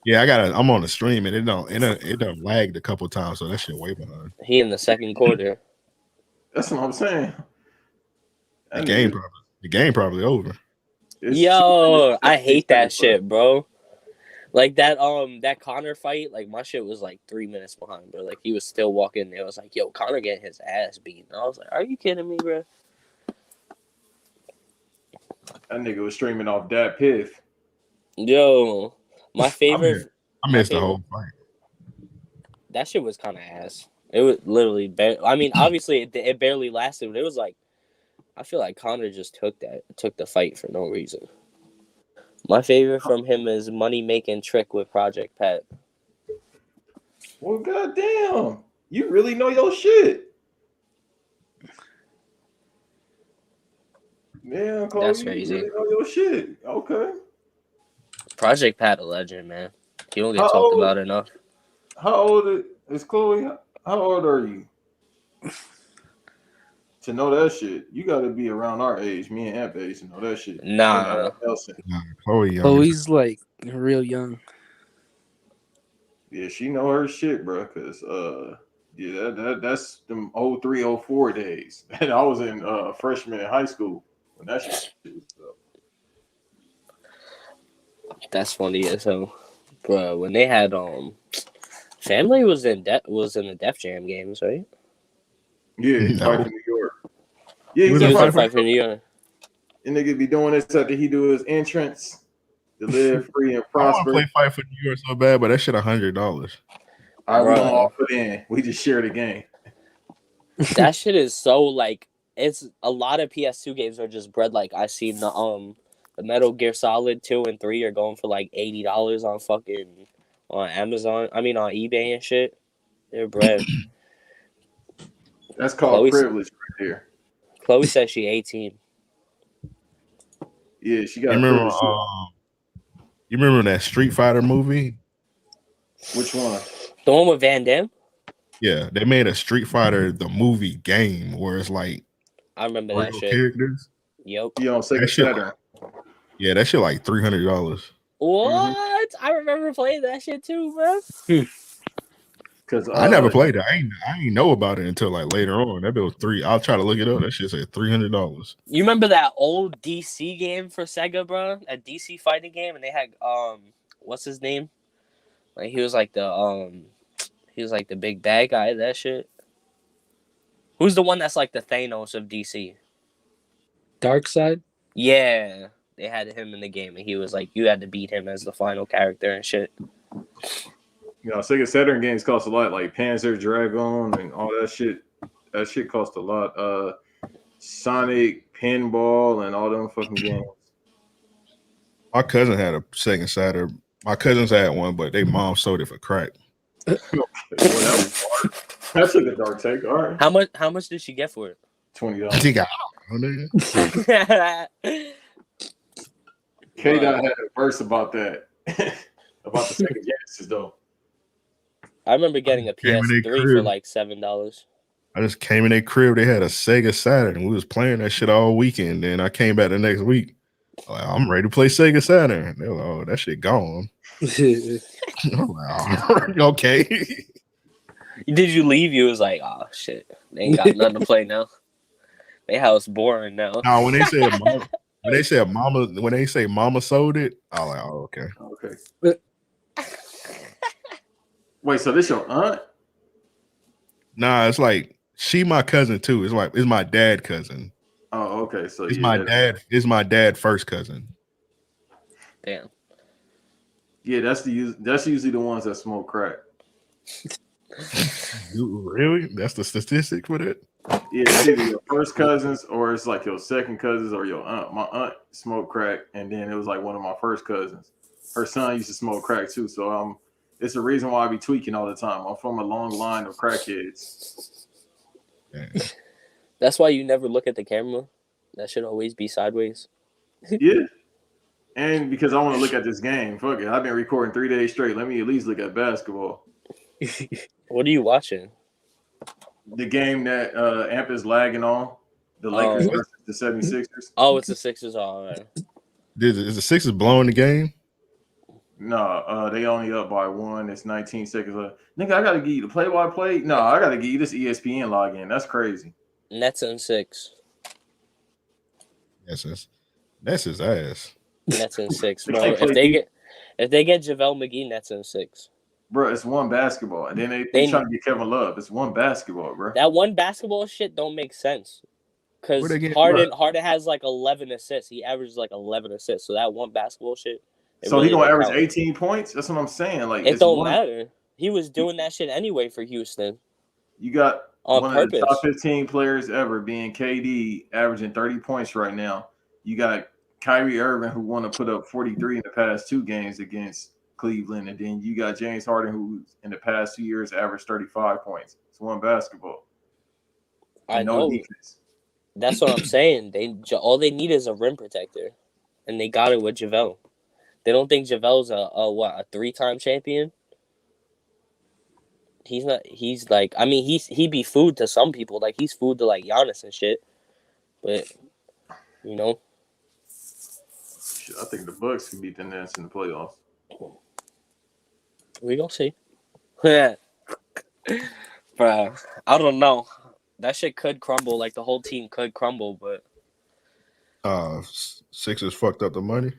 Yeah, I'm on the stream and it don't lagged a couple times, so that shit way behind. He in the second quarter. That's what I'm saying. The That game nigga, probably over. it's Yo, I hate that 6:35. shit, bro. Like that Connor fight, like my shit was like 3 minutes behind, bro. Like he was still walking there. I was like, yo, Connor getting his ass beat. And I was like, are you kidding me, bro? That nigga was streaming off that piff. Yo, my favorite. I missed the favorite- whole fight. That shit was kind of ass. It was literally. I mean, obviously it barely lasted, but it was like. I feel like Connor just took the fight for no reason. My favorite from him is Money Making Trick with Project Pat. Well, goddamn, you really know your shit. Yeah, Chloe, That's you crazy. really know your shit. Okay. Project Pat a legend, man. He don't get How talked old- about enough. How old is Chloe? How old are you? To know that shit, you got to be around our age, me and Amp age, to know that shit. Nah. And, Nelson. Nah, Chloe young. Chloe's like real young. Yeah, she know her shit, bro. Cause yeah, that's them 03, 04 days. And I was in freshman in high school when that shit was up. That's funny as hell. Bro, when they had Family was in the Def Jam games, right? Yeah, No. Fight for New York. Yeah, He was He in was Fight in for Fight for New York. And nigga be doing this after he do his entrance to live free and I want to prosper. play Fight for New York so bad, but that shit $100. All right, we Bruh. don't all put in. We just share the game. That shit is so like it's a lot of PS2 games are just bred like I seen the Metal Gear Solid 2 and 3 are going for like $80 on fucking on Amazon. I mean on eBay and shit. They're bred. That's called Chloe- privilege right there. Chloe says she 18. Yeah, she You got remember? privilege. You remember that Street Fighter movie? Which one? The one with Van Damme? Yeah, they made a Street Fighter the movie game where it's like I remember real that shit. characters. Yep. You on Sega That shit- Saturn? Yeah, that shit like $300. What? I remember playing that shit too, bro. Because I never played it. I ain't know about it until like later on. That bill was $3. I'll try to look it up. That shit said $300. You remember that old DC game for Sega, bro? A DC fighting game, and they had what's his name? Like he was like the big bad guy. That shit. Who's the one that's like the Thanos of DC? Dark Side. Yeah, they had him in the game, and he was like, you had to beat him as the final character and shit. You know, Sega Saturn games cost a lot, like Panzer Dragon and all that shit. That shit cost a lot. Sonic, Pinball, and all them fucking games. My cousin had a Sega Saturn. My cousins had one, but they mom sold it for crack. Okay, well, that was hard. That's a dark take. All right. How much did she get for it? $20. I think I don't know. K-Dot had a verse about that. About the Sega Genesis, though. I remember getting a PS3 for like $7. I just came in their crib. They had a Sega Saturn. We was playing that shit all weekend. Then I came back the next week. I'm ready to play Sega Saturn. They were like, oh, that shit gone. I'm like, oh, okay. Did you leave? You was like, oh shit, they ain't got nothing to play now. They house boring now. No, when they say mama sold it, I was like, oh, okay. Okay. Wait, so this your aunt? Nah, it's like she my cousin too. It's my dad cousin. Oh, okay. So it's my dad. It's my dad first cousin. Damn. Yeah, that's usually the ones that smoke crack. Really? That's the statistic for that? Yeah, it's either your first cousins or it's like your second cousins or your aunt. My aunt smoked crack, and then it was like one of my first cousins. Her son used to smoke crack too, so it's the reason why I be tweaking all the time. I'm from a long line of crackheads. That's why you never look at the camera. That should always be sideways. Yeah. And because I want to look at this game. Fuck it. I've been recording 3 days straight. Let me at least look at basketball. What are you watching? The game that Amp is lagging on. The Lakers versus the 76ers. Oh, it's the Sixers. All right. Is the Sixers blowing the game? No, they only up by 1. It's 19 seconds left. Nigga, I gotta give you the play-by-play. No, I gotta give you this ESPN login. That's crazy. Nets and 6. That's his ass. Nets and 6, bro. If they get JaVale McGee, Nets and 6. Bro, it's one basketball. And then they trying to get Kevin Love. It's one basketball, bro. That one basketball shit don't make sense. Because Harden has like 11 assists. He averages like 11 assists. So that one basketball shit. So really he gonna average 18 points? That's what I'm saying. Like it don't matter. He was doing that shit anyway for Houston. You got on one purpose. Of the top 15 players ever being KD, averaging 30 points right now. You got Kyrie Irving, who want to put up 43 in the past 2 games against Cleveland, and then you got James Harden, who in the past 2 years averaged 35 points. It's one basketball. I know. Defense. That's what I'm saying. All they need is a rim protector, and they got it with JaVale. They don't think JaVale's a 3-time champion. He's not. He's like, I mean, he be food to some people. Like he's food to like Giannis and shit. But you know, I think the Bucks can beat the Nets in the playoffs. We gonna see. Yeah, bro. I don't know. That shit could crumble. Like the whole team could crumble, but Sixers fucked up the money.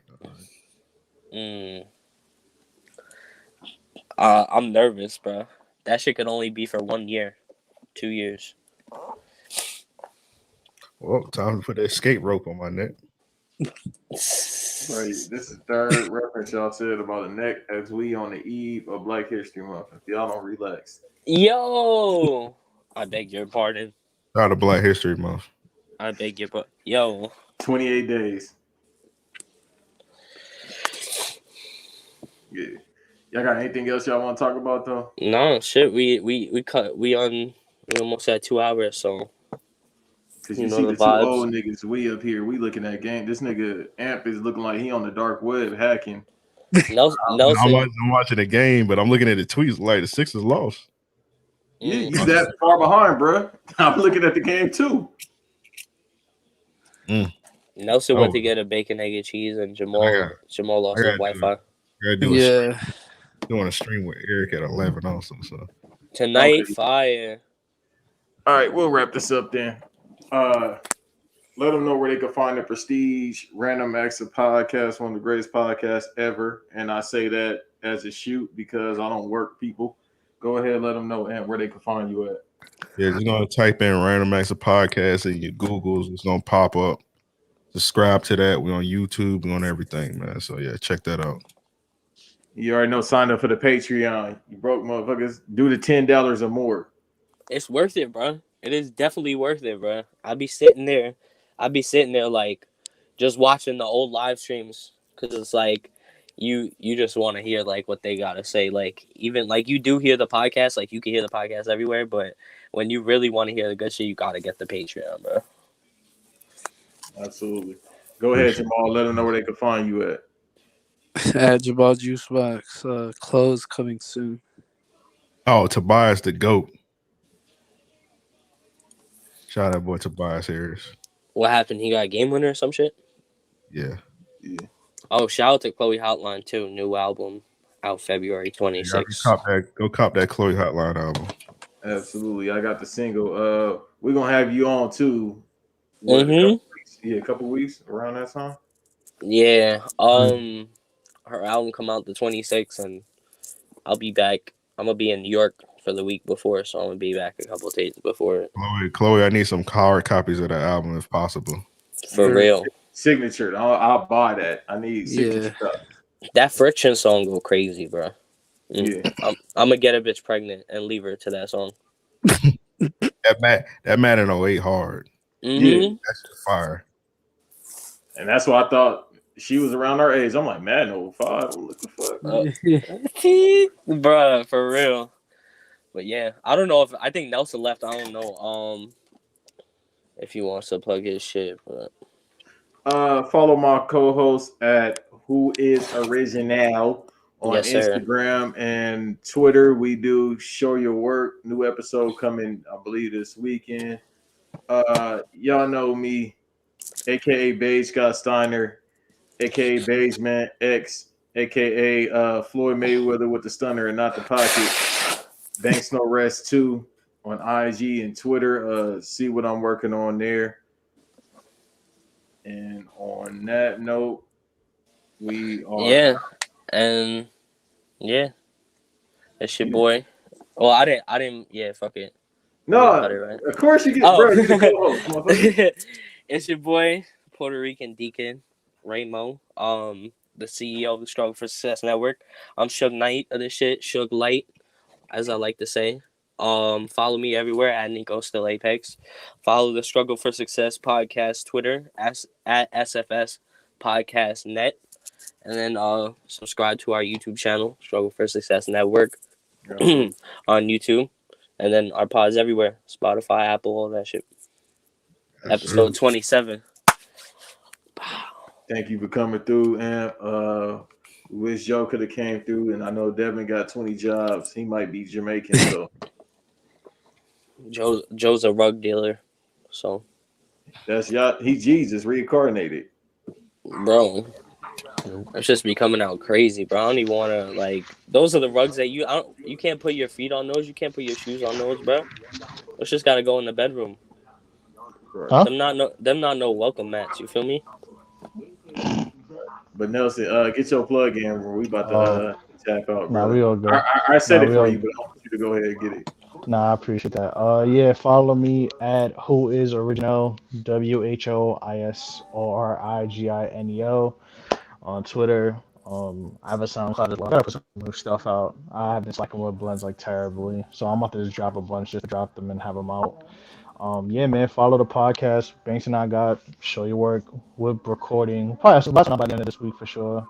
I'm nervous, bro. That shit could only be for 1 year, 2 years. Well, time to put that skate rope on my neck. Right, this is the third reference y'all said about a neck as we on the eve of Black History Month. If y'all don't relax. Yo, I beg your pardon. Out of Black History Month. I beg your pardon. Yo. 28 days. Yeah. Y'all got anything else y'all want to talk about though? No, shit. We almost at 2 hours, so. Cause you see the 2 old niggas, we up here, we looking at game. This nigga Amp is looking like he on the dark web hacking. Nelson. I'm watching the game, but I'm looking at the tweets like the Sixers lost. Yeah, you that far behind, bro. I'm looking at the game too. Nelson went to get a bacon, egg, and cheese, and Jamal lost his Wi-Fi. Doing a stream with Eric at 11 also. So Tonight, Okay. fire. All right, we'll wrap this up then. Let them know where they can find the Prestige Random Acts of Podcast, one of the greatest podcasts ever. And I say that as a shoot because I don't work people. Go ahead, let them know and where they can find you at. Yeah, just gonna type in Random Acts of Podcast in your Googles. It's gonna pop up. Subscribe to that. We're on YouTube. We're on everything, man. So yeah, check that out. You already know, sign up for the Patreon. You broke motherfuckers. Do the $10 or more. It's worth it, bro. It is definitely worth it, bro. I'd be sitting there like just watching the old live streams because it's like you just want to hear like what they gotta say. Like even like you do hear the podcast, like you can hear the podcast everywhere, but when you really want to hear the good shit, you gotta get the Patreon, bro. Absolutely. Go ahead, Jamal. Let them know where they can find you at. At Jabal Juicebox, clothes coming soon. Oh, Tobias the GOAT. Shout out that boy Tobias Harris. What happened? He got a game winner or some shit? Yeah. Yeah. Oh, shout out to Chloe Hotline too. New album out February 26th. Go cop that Chloe Hotline album. Absolutely. I got the single. We're gonna have you on too. Mm-hmm. A couple weeks around that time. Yeah. Her album come out the 26th, and I'll be back. I'm gonna be in New York for the week before, so I'm gonna be back a couple of days before it. Chloe, I need some hard copies of that album if possible. For real. Signature. I'll buy that. I need signature stuff. That Friction song go crazy, bro. Yeah. I'm gonna get a bitch pregnant and leave her to that song. that Madden 08 hard. Mm-hmm. Yeah. That's the fire. And that's why I thought she was around our age. I'm like, man, 05. What the fuck? Bruh, for real. But yeah, I don't know I think Nelson left. I don't know if he wants to plug his shit, but Follow my co-host at Who Is Original on yes, sir. Instagram and Twitter. We do Show Your Work. New episode coming, I believe, this weekend. Y'all know me, aka Beige Scott Steiner, aka Beige Man X, aka Floyd Mayweather with the stunner and not the pocket. Banks No Rest 2 on IG and Twitter. See what I'm working on there. And on that note, we are. Yeah, and yeah, it's your boy. Well, I didn't. Yeah, fuck it. No, Right. Of course you get. Bro, you get co-host, it's your boy, Puerto Rican Deacon Raymo, the CEO of the Struggle for Success Network. I'm Suge Knight of this shit, Suge Light, as I like to say. Follow me everywhere at Nico Still Apex. Follow the Struggle for Success podcast Twitter at SFS Podcast Net, and then subscribe to our YouTube channel, Struggle for Success Network, on YouTube, and then our pods everywhere, Spotify, Apple, all that shit. Episode 27. Thank you for coming through, and wish Joe could have came through. And I know Devin got 20 jobs. He might be Jamaican, so. Joe's a rug dealer, so That's y'all. He Jesus reincarnated, bro. It's just be coming out crazy, bro. I don't even want to like. Those are the rugs that you can't put your feet on those. You can't put your shoes on those, bro. It's just gotta go in the bedroom. Huh? Them not no welcome mats. You feel me? But Nelson, get your plug in. Bro. We about to tap out, bro. Nah, we all good. I said it for you, but I want you to go ahead and get it. Nah, I appreciate that. Yeah, follow me at Who Is Original, WHOISORIGINEO on Twitter. I have a SoundCloud as well. I gotta put some new stuff out. I have been slacking with blends like terribly, so I'm about to just drop a bunch, just drop them and have them out. Yeah, man, follow the podcast. Banks and I got Show Your Work. We're recording. Probably have some by the end of this week for sure.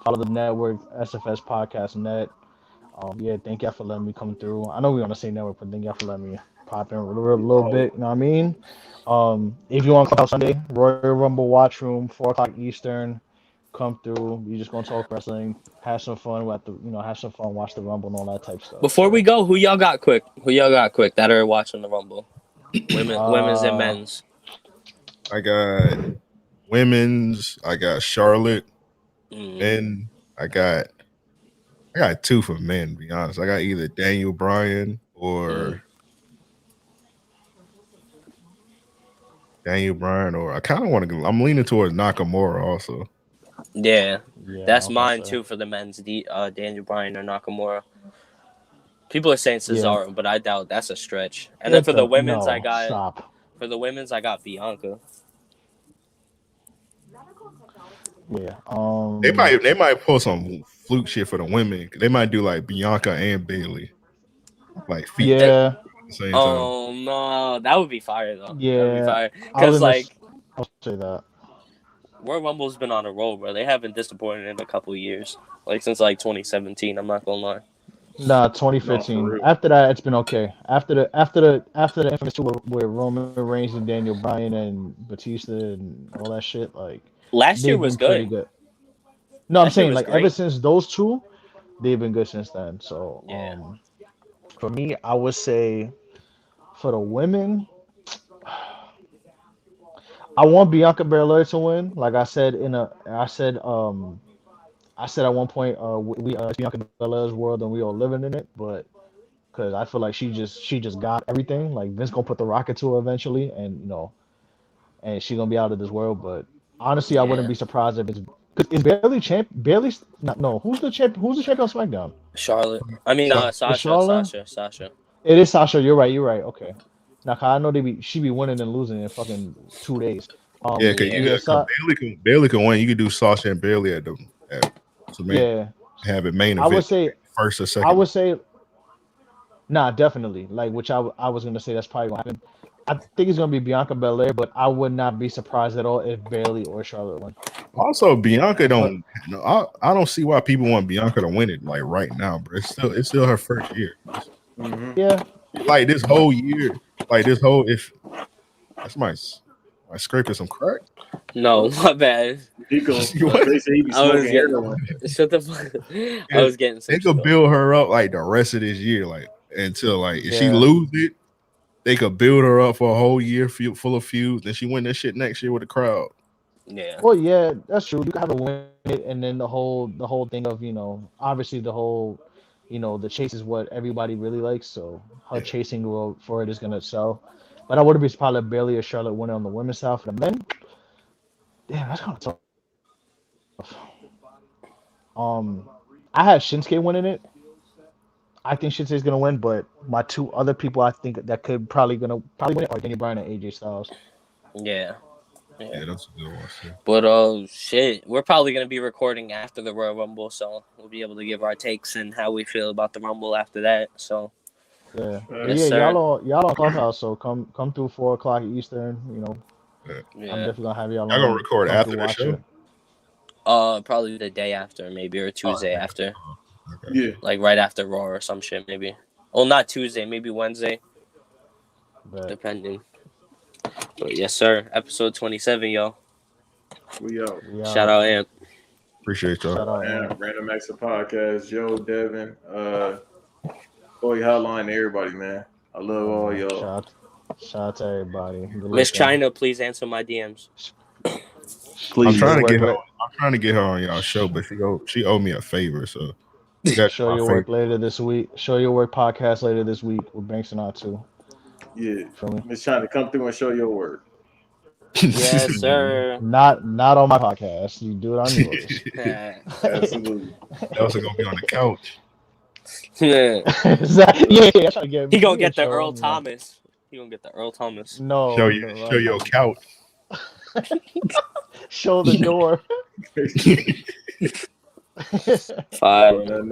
Follow the network, SFS Podcast Net. Yeah, thank y'all for letting me come through. I know we're on the same network, but thank y'all for letting me pop in a little bit. You know what I mean? If you want to come out Sunday, Royal Rumble Watch Room, 4 o'clock Eastern, come through. You just gonna talk wrestling, have some fun. We have to, have some fun, watch the Rumble and all that type stuff. Before we go, who y'all got quick that are watching the Rumble? Women's and men's. I got women's. I got Charlotte. Men. I got 2 for men. To be honest, I got either Daniel Bryan or Daniel Bryan, or I kind of want to. I'm leaning towards Nakamura also. Yeah, Yeah, that's I was mine gonna say. too for the men's. Daniel Bryan or Nakamura. People are saying Yeah, Cesaro, but I doubt that's a stretch. And then get for the the women's, no stop. I got Bianca. Yeah, They might pull some fluke shit for the women. They might do like Bianca and Bailey, like feet That, yeah, at the same time. oh no, that would be fire though. That would be yeah. fire. I was Cause gonna, like I'll say that. Royal Rumble's been on a roll, bro. They haven't disappointed in a couple years, like since like 2017. I'm not gonna lie. Nah, No, for 2015. real. After that, it's been okay. After the infamous tour where Roman Reigns and Daniel Bryan and Batista and all that shit, like Last year they've was been pretty good. good. No, I'm Last year saying was like ever great. since those two, they've been good since then. So Yeah, for me, I would say for the women, I want Bianca Belair to win. Like I said at one point, it's Bianca Belair's world and we all living in it, but because I feel like she just got everything. Like Vince gonna put the rocket to her eventually, and and she's gonna be out of this world. But honestly, I wouldn't yeah. be surprised if it's because is Bailey champ. Bailey's not, no. Who's the champ? Who's the champion on SmackDown? Charlotte. I mean, So Is Charlotte? Sasha. It is Sasha. You're right. You're right. Okay. Now, 'cause I know she be winning and losing in fucking 2 days. yeah, Yeah, Yeah, Bailey can win. You could do Sasha and Bailey at to yeah. have it main I would event say, first or I second. would say, nah, definitely. Like, which I was gonna say that's probably gonna happen. I think it's gonna be Bianca Belair, but I would not be surprised at all if Bailey or Charlotte won. Also, Bianca But don't. No, I don't see why people want Bianca to win it like right now, bro. It's still her first year. Mm-hmm. yeah, Like this whole year, like this whole if that's my scraping some crack. no, my bad. Pico, What? they say he be I was smoking getting heroin. shut the fuck. I was getting some They could shit. build her up like the rest of this year, like until like if she yeah. lose it, they could build her up for a whole year full of feuds, and she win this shit next year with the crowd. Yeah, Well, yeah, that's true. You can have a win it, and then the whole thing of obviously the whole, the chase is what everybody really likes. So her Yeah. chasing for it is gonna sell. But I wouldn't be surprised if Bailey or Charlotte win on the women's side. For the men, damn, that's kind of tough. Um, I had Shinsuke winning it. I think Shinsuke's gonna win, but my two other people I think that could probably win it are Daniel Bryan and AJ Styles. yeah, Yeah, that's a good one. Too. But shit, we're probably gonna be recording after the Royal Rumble, so we'll be able to give our takes and how we feel about the Rumble after that. So Yeah, but yes, yeah, sir. y'all on Clubhouse, so come through 4 o'clock Eastern. I'm Yeah, definitely gonna have y'all Y'all gonna on. record Come through, after the watch show? it. probably the day after, maybe, or Tuesday okay. after, Okay. Yeah, like right after Raw or some shit, maybe. Well, not Tuesday, maybe Wednesday, But depending. But yes, sir. Episode 27, yo. we out. we Shout out. out, Amp. Appreciate y'all. Shout out, Man, man. Random Acts of Podcast, Joe, Devin, Boy Hotline, everybody, man. I love all y'all. Shout out to everybody. Good Miss looking. China, please answer my DMs. Please. I'm trying to Work get her. la- I'm trying to get her on y'all show, but she owe me a favor, so you got Show my your favor. work later this week. Show your work podcast later this week with Banks and I too. Yeah, Feel me? Miss China, come through and show your work. Yes, sir. Not on my podcast. You do it on yours. Absolutely. That was gonna be on the couch. Yeah. Yeah, I'm trying to get. He gonna you get the show Earl him, like, Thomas. He gonna get the Earl Thomas. No, Show no, your couch. show the door. Fire. Nothing